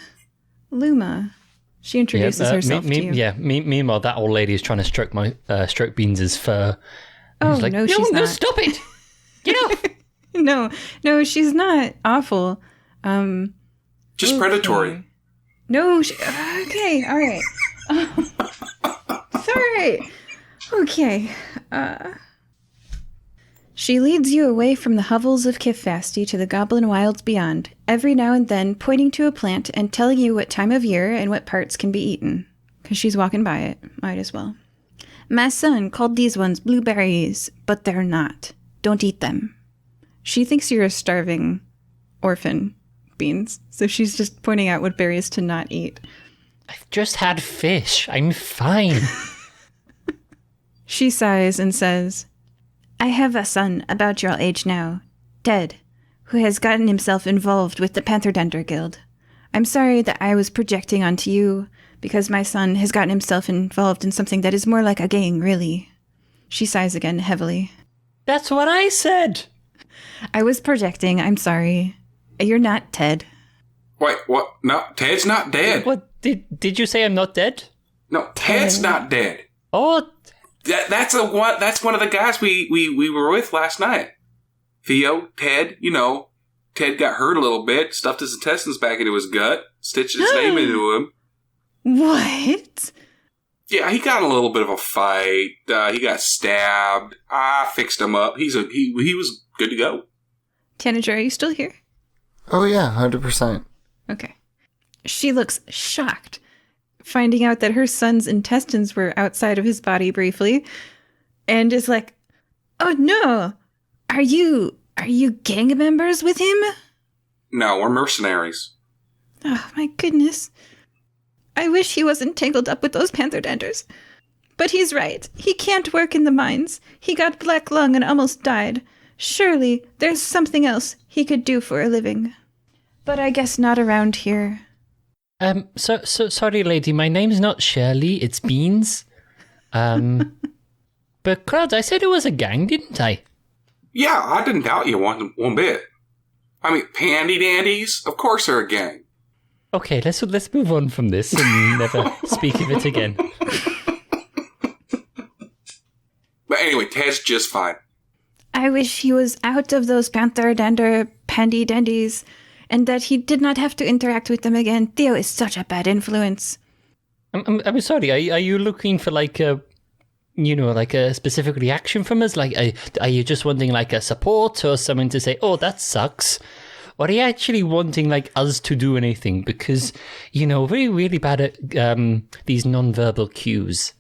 Luma. She introduces herself to you. Yeah, meanwhile, that old lady is trying to stroke Beans' fur. Oh, like, no, she's not. No, stop it! Get off! No, she's not awful. Just okay. Predatory. No, okay, all right. Sorry. Okay. She leads you away from the hovels of Kifasti to the goblin wilds beyond, every now and then pointing to a plant and telling you what time of year and what parts can be eaten. Because she's walking by it. Might as well. My son called these ones blueberries, but they're not. Don't eat them. She thinks you're a starving orphan, Beans, so she's just pointing out what berries to not eat. I've just had fish. I'm fine. She sighs and says, I have a son about your age now, Ted, who has gotten himself involved with the Panther Guild. I'm sorry that I was projecting onto you, because my son has gotten himself involved in something that is more like a gang, really. She sighs again heavily. That's what I said. I was projecting, I'm sorry. You're not Ted. Wait, what? No, Ted's not dead. What? Did you say I'm not dead? No, Ted's not dead. Oh, that's one of the guys we were with last night. Theo, Ted, Ted got hurt a little bit, stuffed his intestines back into his gut, stitched his name into him. What? Yeah, he got in a little bit of a fight. He got stabbed. I fixed him up. He was good to go. Tanager, are you still here? Oh yeah, 100%. Okay. She looks shocked, finding out that her son's intestines were outside of his body briefly, and is like, "Oh no, are you gang members with him?" No, we're mercenaries. Oh, my goodness. I wish he wasn't tangled up with those panther denders. But he's right. He can't work in the mines. He got black lung and almost died. Surely there's something else he could do for a living. But I guess not around here. So sorry, lady. My name's not Shirley. It's Beans. But Crud, I said it was a gang, didn't I? Yeah, I didn't doubt you one bit. I mean, pandy dandies? Of course they're a gang. Okay, let's move on from this and never speak of it again. But anyway, Ted's just fine. I wish he was out of those panther dender pandy dandies, and that he did not have to interact with them again. Theo is such a bad influence. I'm sorry. Are you looking for like a specific reaction from us? Like, are you just wanting like a support or someone to say, "Oh, that sucks"? Or are you actually wanting like us to do anything? Because we're really bad at these non-verbal cues.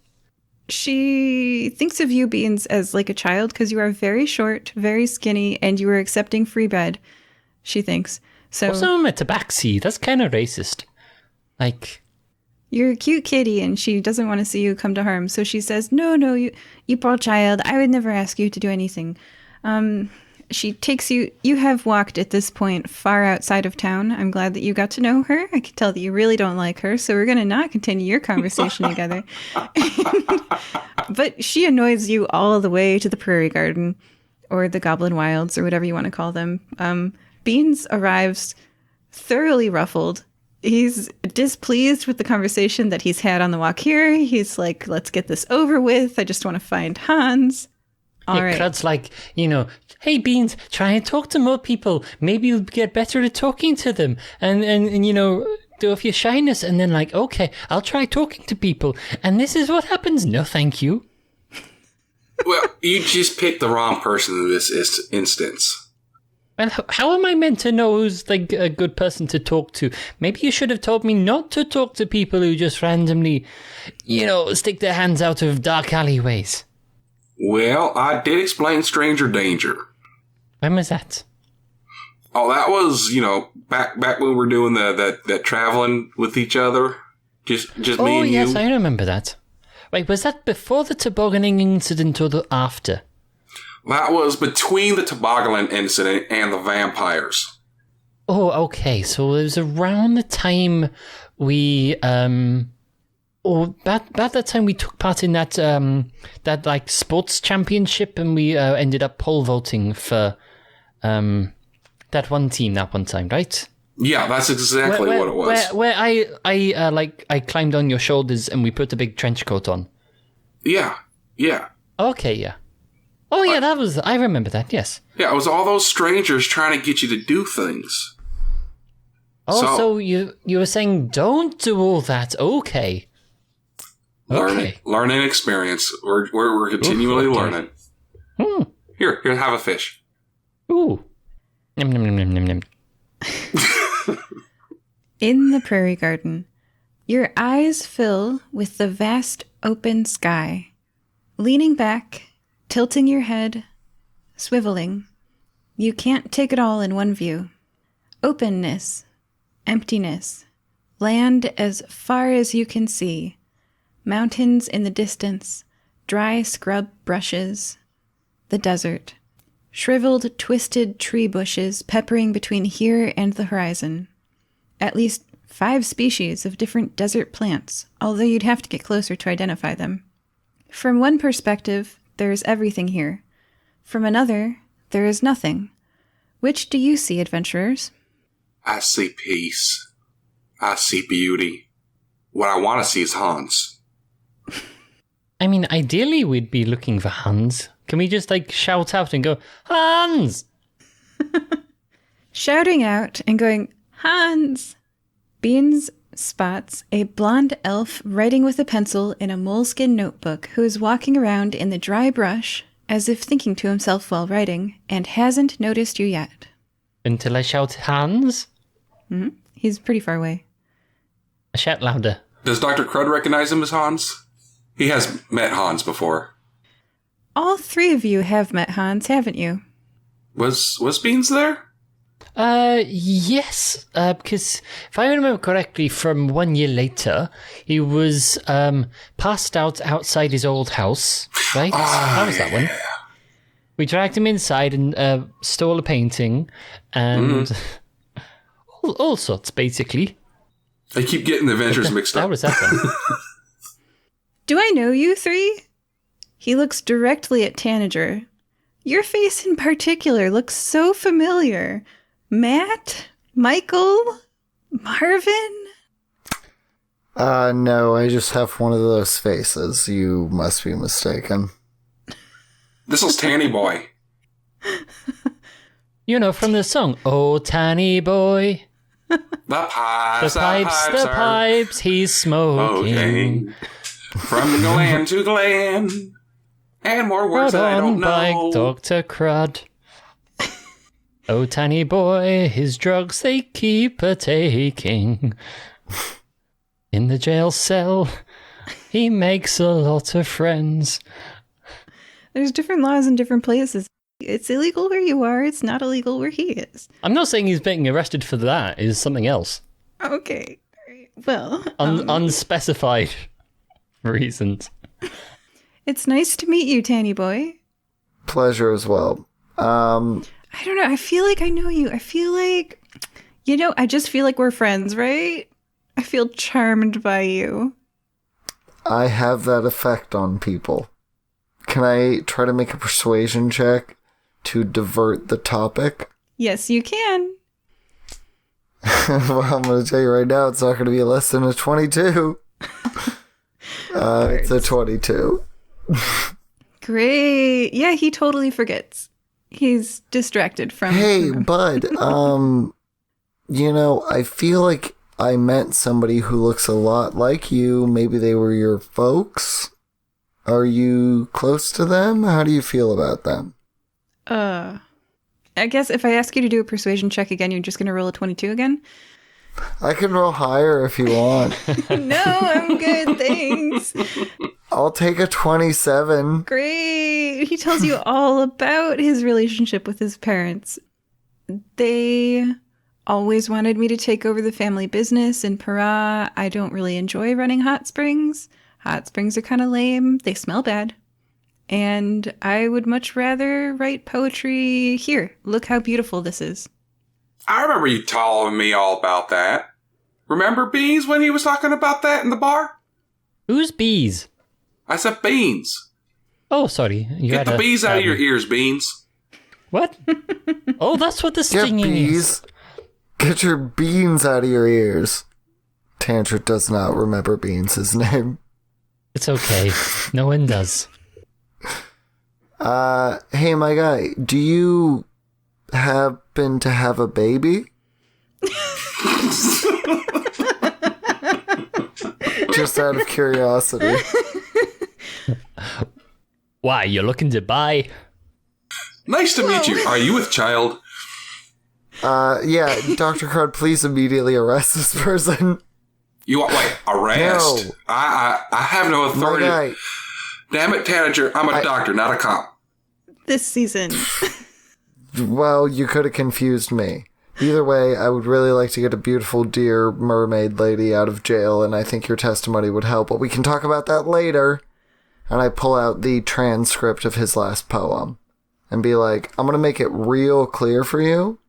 She thinks of you, Beans, as like a child because you are very short, very skinny, and you are accepting free bed. She thinks so. Also, I'm a tabaxi. That's kind of racist. Like, you're a cute kitty, and she doesn't want to see you come to harm. So she says, "No, you poor child. I would never ask you to do anything." She takes you. You have walked at this point far outside of town. I'm glad that you got to know her. I can tell that you really don't like her, so we're going to not continue your conversation together. But she annoys you all the way to the Prairie Garden, or the Goblin Wilds, or whatever you want to call them. Beans arrives thoroughly ruffled. He's displeased with the conversation that he's had on the walk here. He's like, "Let's get this over with. I just want to find Hans." All right. Crud's like, hey, Beans, try and talk to more people. Maybe you'll get better at talking to them. And do off your shyness. And then like, okay, I'll try talking to people. And this is what happens. No, thank you. Well, you just picked the wrong person in this instance. Well, how am I meant to know who's like a good person to talk to? Maybe you should have told me not to talk to people who just randomly, stick their hands out of dark alleyways. Well, I did explain stranger danger. When was that? Oh, that was, back when we were doing that traveling with each other. Just me and you. Oh, yes, I remember that. Wait, was that before the tobogganing incident or the after? That was between the toboggan incident and the vampires. Oh, okay. So it was around the time we, about that time we took part in that like sports championship, and we ended up pole vaulting for that one team that one time, right? Yeah, that's exactly what it was. Where I climbed on your shoulders and we put a big trench coat on. Yeah. Okay, yeah. Oh, yeah, I remember that, yes. Yeah, it was all those strangers trying to get you to do things. Oh, so you were saying don't do all that, okay. Learning experience. We're continually learning. Here, have a fish. Ooh. Nom, nom, nom, nom, nom, nom. In the Prairie Garden, your eyes fill with the vast open sky. Leaning back, tilting your head, swiveling, you can't take it all in one view. Openness, emptiness, land as far as you can see. Mountains in the distance, dry scrub brushes, the desert, shriveled, twisted tree bushes peppering between here and the horizon. At least 5 species of different desert plants, although you'd have to get closer to identify them. From one perspective, there is everything here. From another, there is nothing. Which do you see, adventurers? I see peace. I see beauty. What I want to see is Hans. I mean, ideally we'd be looking for Hans. Can we just shout out and go, Hans? Shouting out and going, Hans! Beans spots a blonde elf writing with a pencil in a moleskin notebook who is walking around in the dry brush as if thinking to himself while writing and hasn't noticed you yet. Until I shout, Hans? Mm-hmm. He's pretty far away. I shout louder. Does Dr. Crud recognize him as Hans? He has met Hans before. All 3 of you have met Hans, haven't you? Was Beans there? Yes, because if I remember correctly, from 1 year later, he was passed out outside his old house, right? How was that one? We dragged him inside and stole a painting and all sorts, basically. I keep getting the adventures mixed up. How was that one? Do I know you three? He looks directly at Tanager. Your face in particular looks so familiar. Matt? Michael? Marvin? No, I just have one of those faces. You must be mistaken. This is Tanny Boy. You know, from the song, "Oh, Tanny Boy." The pipes, The pipes he's smoking. Okay. From gland to gland. And more words that I don't by know. Dr. Crud. Oh, Tanny Boy, his drugs they keep a-taking. In the jail cell, he makes a lot of friends. There's different laws in different places. It's illegal where you are. It's not illegal where he is. I'm not saying he's being arrested for that. It's something else. Okay. Well, Unspecified reasons. it's nice to meet you, Tanny Boy. Pleasure as well. I don't know. I feel like I know you. I feel like, I just feel like we're friends, right? I feel charmed by you. I have that effect on people. Can I try to make a persuasion check to divert the topic? Yes, you can. Well, I'm going to tell you right now, it's not going to be less than a 22. It's a 22. Great. Yeah, he totally forgets. He's distracted from... Hey, bud, I feel like I met somebody who looks a lot like you. Maybe they were your folks. Are you close to them? How do you feel about them? I guess if I ask you to do a persuasion check again, you're just going to roll a 22 again? I can roll higher if you want. No, I'm good, thanks. I'll take a 27. Great. He tells you all about his relationship with his parents. They always wanted me to take over the family business in Para. I don't really enjoy running hot springs. Hot springs are kind of lame. They smell bad. And I would much rather write poetry here. Look how beautiful this is. I remember you telling me all about that. Remember Beans when he was talking about that in the bar? Who's Bees? I said Beans. Oh, sorry. Get the bees out of your ears, Beans. What? Oh, that's what the stinging is. Get your beans out of your ears. Tanager does not remember Beans' name. It's okay. No one does. Hey, my guy, do you happen to have a baby? Just out of curiosity. Why, you're looking to buy? Nice to meet you. Are you with child? Yeah, Dr. Crud, please immediately arrest this person. You want, arrest? No. I have no authority. My guy. Damn it, Tanager. I'm a doctor, not a cop. This season. Well, you could have confused me. Either way, I would really like to get a beautiful deer mermaid lady out of jail, and I think your testimony would help, but we can talk about that later. And I pull out the transcript of his last poem and be like, I'm going to make it real clear for you.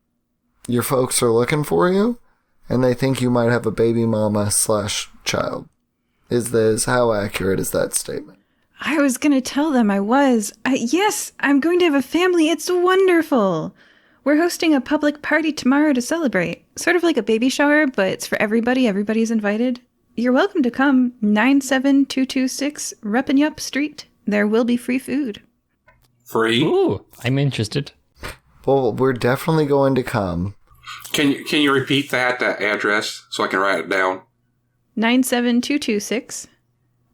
Your folks are looking for you, and they think you might have a baby mama / child. How accurate is that statement? I was going to tell them I was. Yes, I'm going to have a family. It's wonderful. We're hosting a public party tomorrow to celebrate. Sort of like a baby shower, but it's for everybody. Everybody's invited. You're welcome to come. 97226 Reppinyup Street. There will be free food. Free? Ooh, I'm interested. Well, we're definitely going to come. Can you repeat that address so I can write it down? 97226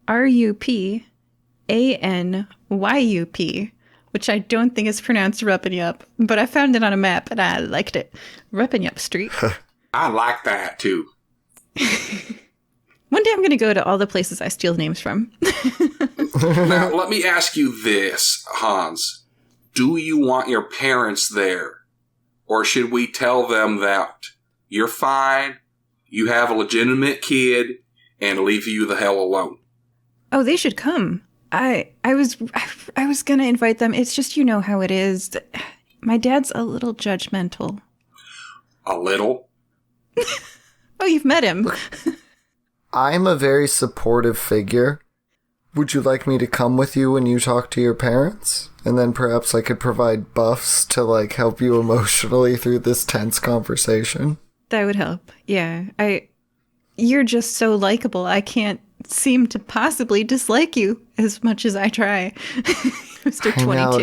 RUPANYUP, which I don't think is pronounced Reppinyup, but I found it on a map and I liked it. Reppinyup Street. I like that too. One day I'm going to go to all the places I steal names from. Now, let me ask you this, Hans. Do you want your parents there? Or should we tell them that you're fine, you have a legitimate kid, and leave you the hell alone? Oh, they should come. I was gonna invite them. It's just, you know how it is. My dad's a little judgmental. A little? Oh, you've met him. I'm a very supportive figure. Would you like me to come with you when you talk to your parents? And then perhaps I could provide buffs to, like, help you emotionally through this tense conversation? That would help. Yeah. You're just so likable. I can't seem to possibly dislike you as much as I try. Mr. 22. I know,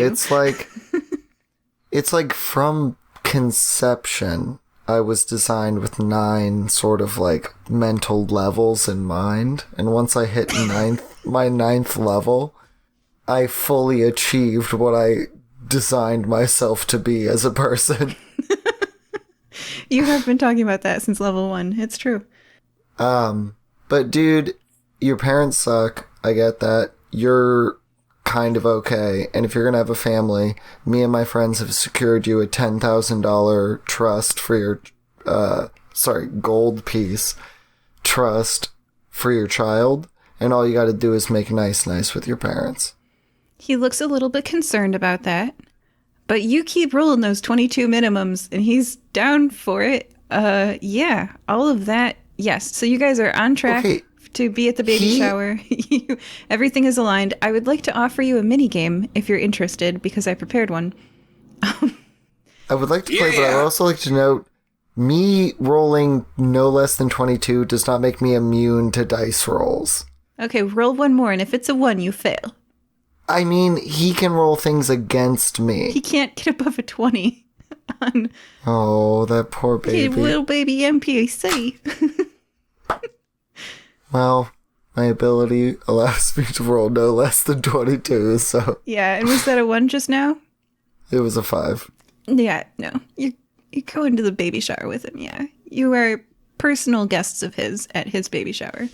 it's like from conception, I was designed with 9 sort of like mental levels in mind. And once I hit my 9th level, I fully achieved what I designed myself to be as a person. You have been talking about that since level 1. It's true. But dude, your parents suck. I get that. You're kind of okay. And if you're going to have a family, me and my friends have secured you a $10,000 trust for your, gold piece trust for your child. And all you got to do is make nice with your parents. He looks a little bit concerned about that. But you keep rolling those 22 minimums, and he's down for it. Yeah, all of that. Yes. So you guys are on track to be at the baby shower. Everything is aligned. I would like to offer you a mini game if you're interested, because I prepared one. I would like to play, but I would also like to note, me rolling no less than 22 does not make me immune to dice rolls. Okay, roll one more, and if it's a 1, you fail. I mean, he can roll things against me. He can't get above a 20 on... Oh, that poor baby. Little baby NPC. Well, my ability allows me to roll no less than 22, so... Yeah, and was that a 1 just now? It was a 5. Yeah, no. You go into the baby shower with him, yeah. You are personal guests of his at his baby shower.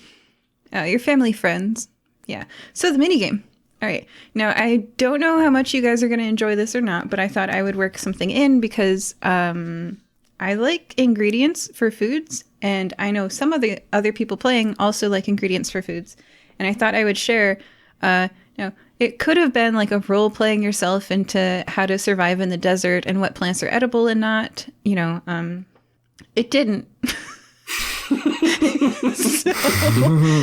Your family friends. Yeah. So the minigame. All right. Now, I don't know how much you guys are going to enjoy this or not, but I thought I would work something in because I like ingredients for foods, and I know some of the other people playing also like ingredients for foods. And I thought I would share, it could have been like a role playing yourself into how to survive in the desert and what plants are edible and not, it didn't.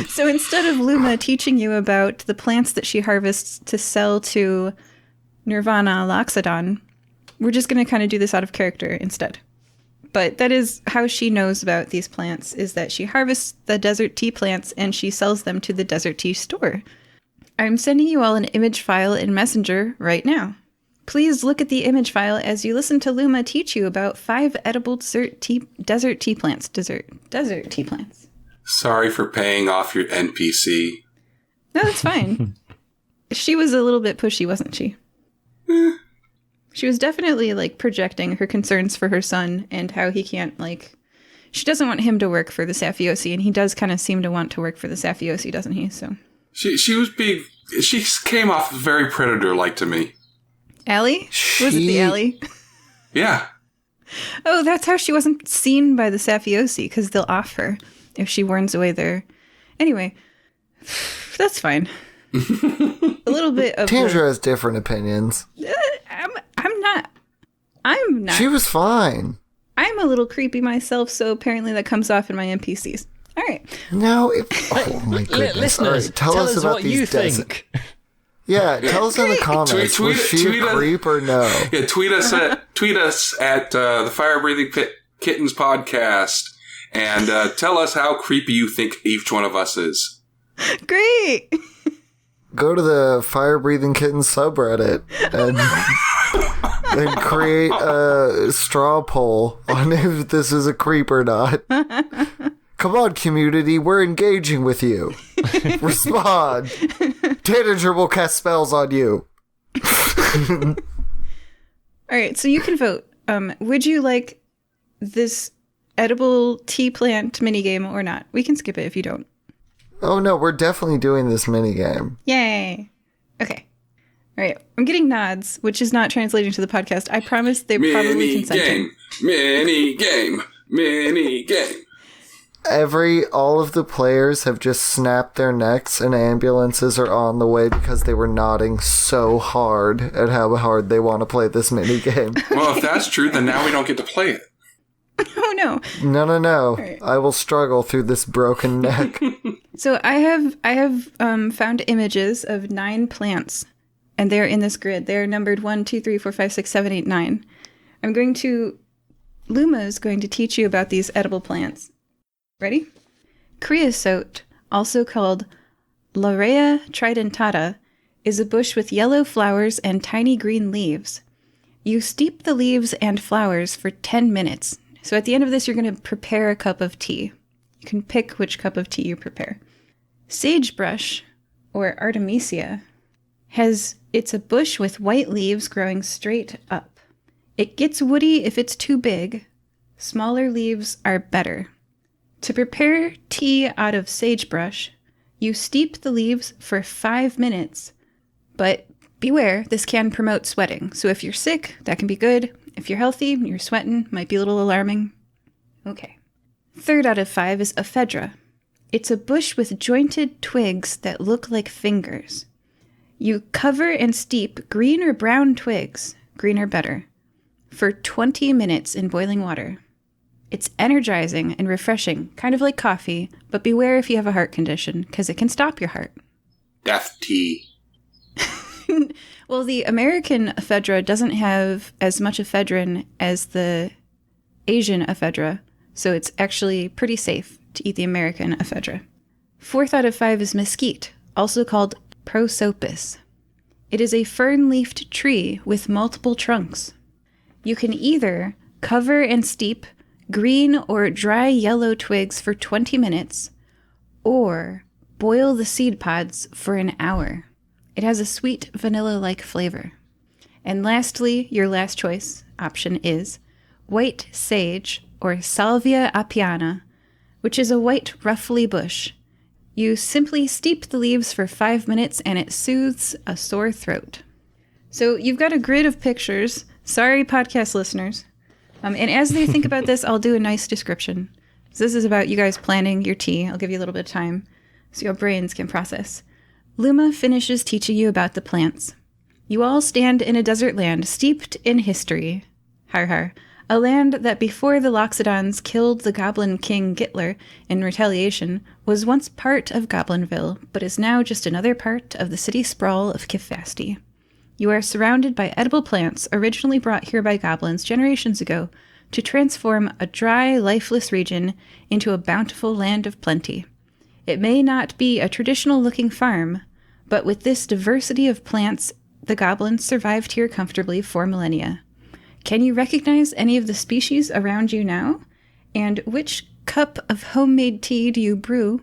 So instead of Luma teaching you about the plants that she harvests to sell to Nirvana Loxodon, we're just going to kind of do this out of character instead. But that is how she knows about these plants, is that she harvests the desert tea plants and she sells them to the desert tea store. I'm sending you all an image file in Messenger right now. Please look at the image file as you listen to Luma teach you about 5 edible desert tea plants. Desert tea plants. Sorry for paying off your NPC. No, that's fine. She was a little bit pushy, wasn't she? She was definitely, projecting her concerns for her son and how he can't, She doesn't want him to work for the Safiosi, and he does kind of seem to want to work for the Safiosi, doesn't he? So she was being... She came off very predator-like to me. Allie? Was it the Allie? Yeah. Oh, that's how she wasn't seen by the Safiosi, because they'll off her if she warns away their... Anyway, that's fine. A little bit of... Tanager has different opinions. I'm not. She was fine. I'm a little creepy myself, so apparently that comes off in my NPCs. All right. No, oh my goodness. Listeners, right, tell us about what these you think. Yeah, tell us in the comments. Was she a creep or no? Yeah, tweet us at the Fire Breathing Kittens podcast and tell us how creepy you think each one of us is. Great. Go to the Fire Breathing Kittens subreddit and create a straw poll on if this is a creep or not. Come on, community, we're engaging with you. Respond. Tanager will cast spells on you. All right, so you can vote. Would you like this edible tea plant minigame or not? We can skip it if you don't. Oh no, we're definitely doing this minigame. Yay. Okay. All right, I'm getting nods, which is not translating to the podcast. I promise they're probably consenting. Mini game. Mini game. All of the players have just snapped their necks and ambulances are on the way because they were nodding so hard at how hard they want to play this mini game. Well, if that's true, then now we don't get to play it. Oh, no. No. Right. I will struggle through this broken neck. So I have found images of 9 plants, and they're in this grid. They're numbered 1, 2, 3, 4, 5, 6, 7, 8, 9. Luma is going to teach you about these edible plants. Ready? Creosote, also called Laurea tridentata, is a bush with yellow flowers and tiny green leaves. You steep the leaves and flowers for 10 minutes. So at the end of this, you're going to prepare a cup of tea. You can pick which cup of tea you prepare. Sagebrush, or Artemisia, it's a bush with white leaves growing straight up. It gets woody if it's too big. Smaller leaves are better. To prepare tea out of sagebrush, you steep the leaves for 5 minutes. But beware, this can promote sweating. So if you're sick, that can be good. If you're healthy, you're sweating, might be a little alarming. Okay. 3rd out of 5 is ephedra. It's a bush with jointed twigs that look like fingers. You cover and steep green or brown twigs, green or better, for 20 minutes in boiling water. It's energizing and refreshing, kind of like coffee, but beware if you have a heart condition, because it can stop your heart. Death tea. Well, the American ephedra doesn't have as much ephedrine as the Asian ephedra, so it's actually pretty safe to eat the American ephedra. 4th out of 5 is mesquite, also called prosopis. It is a fern-leafed tree with multiple trunks. You can either cover and steep green or dry yellow twigs for 20 minutes, or boil the seed pods for an hour. It has a sweet vanilla-like flavor. And lastly, your last choice option is white sage, or Salvia apiana, which is a white ruffly bush. You simply steep the leaves for 5 minutes and it soothes a sore throat. So you've got a grid of pictures. Sorry, podcast listeners. And as they think about this, I'll do a nice description. So this is about you guys planning your tea. I'll give you a little bit of time so your brains can process. Luma finishes teaching you about the plants. You all stand in a desert land steeped in history. Har har. A land that before the Loxodons killed the Goblin King Gitler in retaliation was once part of Goblinville, but is now just another part of the city sprawl of Kifasti. You are surrounded by edible plants originally brought here by goblins generations ago to transform a dry, lifeless region into a bountiful land of plenty. It may not be a traditional-looking farm, but with this diversity of plants, the goblins survived here comfortably for millennia. Can you recognize any of the species around you now? And which cup of homemade tea do you brew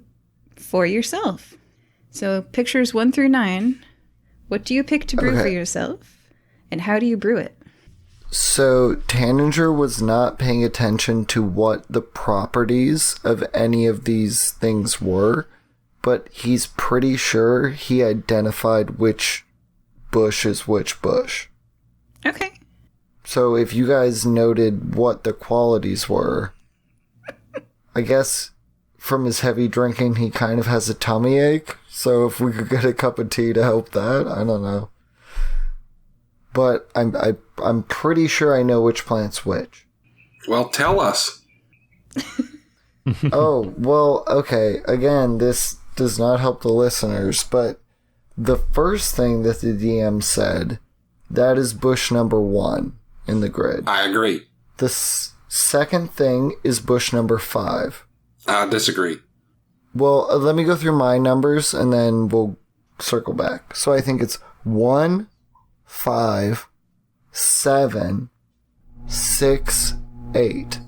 for yourself? So pictures 1 through 9. What do you pick to brew for yourself? And how do you brew it? So Tanager was not paying attention to what the properties of any of these things were, but he's pretty sure he identified which bush is which bush. Okay. So if you guys noted what the qualities were, I guess from his heavy drinking, he kind of has a tummy ache. So if we could get a cup of tea to help that, I don't know. But I'm pretty sure I know which plant's which. Well, tell us. Oh, well, okay. Again, this does not help the listeners, but the first thing that the DM said, that is bush number 1 in the grid. I agree. The second thing is bush number 5. I disagree. Well, let me go through my numbers and then we'll circle back. So I think it's 1, 5, 7, 6, 8.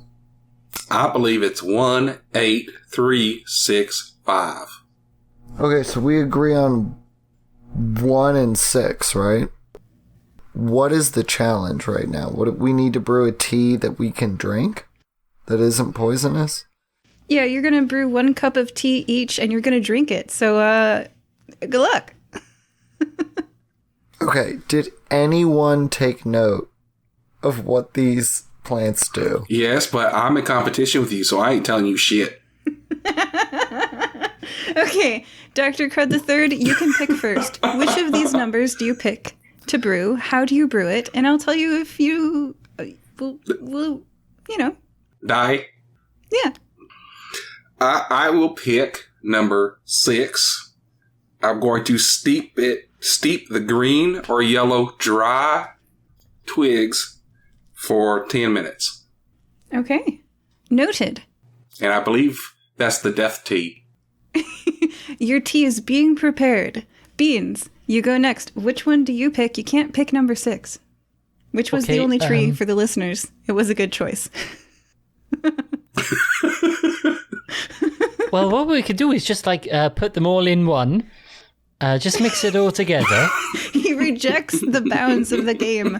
I believe it's 1, 8, 3, 6, 5. Okay, so we agree on 1 and 6, right? What is the challenge right now? What we need to brew a tea that we can drink that isn't poisonous? Yeah, you're going to brew 1 cup of tea each and you're going to drink it. So, good luck. Okay, did anyone take note of what these plants do. Yes, but I'm in competition with you, so I ain't telling you shit. Okay, Dr. Crud III, you can pick first. Which of these numbers do you pick to brew? How do you brew it? And I'll tell you if you will, Die. Yeah. I will pick number 6. I'm going to steep the green or yellow dry twigs for 10 minutes. Okay. Noted. And I believe that's the death tea. Your tea is being prepared. Beans, you go next. Which one do you pick? You can't pick number 6. Which was the only tree for the listeners. It was a good choice. Well, what we could do is just put them all in one. Just mix it all together. He rejects the bounds of the game.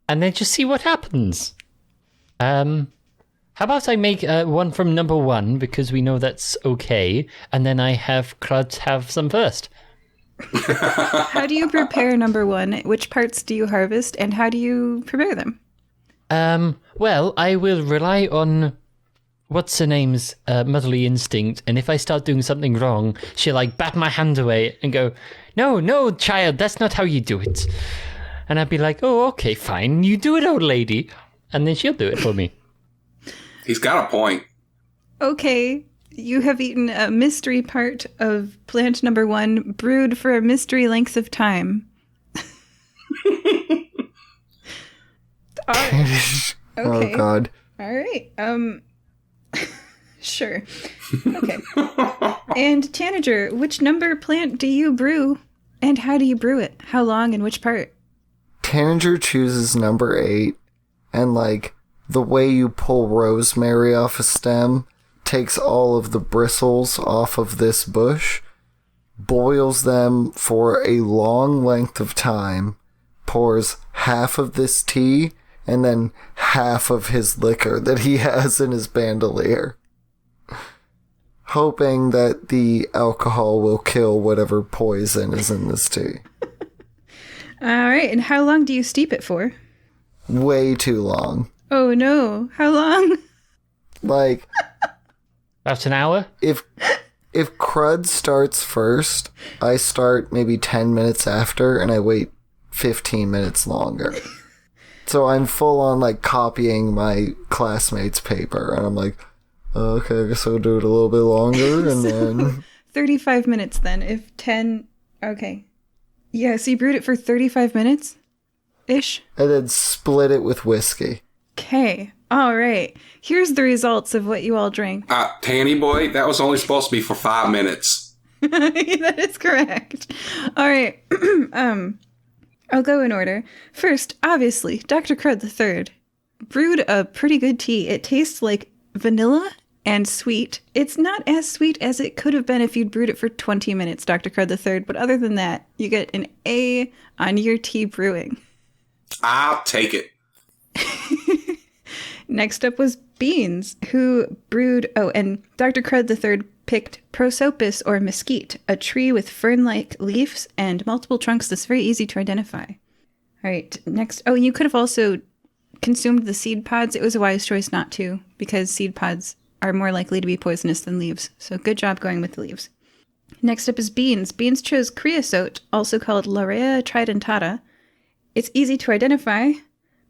And then just see what happens. How about I make one from number 1, because we know that's okay, and then I have Crud have some first. How do you prepare number 1? Which parts do you harvest, and how do you prepare them? Well, I will rely on what's-her-name's motherly instinct, and if I start doing something wrong, she'll bat my hand away and go, No, child, that's not how you do it. And I'd be like, oh, okay, fine, you do it, old lady. And then she'll do it for me. He's got a point. Okay, you have eaten a mystery part of plant number 1, brewed for a mystery length of time. Okay. Oh, God. All right. Sure. Okay. And Tanager, which number plant do you brew, and how do you brew it? How long and which part? Tanager chooses number 8, and the way you pull rosemary off a stem, takes all of the bristles off of this bush, boils them for a long length of time, pours half of this tea, and then half of his liquor that he has in his bandolier, hoping that the alcohol will kill whatever poison is in this tea. All right, and how long do you steep it for? Way too long. Oh no, how long? About an hour? If Crud starts first, I start maybe 10 minutes after, and I wait 15 minutes longer. So I'm full on copying my classmates' paper, and I'm like, okay, I guess I'll do it a little bit longer, and then 35 minutes then. If 10, okay. Yeah, so you brewed it for 35 minutes? Ish? And then split it with whiskey. Okay, all right. Here's the results of what you all drank. Tanny boy, that was only supposed to be for 5 minutes. That is correct. All right. I'll go in order. First, obviously, Dr. Crud III brewed a pretty good tea. It tastes like vanilla and sweet. It's not as sweet as it could have been if you'd brewed it for 20 minutes, Dr. Crud III. But other than that, you get an A on your tea brewing. I'll take it. Next up was Beans, who brewed... Oh, and Dr. Crud III picked prosopis or mesquite, a tree with fern-like leaves and multiple trunks that's very easy to identify. All right, next... Oh, you could have also consumed the seed pods. It was a wise choice not to, because seed pods are more likely to be poisonous than leaves. So good job going with the leaves. Next up is Beans. Beans chose creosote, also called Laurea tridentata. It's easy to identify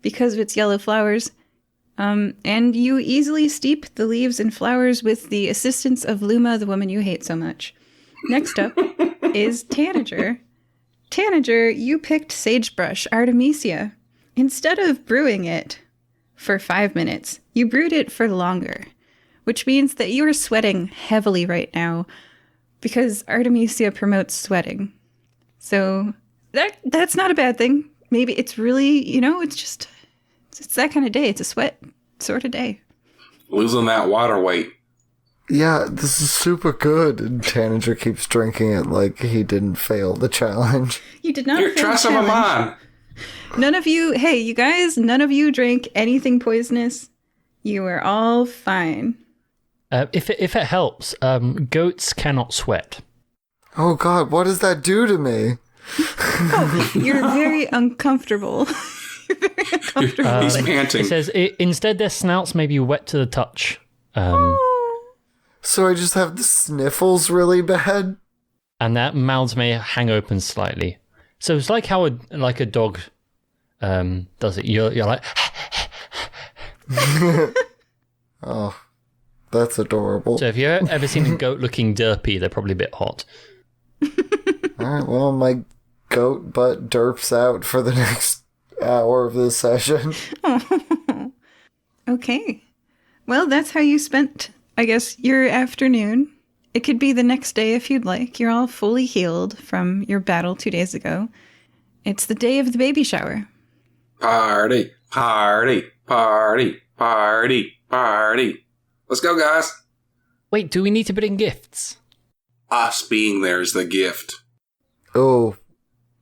because of its yellow flowers. And you easily steep the leaves and flowers with the assistance of Luma, the woman you hate so much. Next up is Tanager. Tanager, you picked sagebrush, Artemisia. Instead of brewing it for 5 minutes, you brewed it for longer, which means that you are sweating heavily right now because Artemisia promotes sweating. So that's not a bad thing. Maybe it's really, it's that kind of day. It's a sweat sort of day. Losing that water weight. Yeah, this is super good. And Tanager keeps drinking it like he didn't fail the challenge. You did not Here, fail try the some of challenge. mine. None of you, hey, you guys, none of you drank anything poisonous. You are all fine. If it helps, goats cannot sweat. Oh God, what does that do to me? Oh, you're very uncomfortable. very uncomfortable. He's panting. It says, instead their snouts may be wet to the touch. So I just have the sniffles really bad? And their mouths may hang open slightly. So it's like how a dog does it. You're like... Oh, that's adorable. So if you've ever seen a goat looking derpy, they're probably a bit hot. Alright, well, my goat butt derps out for the next hour of this session. Okay. Well, that's how you spent, I guess, your afternoon. It could be the next day if you'd like. You're all fully healed from your battle 2 days ago. It's the day of the baby shower. Party, party, party, party, party. Let's go, guys. Wait, do we need to bring gifts? Us being there is the gift. Oh,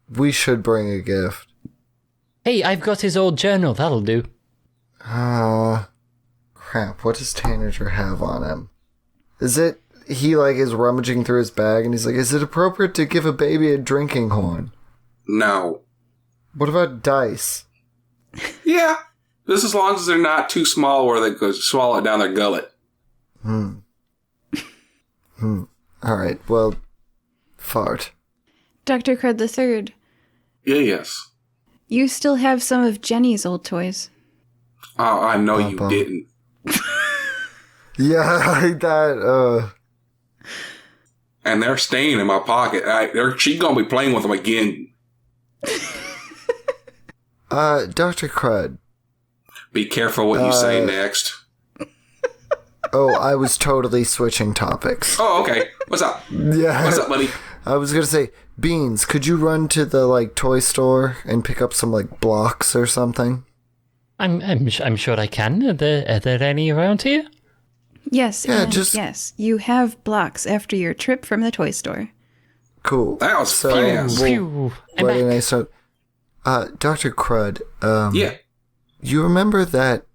we should bring a gift. Hey, I've got his old journal. That'll do. Crap, what does Tanager have on him? Is it, he is rummaging through his bag and he's like, is it appropriate to give a baby a drinking horn? No. What about dice? Yeah. Just as long as they're not too small where they go swallow it down their gullet. Alright, well, fart. Dr. Crud III, Yes. you still have some of Jenny's old toys. Oh, I know you Bum. didn't. Yeah, that, And they're staying in my pocket. She's going to be playing with them again. Dr. Crud. Be careful what you say next. Oh, I was totally switching topics. Oh, okay. What's up? Yeah. What's up, buddy? I was gonna say, Beans, could you run to the, toy store and pick up some, blocks or something? I'm sure I can. Are there any around here? Yes, Yeah, and just- yes. You have blocks after your trip from the toy store. Cool. That was So, fast. we'll Phew, I'm write a back. nice note. Dr. Crud, Yeah. you remember that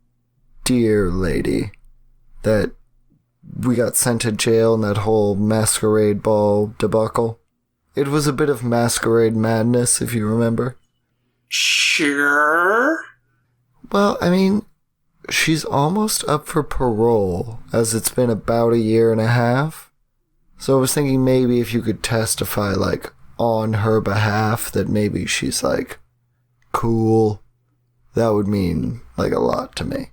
dear lady that we got sent to jail in that whole masquerade ball debacle? It was a bit of masquerade madness, if you remember. Sure. Well, I mean, she's almost up for parole, as it's been about a year and a half. So I was thinking maybe if you could testify, on her behalf, that maybe she's, cool. That would mean, a lot to me.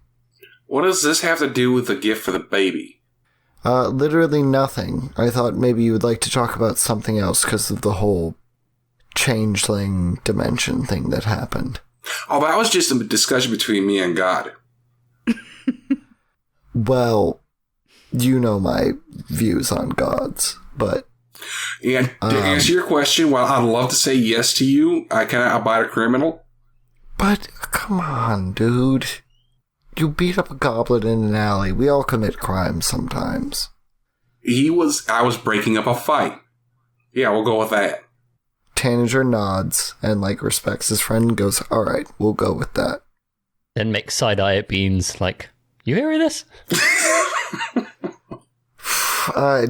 What does this have to do with the gift for the baby? Literally nothing. I thought maybe you would like to talk about something else because of the whole changeling dimension thing that happened. Oh, that was just a discussion between me and God. Well, you know my views on gods, but... And to answer your question, while I'd love to say yes to you, I cannot abide a criminal. But, come on, dude. You beat up a goblin in an alley. We all commit crimes sometimes. I was breaking up a fight. Yeah, we'll go with that. Tanager nods and, respects his friend and goes, alright, we'll go with that. Then make side eye at Beans, you hearing this?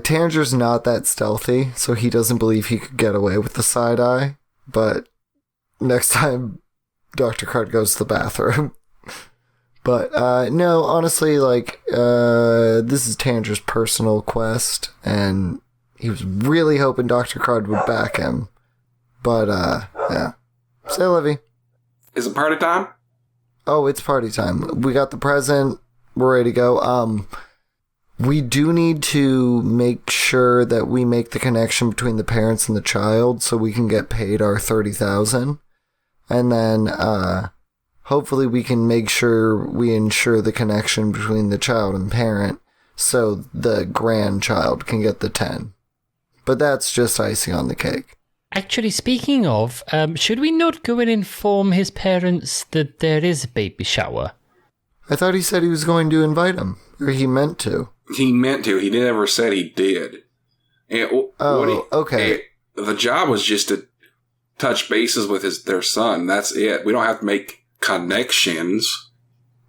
Tanager's not that stealthy, so he doesn't believe he could get away with the side eye, but next time Dr. Crud goes to the bathroom. But, no, honestly, this is Tanager's personal quest, and he was really hoping Dr. Crud would back him. But, yeah. Say, Livy. Is it party time? Oh, it's party time. We got the present. We're ready to go. We do need to make sure that we make the connection between the parents and the child so we can get paid our $30,000. And then, hopefully we can make sure we ensure the connection between the child and parent so the grandchild can get the 10. But that's just icing on the cake. Actually, speaking of, should we not go and inform his parents that there is a baby shower? I thought he said he was going to invite him. Or he meant to. He meant to. He never said he did. And okay. The job was just to touch bases with their son. That's it. We don't have to make connections.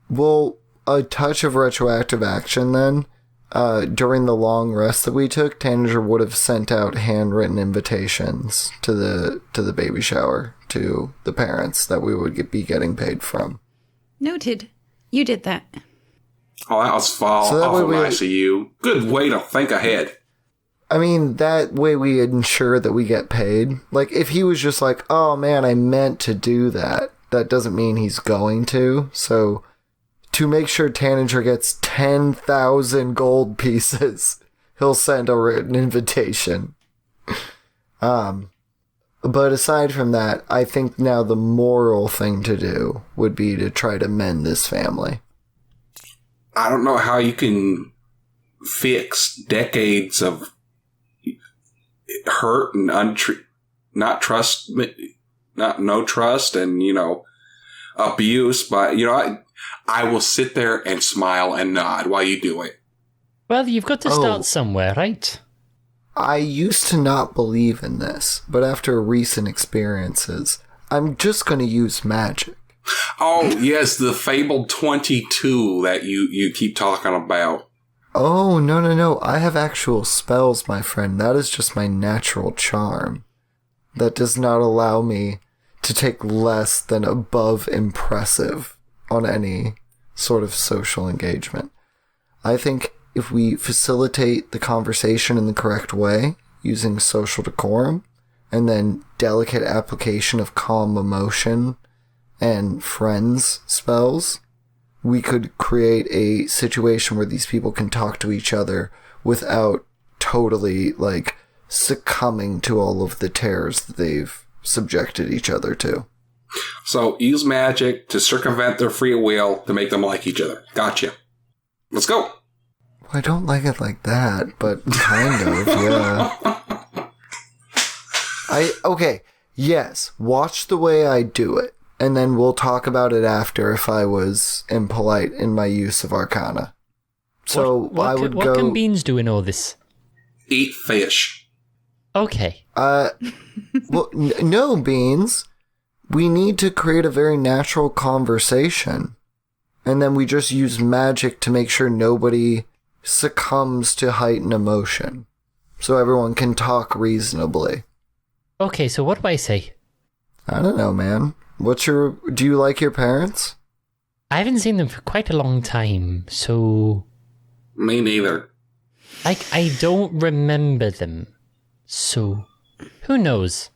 Well, a touch of retroactive action then. during the long rest that we took, Tanager would have sent out handwritten invitations to the baby shower to the parents that we would be getting paid from. Noted. You did that. Oh, that was awful nice of you. Good way to think ahead. I mean, that way we ensure that we get paid. Like, if he was just like, oh man, I meant to do that, that doesn't mean he's going to. So, to make sure Tanager gets 10,000 gold pieces, he'll send a written invitation. But aside from that, I think now the moral thing to do would be to try to mend this family. I don't know how you can fix decades of hurt and no trust and, abuse, but, I will sit there and smile and nod while you do it. Well, you've got to start somewhere, right? I used to not believe in this, but after recent experiences, I'm just going to use magic. Oh, yes, the fabled 22 that you keep talking about. Oh, no. I have actual spells, my friend. That is just my natural charm. That does not allow me to take less than above impressive on any sort of social engagement. I think if we facilitate the conversation in the correct way, using social decorum, and then delicate application of calm emotion and friends spells, we could create a situation where these people can talk to each other without totally, succumbing to all of the terrors that they've subjected each other to. So, use magic to circumvent their free will to make them like each other. Gotcha. Let's go. I don't like it like that, but kind of, yeah. Okay, yes, watch the way I do it, and then we'll talk about it after if I was impolite in my use of Arcana. So, what can Beans do in all this? Eat fish. Okay. Well, no, Beans. We need to create a very natural conversation, and then we just use magic to make sure nobody succumbs to heightened emotion, so everyone can talk reasonably. Okay, so what do I say? I don't know, man. Do you like your parents? I haven't seen them for quite a long time, so... Me neither. I don't remember them, so who knows?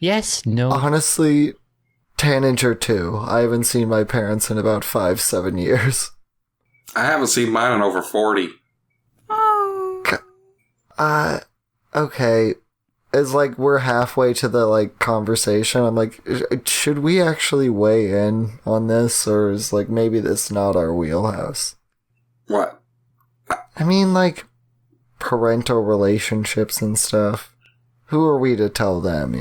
Yes, no. Honestly, Tanager too. I haven't seen my parents in about 5-7 years. I haven't seen mine in over 40. Oh. Okay. It's like we're halfway to the, conversation. I'm like, should we actually weigh in on this, or is, maybe this not our wheelhouse? What? I mean, parental relationships and stuff. Who are we to tell them,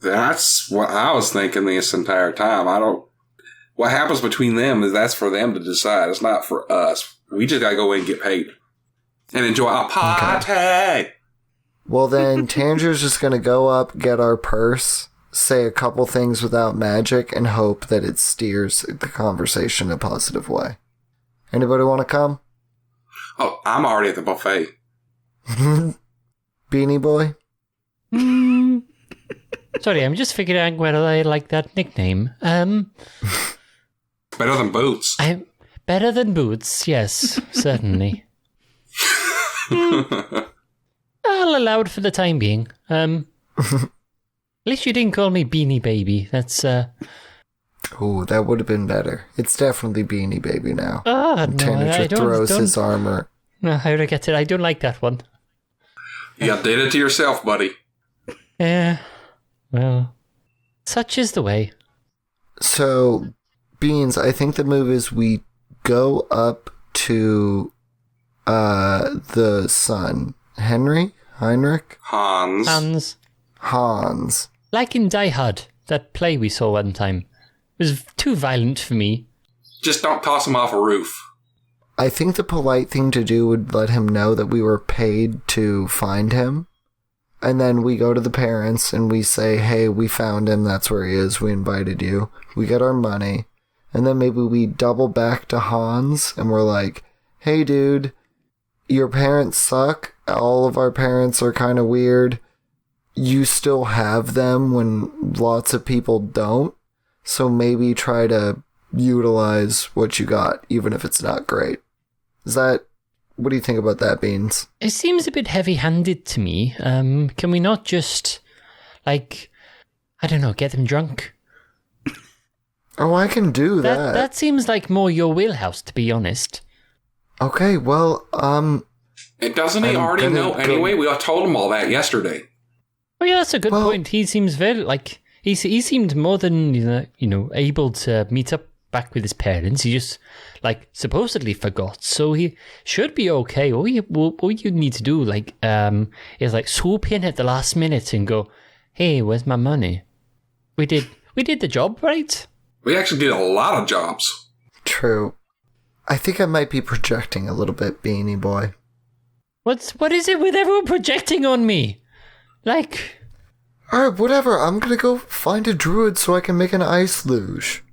That's what I was thinking this entire time. What happens between them is that's for them to decide. It's not for us. We just gotta go in and get paid. And enjoy our party! Okay. Well then, Tanger's just gonna go up, get our purse, say a couple things without magic, and hope that it steers the conversation in a positive way. Anybody want to come? Oh, I'm already at the buffet. Beanie Boy? Sorry, I'm just figuring out whether I like that nickname. Better than Boots. Better than Boots, yes, certainly. I'll allow it for the time being. At least you didn't call me Beanie Baby. That's, Oh, that would have been better. It's definitely Beanie Baby now. No, Tanager throws his armor. No, I reject it. I don't like that one. You did it to yourself, buddy. Yeah, well, such is the way. So, Beans, I think the move is we go up to the son. Heinrich? Hans. Like in Die Hard, that play we saw one time. It was too violent for me. Just don't toss him off a roof. I think the polite thing to do would let him know that we were paid to find him. And then we go to the parents and we say, hey, we found him, that's where he is, we invited you. We get our money. And then maybe we double back to Hans and we're like, hey dude, your parents suck. All of our parents are kind of weird. You still have them when lots of people don't. So maybe try to utilize what you got, even if it's not great. What do you think about that, Beans? It seems a bit heavy-handed to me. Can we not just, I don't know, get them drunk? Oh, I can do that. That seems like more your wheelhouse, to be honest. Okay, well, And doesn't he already know anyway? We all told him all that yesterday. Oh yeah, that's a good point. He seems very, he seemed more than, able to meet up back with his parents. He just, supposedly forgot. So he should be okay. All you need to do, is, swoop in at the last minute and go, hey, where's my money? We did the job, right? We actually did a lot of jobs. True. I think I might be projecting a little bit, Beanie Boy. What is it with everyone projecting on me? Alright, whatever. I'm gonna go find a druid so I can make an ice luge.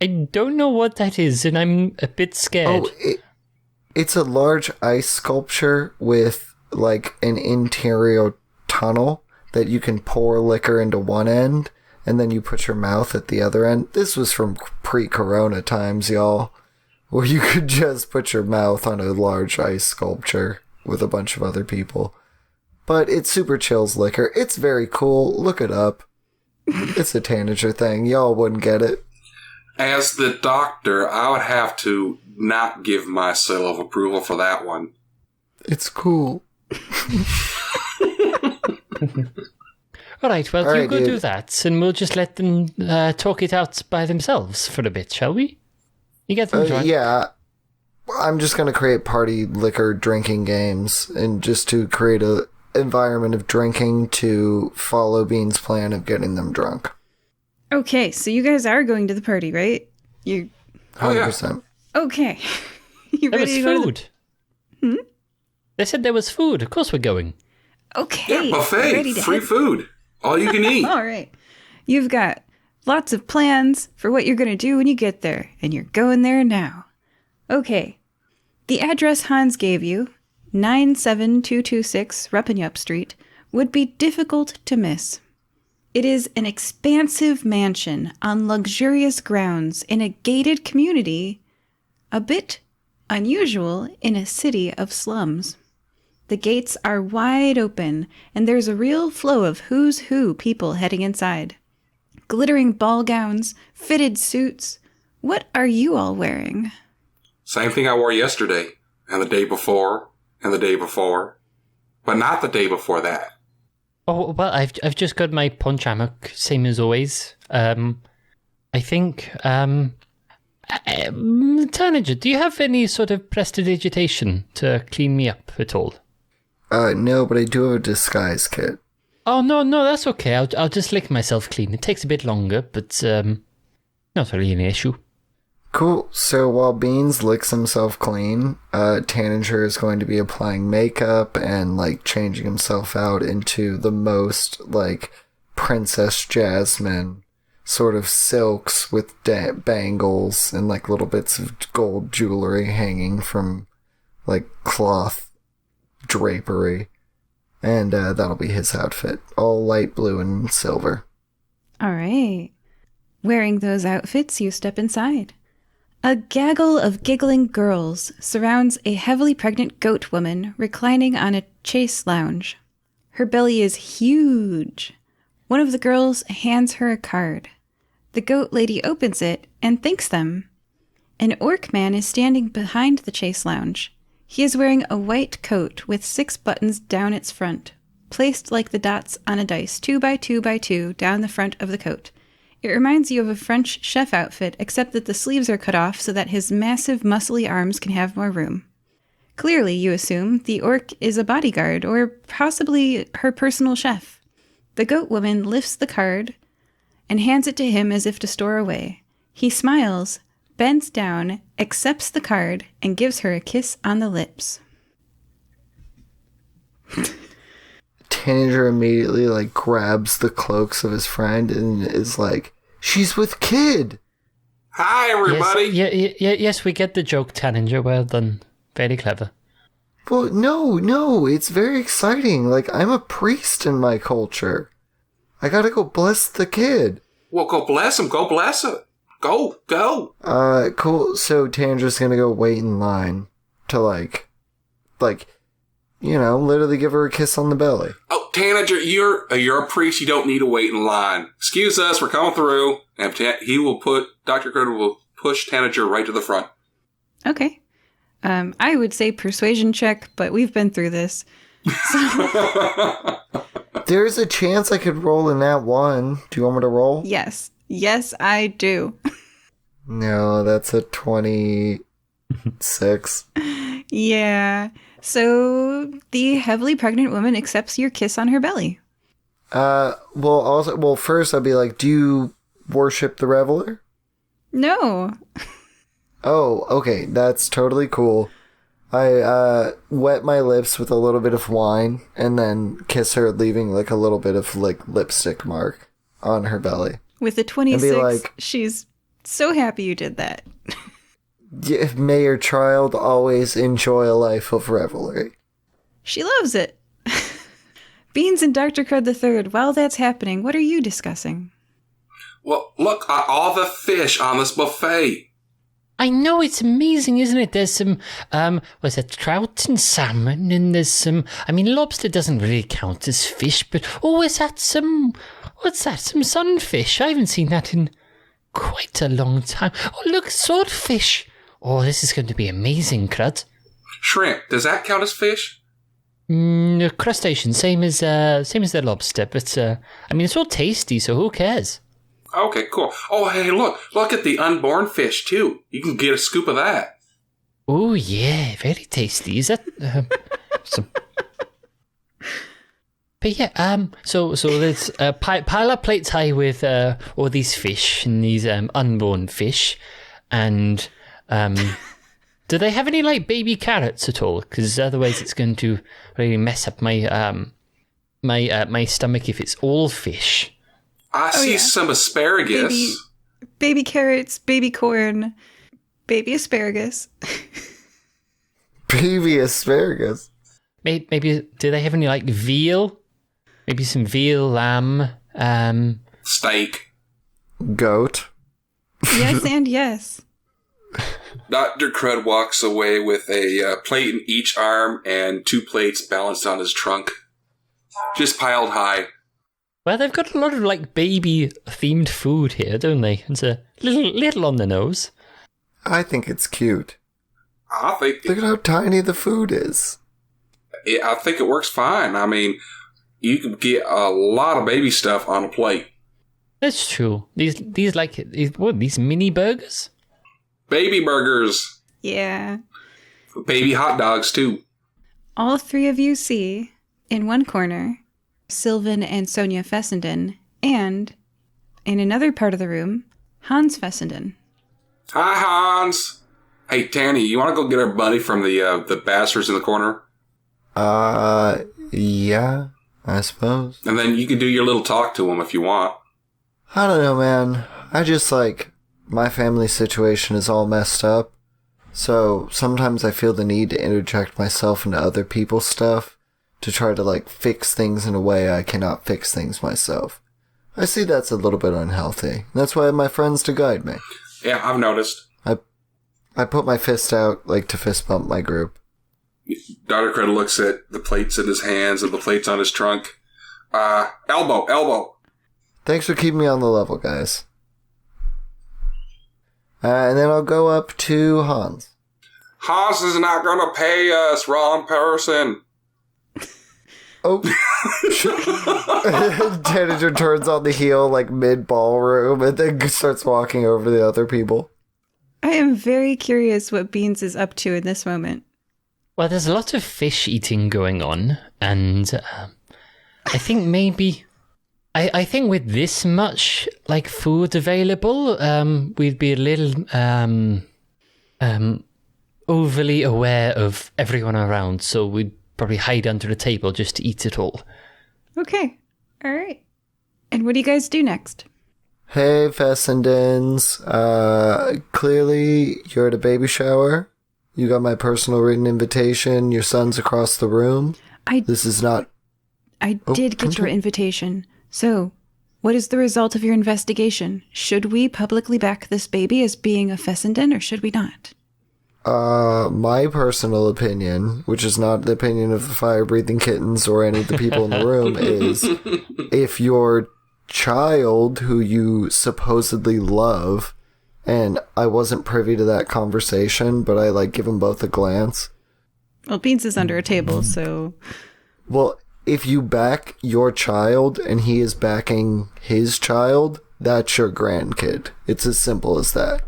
I don't know what that is, and I'm a bit scared. Oh, it's a large ice sculpture with, an interior tunnel that you can pour liquor into one end, and then you put your mouth at the other end. This was from pre-corona times, y'all, where you could just put your mouth on a large ice sculpture with a bunch of other people. But it super chills liquor. It's very cool. Look it up. It's a Tanager thing. Y'all wouldn't get it. As the doctor, I would have to not give my seal of approval for that one. It's cool. All right, well, All you right, go dude. do that, and we'll just let them talk it out by themselves for a bit, shall we? You get them drunk? Yeah. I'm just going to create party liquor drinking games, and just to create a environment of drinking to follow Bean's plan of getting them drunk. Okay, so you guys are going to the party, right? You 100%. okay? You There was ready to go to food. They said there was food. Of course we're going. Okay, Yeah, buffet, ready to free head- food, all you can eat. All right, you've got lots of plans for what you're going to do when you get there, and you're going there now. Okay, the address Hans gave you, 97226 Reppenup Street, would be difficult to miss. It is an expansive mansion on luxurious grounds in a gated community, a bit unusual in a city of slums. The gates are wide open, and there's a real flow of who's who people heading inside. Glittering ball gowns, fitted suits. What are you all wearing? Same thing I wore yesterday, and the day before, and the day before. But not the day before that. Oh, well, I've just got my punch hammock, same as always. I think, Tanager, do you have any sort of prestidigitation to clean me up at all? No, but I do have a disguise kit. Oh, no, that's okay. I'll just lick myself clean. It takes a bit longer, but, not really an issue. Cool. So while Beans licks himself clean, Tanager is going to be applying makeup and, changing himself out into the most, Princess Jasmine sort of silks with bangles and, little bits of gold jewelry hanging from, cloth drapery. And that'll be his outfit. All light blue and silver. All right. Wearing those outfits, you step inside. A gaggle of giggling girls surrounds a heavily pregnant goat woman reclining on a chase lounge. Her belly is huge. One of the girls hands her a card. The goat lady opens it and thanks them. An orc man is standing behind the chase lounge. He is wearing a white coat with 6 buttons down its front, placed like the dots on a dice, 2 by 2 by 2 down the front of the coat. It reminds you of a French chef outfit, except that the sleeves are cut off so that his massive, muscly arms can have more room. Clearly, you assume, the orc is a bodyguard, or possibly her personal chef. The goat woman lifts the card and hands it to him as if to store away. He smiles, bends down, accepts the card, and gives her a kiss on the lips. Tanager immediately, grabs the cloaks of his friend and is like, she's with Kid! Hi, everybody. Yes, we get the joke, Tanager. Well done. Very clever. Well, no, it's very exciting. Like, I'm a priest in my culture. I gotta go bless the kid. Well, go bless him. Go bless him. Go. Cool. So Tanger's gonna go wait in line to, like, literally give her a kiss on the belly. Oh, Tanager, you're a priest. You don't need to wait in line. Excuse us. We're coming through. And Dr. Crud will push Tanager right to the front. Okay. I would say persuasion check, but we've been through this. So. There's a chance I could roll in that one. Do you want me to roll? Yes. Yes, I do. No, that's a 26. Yeah. So the heavily pregnant woman accepts your kiss on her belly. First I'd be like, do you worship the Reveler? No. Oh, okay, that's totally cool. I wet my lips with a little bit of wine and then kiss her, leaving like a little bit of like lipstick mark on her belly. With a 26, and be like, she's so happy you did that. Yeah, may your child always enjoy a life of revelry. She loves it. Beans and Dr. Crud III, while that's happening, what are you discussing? Well, look at all the fish on this buffet. I know, it's amazing, isn't it? There's some, trout and salmon, and there's some, lobster doesn't really count as fish, but, what's that, some sunfish? I haven't seen that in quite a long time. Oh, look, swordfish. Oh, this is going to be amazing, Crud. Shrimp, does that count as fish? Crustacean, same as the lobster, but, it's all tasty, so who cares? Okay, cool. Oh, hey, look at the unborn fish, too. You can get a scoop of that. Oh, yeah, very tasty. Is that, some... But yeah, so there's a pile up plates high with all these fish and these unborn fish, and do they have any like baby carrots at all? Because otherwise it's going to really mess up my my stomach if it's all fish. I see some asparagus. Baby carrots, baby corn, baby asparagus. Baby asparagus. Maybe do they have any like veal? Maybe some veal, lamb, steak, goat. Yes, and yes. Dr. Crud walks away with a plate in each arm and 2 plates balanced on his trunk, just piled high. Well, they've got a lot of like baby-themed food here, don't they? It's a little on the nose. I think it's cute. Look at how tiny the food is. I think it works fine. You can get a lot of baby stuff on a plate. That's true. These mini burgers? Baby burgers. Yeah. Baby hot dogs, too. All 3 of you see, in one corner, Sylvan and Sonia Fessenden, and, in another part of the room, Hans Fessenden. Hi, Hans. Hey, Tanny, you want to go get our buddy from the bastards in the corner? Yeah, I suppose. And then you can do your little talk to him if you want. I don't know, man. I just, my family situation is all messed up. So sometimes I feel the need to interject myself into other people's stuff to try to, fix things in a way I cannot fix things myself. I see that's a little bit unhealthy. That's why I have my friends to guide me. Yeah, I've noticed. I put my fist out, to fist bump my group. Dr. Crud looks at the plates in his hands and the plates on his trunk. Elbow. Thanks for keeping me on the level, guys. And then I'll go up to Hans. Hans is not going to pay us, wrong person. Oh. Tanager turns on the heel, mid-ballroom, and then starts walking over to the other people. I am very curious what Beans is up to in this moment. Well, there's a lot of fish eating going on, and I think maybe... I think with this much, food available, we'd be a little overly aware of everyone around, so we'd probably hide under the table just to eat it all. Okay. All right. And what do you guys do next? Hey, Fessendens. Clearly, you're at a baby shower. You got my personal written invitation. Your son's across the room. This is not... I did get your invitation. So, what is the result of your investigation? Should we publicly back this baby as being a Fessenden, or should we not? My personal opinion, which is not the opinion of the fire-breathing kittens or any of the people in the room, is if your child, who you supposedly love, and I wasn't privy to that conversation, but I, give them both a glance. Well, Beans is under a table, so... Well, if you back your child and he is backing his child, that's your grandkid. It's as simple as that.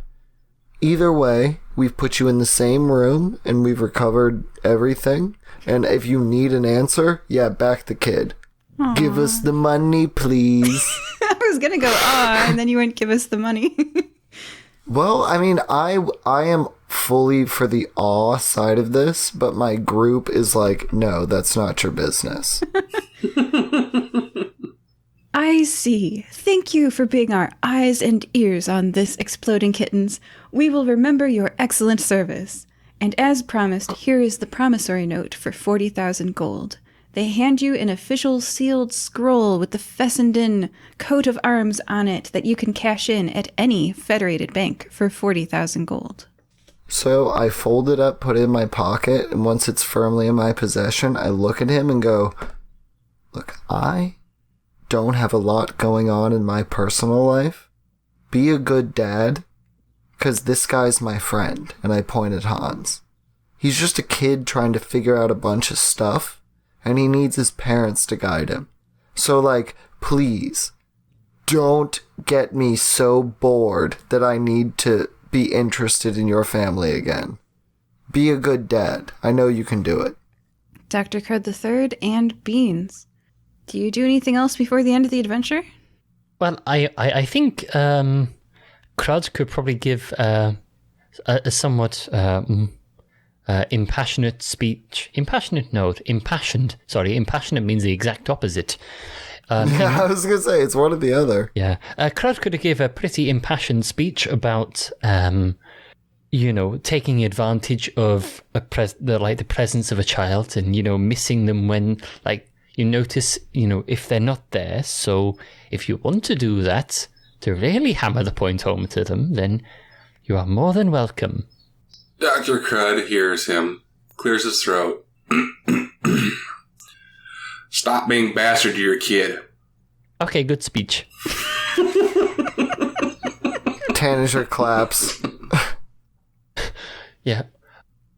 Either way, we've put you in the same room and we've recovered everything. And if you need an answer, yeah, back the kid. Aww. Give us the money, please. I was going to go, and then you wouldn't give us the money. Well, I mean, I am fully for the awe side of this, but my group is like, no, that's not your business. I see. Thank you for being our eyes and ears on this Exploding Kittens. We will remember your excellent service. And as promised, here is the promissory note for 40,000 gold. They hand you an official sealed scroll with the Fessenden coat of arms on it that you can cash in at any federated bank for 40,000 gold. So I fold it up, put it in my pocket, and once it's firmly in my possession, I look at him and go, look, I don't have a lot going on in my personal life. Be a good dad, because this guy's my friend, and I point at Hans. He's just a kid trying to figure out a bunch of stuff, and he needs his parents to guide him. So, please, don't get me so bored that I need to be interested in your family again. Be a good dad. I know you can do it. Dr. Crud III and Beans. Do you do anything else before the end of the adventure? Well, I think Crud could probably give a somewhat impassionate speech. Impassioned. Sorry, impassionate means the exact opposite. I was going to say, it's one or the other. Yeah. Crud could give a pretty impassioned speech about, taking advantage of the presence of a child and, missing them when, you notice, if they're not there. So if you want to do that, to really hammer the point home to them, then you are more than welcome. Dr. Crud hears him, clears his throat. Stop being bastard to your kid. Okay, good speech. Tanager claps. Yeah.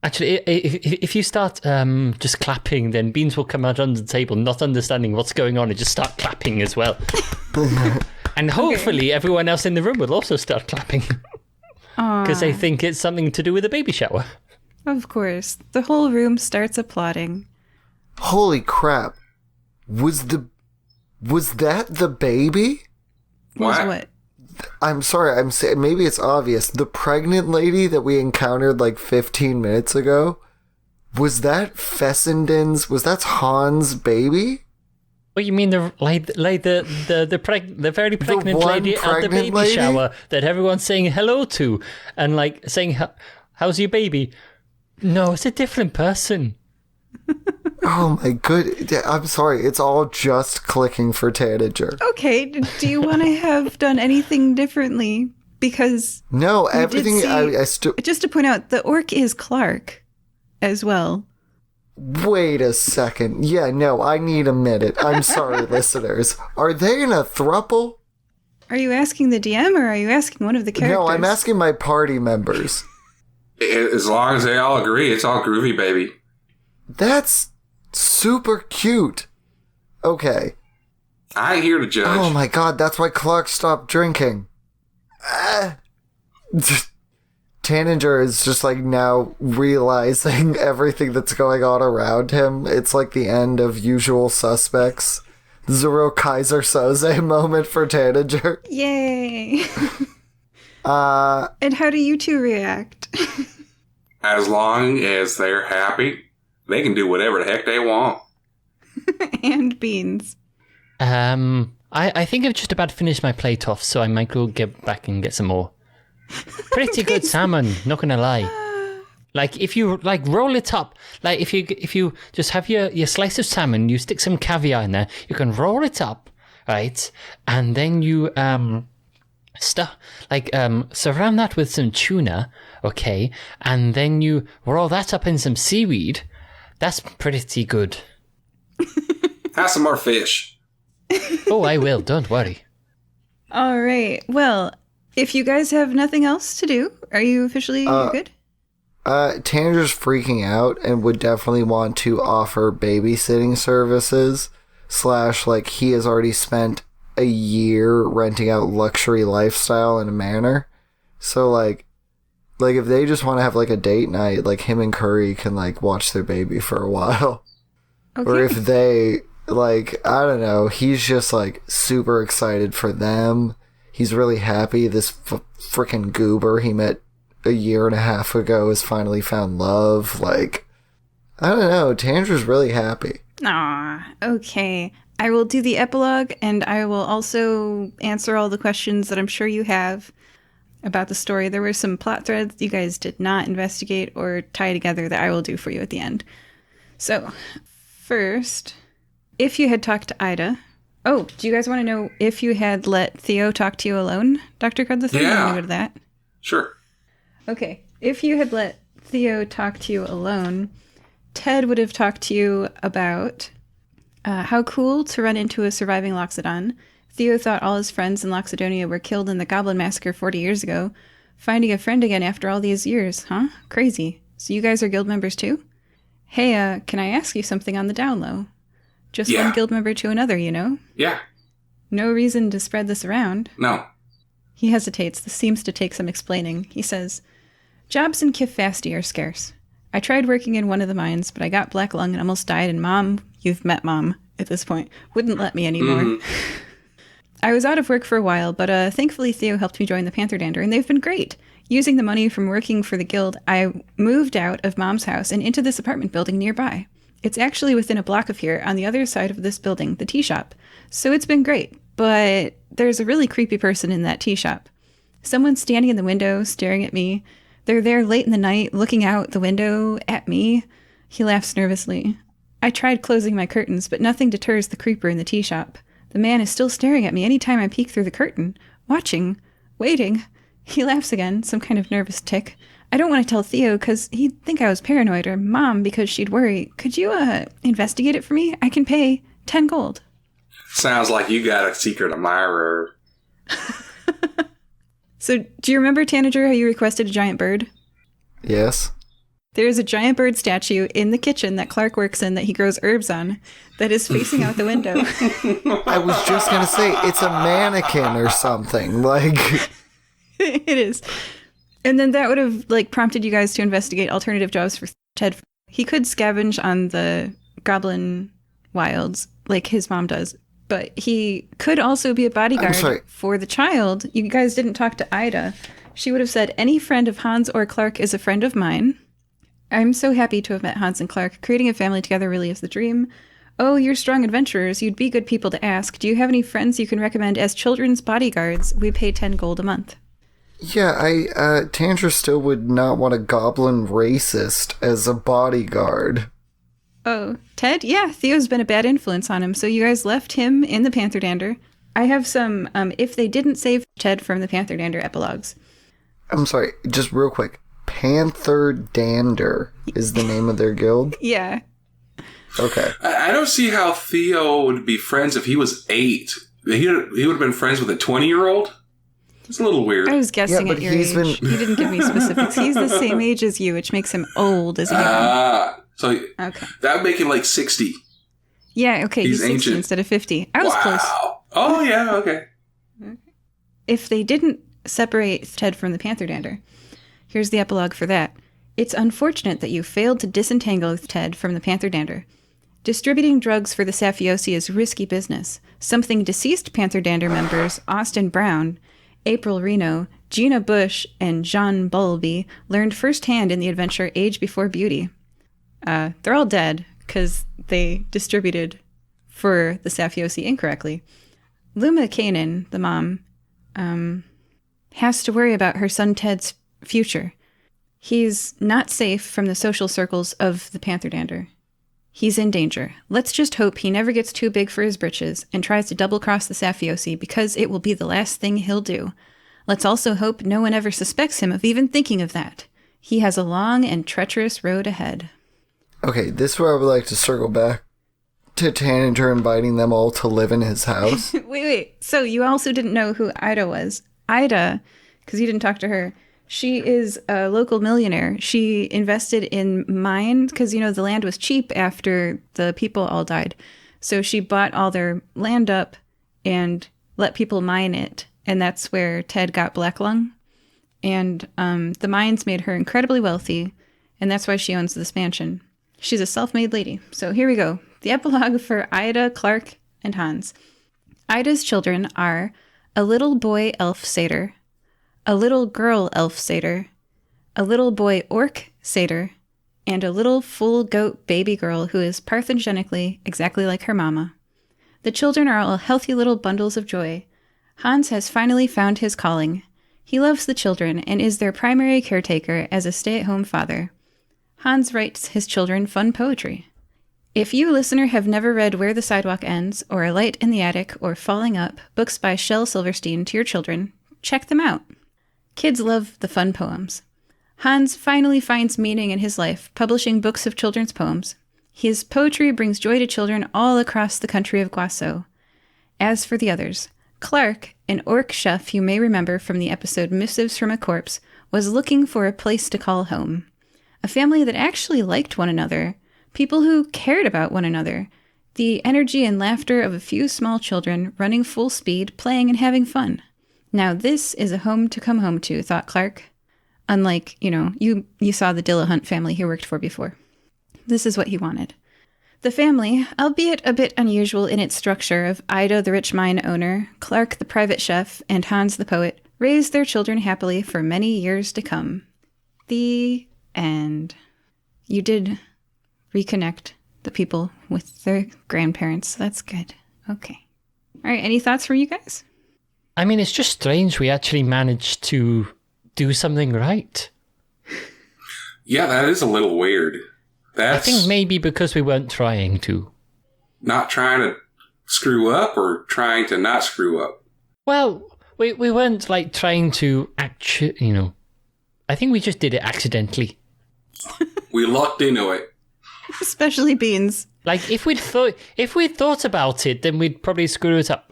Actually, if you start just clapping, then Beans will come out under the table, not understanding what's going on, and just start clapping as well. And hopefully everyone else in the room will also start clapping. Because they think it's something to do with a baby shower. Of course. The whole room starts applauding. Holy crap. Was that the baby? What? I'm sorry, I'm saying, maybe it's obvious. The pregnant lady that we encountered 15 minutes ago, was that Fessenden's, that's Hans' baby? What you mean the very pregnant lady at the baby shower that everyone's saying hello to and saying, how's your baby? No, it's a different person. Oh my good, I'm sorry, it's all just clicking for Tanager. Okay, do you want to have done anything differently? Because no, everything just to point out, the orc is Clark as well. Wait a second. Yeah, no, I need a minute. I'm sorry, listeners. Are they in a throuple? Are you asking the DM or are you asking one of the characters? No, I'm asking my party members. As long as they all agree, it's all groovy, baby. That's super cute. Okay. I ain't here to judge. Oh my god, that's why Clark stopped drinking. Tanager is just now realizing everything that's going on around him. It's the end of Usual Suspects. This is a real Kaiser Soze moment for Tanager. Yay! And how do you two react? As long as they're happy, they can do whatever the heck they want. And Beans. I think I've just about finished my plate off, so I might go get back and get some more. Pretty good salmon, not gonna lie. Like, if you, like, roll it up, like, if you just have your slice of salmon, you stick some caviar in there, you can roll it up, right? And then you, surround that with some tuna, okay? And then you roll that up in some seaweed. That's pretty good. Have some more fish. Oh, I will, don't worry. All right. Well, if you guys have nothing else to do, are you officially good? Tanager's freaking out and would definitely want to offer babysitting services / like he has already spent a year renting out luxury lifestyle in a manor. So like if they just want to have like a date night, like him and Curry can like watch their baby for a while. Okay. Or if they like, I don't know, he's just like super excited for them. He's really happy this freaking goober he met a year and a half ago has finally found love. Like, I don't know. Tanger's really happy. Aw, okay. I will do the epilogue, and I will also answer all the questions that I'm sure you have about the story. There were some plot threads you guys did not investigate or tie together that I will do for you at the end. So, first, if you had talked to Ida... Oh, do you guys want to know if you had let Theo talk to you alone, Dr. Crud III? Yeah. I want to go to that. Sure. Okay, if you had let Theo talk to you alone, Ted would have talked to you about how cool to run into a surviving Loxodon. Theo thought all his friends in Loxodonia were killed in the Goblin Massacre 40 years ago. Finding a friend again after all these years, huh? Crazy. So you guys are guild members too? Hey, can I ask you something on the down low? Just one guild member to another, you know? Yeah. No reason to spread this around. No. He hesitates. This seems to take some explaining. He says, jobs in Kifasti are scarce. I tried working in one of the mines, but I got black lung and almost died, and Mom, you've met Mom at this point, wouldn't let me anymore. Mm-hmm. I was out of work for a while, but thankfully Theo helped me join the Panther Dander, and they've been great. Using the money from working for the guild, I moved out of Mom's house and into this apartment building nearby. It's actually within a block of here, on the other side of this building, the tea shop. So it's been great, but there's a really creepy person in that tea shop. Someone's standing in the window, staring at me. They're there late in the night, looking out the window at me. He laughs nervously. I tried closing my curtains, but nothing deters the creeper in the tea shop. The man is still staring at me any time I peek through the curtain, watching, waiting. He laughs again, some kind of nervous tick. I don't want to tell Theo because he'd think I was paranoid, or Mom because she'd worry. Could you investigate it for me? I can pay 10 gold. Sounds like you got a secret admirer. So, do you remember, Tanager, how you requested a giant bird? Yes. There's a giant bird statue in the kitchen that Clark works in that he grows herbs on that is facing out the window. I was just going to say, it's a mannequin or something. Like, it is. And then that would have prompted you guys to investigate alternative jobs for Ted. He could scavenge on the goblin wilds like his mom does, but he could also be a bodyguard for the child. You guys didn't talk to Ida. She would have said, any friend of Hans or Clark is a friend of mine. I'm so happy to have met Hans and Clark. Creating a family together really is the dream. Oh, you're strong adventurers. You'd be good people to ask. Do you have any friends you can recommend as children's bodyguards? We pay 10 gold a month. Yeah, Tanger still would not want a goblin racist as a bodyguard. Oh, Ted? Yeah, Theo's been a bad influence on him, so you guys left him in the Panther Dander. I have some, if they didn't save Ted from the Panther Dander epilogues. I'm sorry, just real quick. Panther Dander is the name of their guild? Yeah. Okay. I don't see how Theo would be friends if he was 8. He would have been friends with a 20-year-old? It's a little weird. I was guessing at your age. He didn't give me specifics. He's the same age as you, which makes him old as a human. So okay. That would make him 60. Yeah, okay, he's 60 ancient. Instead of 50. I was close. Oh, yeah, okay. If they didn't separate Ted from the Panther Dander, here's the epilogue for that. It's unfortunate that you failed to disentangle Ted from the Panther Dander. Distributing drugs for the Safiosi is risky business, something deceased Panther Dander members Austin Brown, April Reno, Gina Bush, and Jean Bulby learned firsthand in the adventure Age Before Beauty. They're all dead because they distributed for the Safiosi incorrectly. Luma Kanan, the mom, has to worry about her son Ted's future. He's not safe from the social circles of the panther dander. He's in danger. Let's just hope he never gets too big for his britches and tries to double-cross the Safiosi, because it will be the last thing he'll do. Let's also hope no one ever suspects him of even thinking of that. He has a long and treacherous road ahead. Okay, this is where I would like to circle back to Tanager inviting them all to live in his house. Wait. So you also didn't know who Ida was. Ida, because you didn't talk to her, she is a local millionaire. She invested in mines because, the land was cheap after the people all died. So she bought all their land up and let people mine it. And that's where Ted got black lung. And the mines made her incredibly wealthy. And that's why she owns this mansion. She's a self-made lady. So here we go. The epilogue for Ida, Clark, and Hans. Ida's children are a little boy elf satyr, a little girl elf satyr, a little boy orc satyr, and a little full goat baby girl who is parthenogenically exactly like her mama. The children are all healthy little bundles of joy. Hans has finally found his calling. He loves the children and is their primary caretaker as a stay-at-home father. Hans writes his children fun poetry. If you, listener, have never read Where the Sidewalk Ends, or A Light in the Attic, or Falling Up, books by Shel Silverstein to your children, check them out. Kids love the fun poems. Hans finally finds meaning in his life, publishing books of children's poems. His poetry brings joy to children all across the country of Guaso. As for the others, Clark, an orc chef you may remember from the episode Missives from a Corpse, was looking for a place to call home. A family that actually liked one another. People who cared about one another. The energy and laughter of a few small children running full speed, playing and having fun. Now this is a home to come home to, thought Clark. Unlike, you saw the Dillahunt family he worked for before. This is what he wanted. The family, albeit a bit unusual in its structure of Ida the rich mine owner, Clark the private chef, and Hans the poet, raised their children happily for many years to come. The end. You did reconnect the people with their grandparents. That's good. Okay. All right, any thoughts from you guys? I mean, it's just strange we actually managed to do something right. Yeah, that is a little weird. I think maybe because we weren't trying to. Not trying to screw up or trying to not screw up? Well, we weren't trying to actually, I think we just did it accidentally. We lucked into it. Especially Beans. If we'd thought about it, then we'd probably screw it up.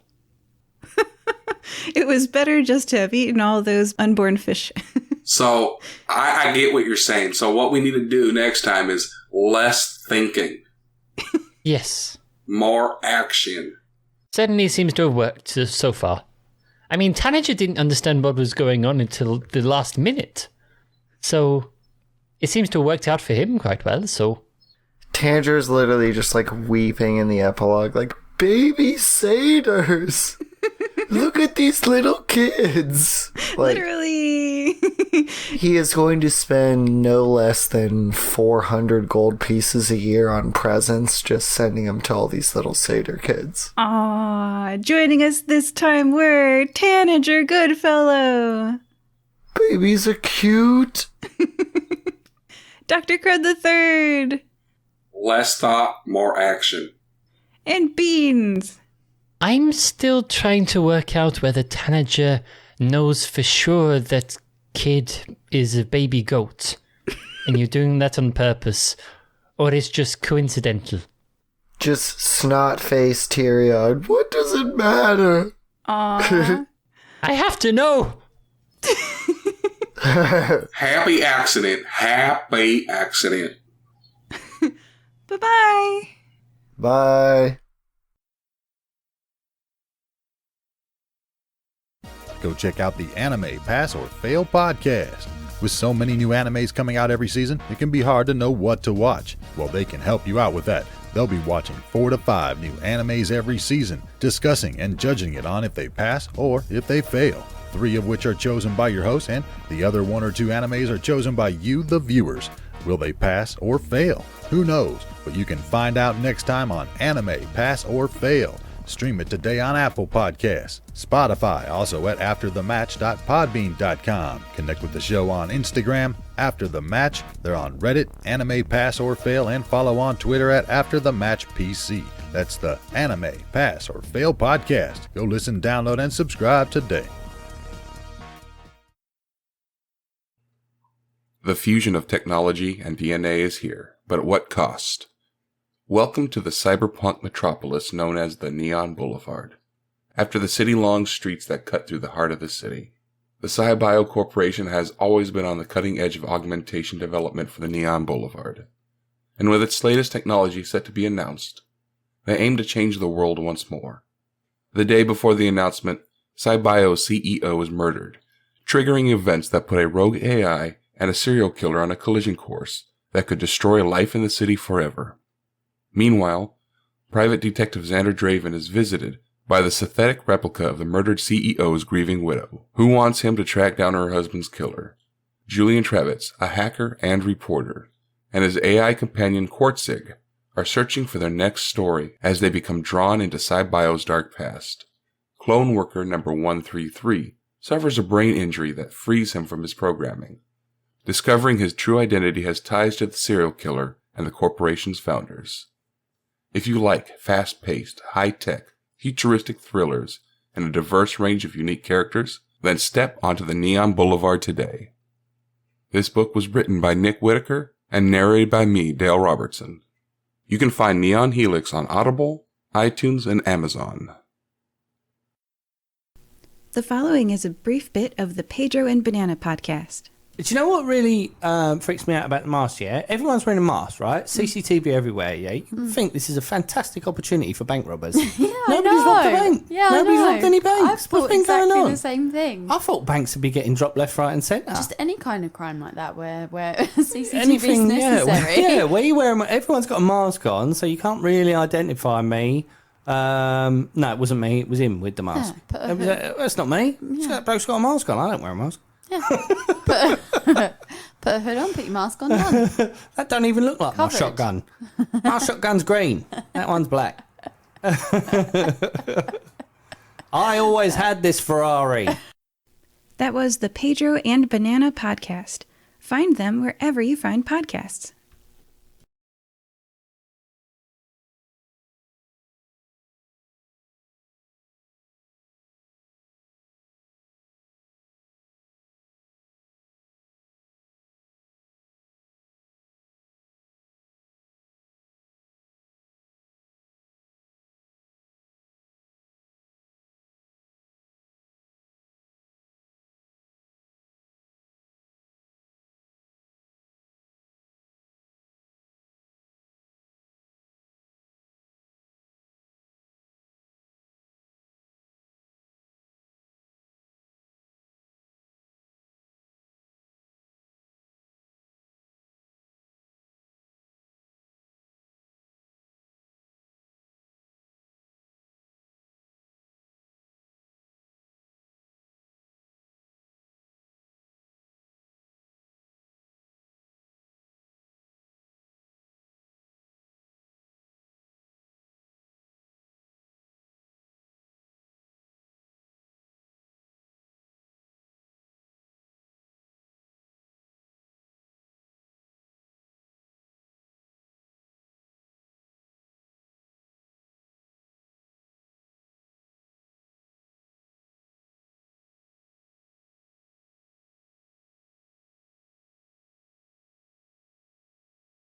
It was better just to have eaten all those unborn fish. So, I get what you're saying. So what we need to do next time is less thinking. Yes. More action. Certainly seems to have worked so far. I mean, Tanager didn't understand what was going on until the last minute. So, it seems to have worked out for him quite well, so... Tanager's literally just weeping in the epilogue, baby satyrs! Look at these little kids! Literally! He is going to spend no less than 400 gold pieces a year on presents, just sending them to all these little satyr kids. Aw, joining us this time we're Tanager Goodfellow! Babies are cute! Dr. Crud III! Less thought, more action. And Beans! I'm still trying to work out whether Tanager knows for sure that Kid is a baby goat, and you're doing that on purpose, or it's just coincidental. Just snot-faced, teary-eyed. What does it matter? Aww. I have to know! Happy accident. Happy accident. Bye-bye. Bye. Go check out the Anime Pass or Fail podcast. With so many new animes coming out every season, it can be hard to know what to watch. Well, they can help you out with that. They'll be watching 4 to 5 new animes every season, discussing and judging it on if they pass or if they fail. 3 of which are chosen by your host, and the other 1 or 2 animes are chosen by you, the viewers. Will they pass or fail? Who knows? But you can find out next time on Anime Pass or Fail. Stream it today on Apple Podcasts, Spotify, also at afterthematch.podbean.com. Connect with the show on Instagram After the Match. They're on Reddit, Anime Pass or Fail, and follow on Twitter at After the Match PC. That's the Anime Pass or Fail podcast. Go listen, download, and subscribe today. The fusion of technology and DNA is here, but at what cost? Welcome to the cyberpunk metropolis known as the Neon Boulevard. After the city-long streets that cut through the heart of the city, the SciBio Corporation has always been on the cutting edge of augmentation development for the Neon Boulevard. And with its latest technology set to be announced, they aim to change the world once more. The day before the announcement, SciBio's CEO was murdered, triggering events that put a rogue AI and a serial killer on a collision course that could destroy life in the city forever. Meanwhile, Private Detective Xander Draven is visited by the synthetic replica of the murdered CEO's grieving widow, who wants him to track down her husband's killer. Julian Trevitz, a hacker and reporter, and his AI companion Quartzig are searching for their next story as they become drawn into SciBio's dark past. Clone worker number 133 suffers a brain injury that frees him from his programming. Discovering his true identity has ties to the serial killer and the corporation's founders. If you like fast-paced, high-tech, futuristic thrillers and a diverse range of unique characters, then step onto the Neon Boulevard today. This book was written by Nick Whitaker and narrated by me, Dale Robertson. You can find Neon Helix on Audible, iTunes, and Amazon. The following is a brief bit of the Pedro and Banana podcast. Do you know what really freaks me out about the mask, yeah? Everyone's wearing a mask, right? CCTV everywhere, yeah? You think this is a fantastic opportunity for bank robbers. Yeah, Nobody's robbed a bank. Yeah, Nobody's I know. robbed any banks. I've thought What's been exactly going on? the same thing. I thought banks would be getting dropped left, right and centre. Just any kind of crime like that where CCTV is necessary. Yeah, where you wear everyone's got a mask on, so you can't really identify me. No, it wasn't me. It was him with the mask. That's not me. That bloke's got a mask on. I don't wear a mask. Yeah. Put a hood on, put your mask on, done. That don't even look like Covered. my shotgun. My shotgun's green. That one's black. I always had this Ferrari. That was the Pedro and Banana podcast. Find them wherever you find podcasts.